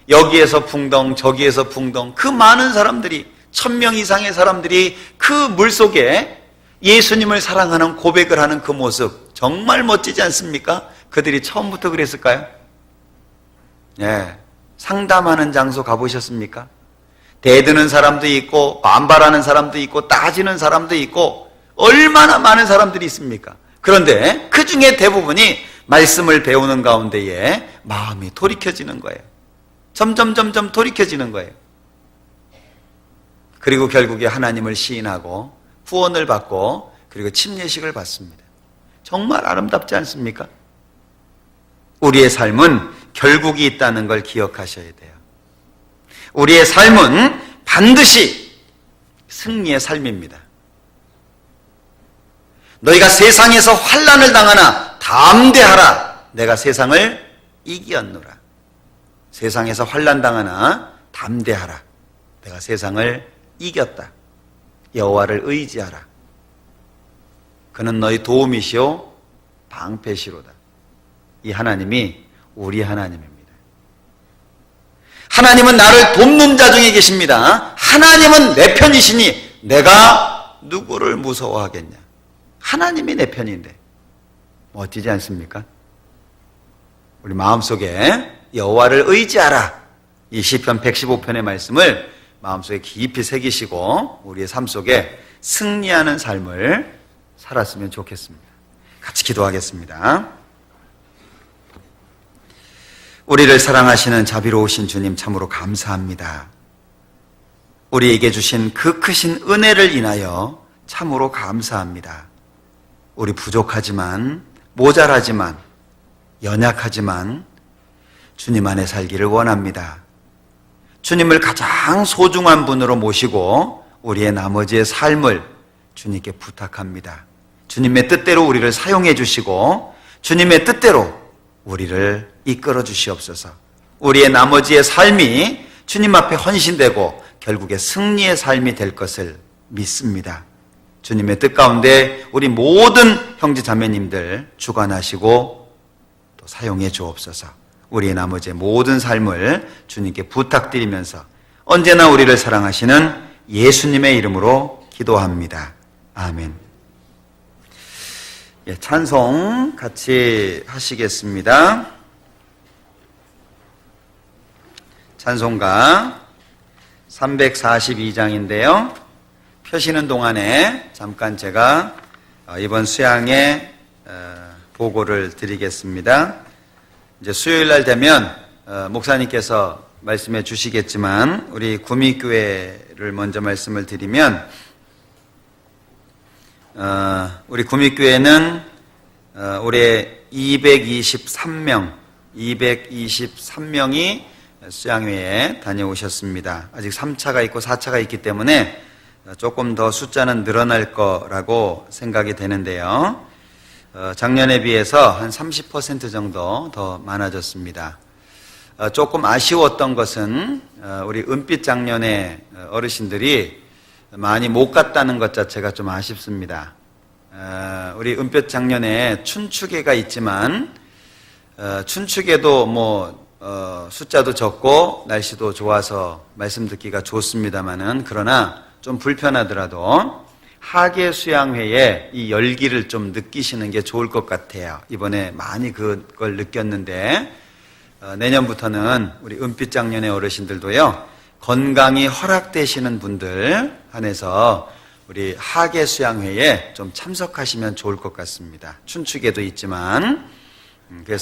여기에서 풍덩 저기에서 풍덩 그 많은 사람들이 1000명 이상의 사람들이 그 물속에 예수님을 사랑하는 고백을 하는 그 모습 정말 멋지지 않습니까? 그들이 처음부터 그랬을까요? 상담하는 장소 가보셨습니까? 대드는 사람도 있고 반발하는 사람도 있고 따지는 사람도 있고 얼마나 많은 사람들이 있습니까? 그런데 그 중에 대부분이 말씀을 배우는 가운데에 마음이 돌이켜지는 거예요. 점점 돌이켜지는 거예요. 그리고 결국에 하나님을 시인하고 구원을 받고 그리고 침례식을 받습니다. 정말 아름답지 않습니까? 우리의 삶은 결국이 있다는 걸 기억하셔야 돼요. 우리의 삶은 반드시 승리의 삶입니다. 너희가 세상에서 환난을 당하나 담대하라. 내가 세상을 이기었노라. 세상에서 환난 당하나 담대하라. 내가 세상을 이겼다. 여호와를 의지하라. 그는 너희 도움이시오 방패시로다. 이 하나님이 우리 하나님입니다. 하나님은 나를 돕는 자 중에 계십니다. 하나님은 내 편이시니 내가 누구를 무서워하겠냐. 하나님이 내 편인데 멋지지 않습니까? 우리 마음속에 여호와를 의지하라. 이 시편 115편의 말씀을 마음속에 깊이 새기시고 우리의 삶 속에 승리하는 삶을 살았으면 좋겠습니다. 같이 기도하겠습니다. 우리를 사랑하시는 자비로우신 주님 참으로 감사합니다. 우리에게 주신 그 크신 은혜를 인하여 참으로 감사합니다. 우리 부족하지만 모자라지만 연약하지만 주님 안에 살기를 원합니다. 주님을 가장 소중한 분으로 모시고 우리의 나머지의 삶을 주님께 부탁합니다. 주님의 뜻대로 우리를 사용해 주시고 주님의 뜻대로 우리를 이끌어 주시옵소서. 우리의 나머지의 삶이 주님 앞에 헌신되고 결국에 승리의 삶이 될 것을 믿습니다. 주님의 뜻 가운데 우리 모든 형제 자매님들 주관하시고 또 사용해 주옵소서. 우리의 나머지의 모든 삶을 주님께 부탁드리면서 언제나 우리를 사랑하시는 예수님의 이름으로 기도합니다. 아멘. 찬송 같이 하시겠습니다. 찬송가 342장인데요. 펴시는 동안에 잠깐 제가 이번 수양에 보고를 드리겠습니다. 이제 수요일 날 되면 목사님께서 말씀해 주시겠지만 우리 구미교회를 먼저 말씀을 드리면 우리 구미교회는 올해 223명 223명이 수양회에 다녀오셨습니다. 아직 3차가 있고 4차가 있기 때문에 조금 더 숫자는 늘어날 거라고 생각이 되는데요. 작년에 비해서 한 30% 정도 더 많아졌습니다. 조금 아쉬웠던 것은 우리 은빛 장년의 어르신들이 많이 못 갔다는 것 자체가 좀 아쉽습니다. 우리 은빛 장년에 춘추계가 있지만 춘추계도 숫자도 적고 날씨도 좋아서 말씀 듣기가 좋습니다만은 그러나 좀 불편하더라도 하계 수양회에 이 열기를 좀 느끼시는 게 좋을 것 같아요. 이번에 많이 그걸 느꼈는데 내년부터는 우리 은빛 장년의 어르신들도요, 건강이 허락되시는 분들 한해서 우리 하계 수양회에 좀 참석하시면 좋을 것 같습니다. 춘추계도 있지만 그래서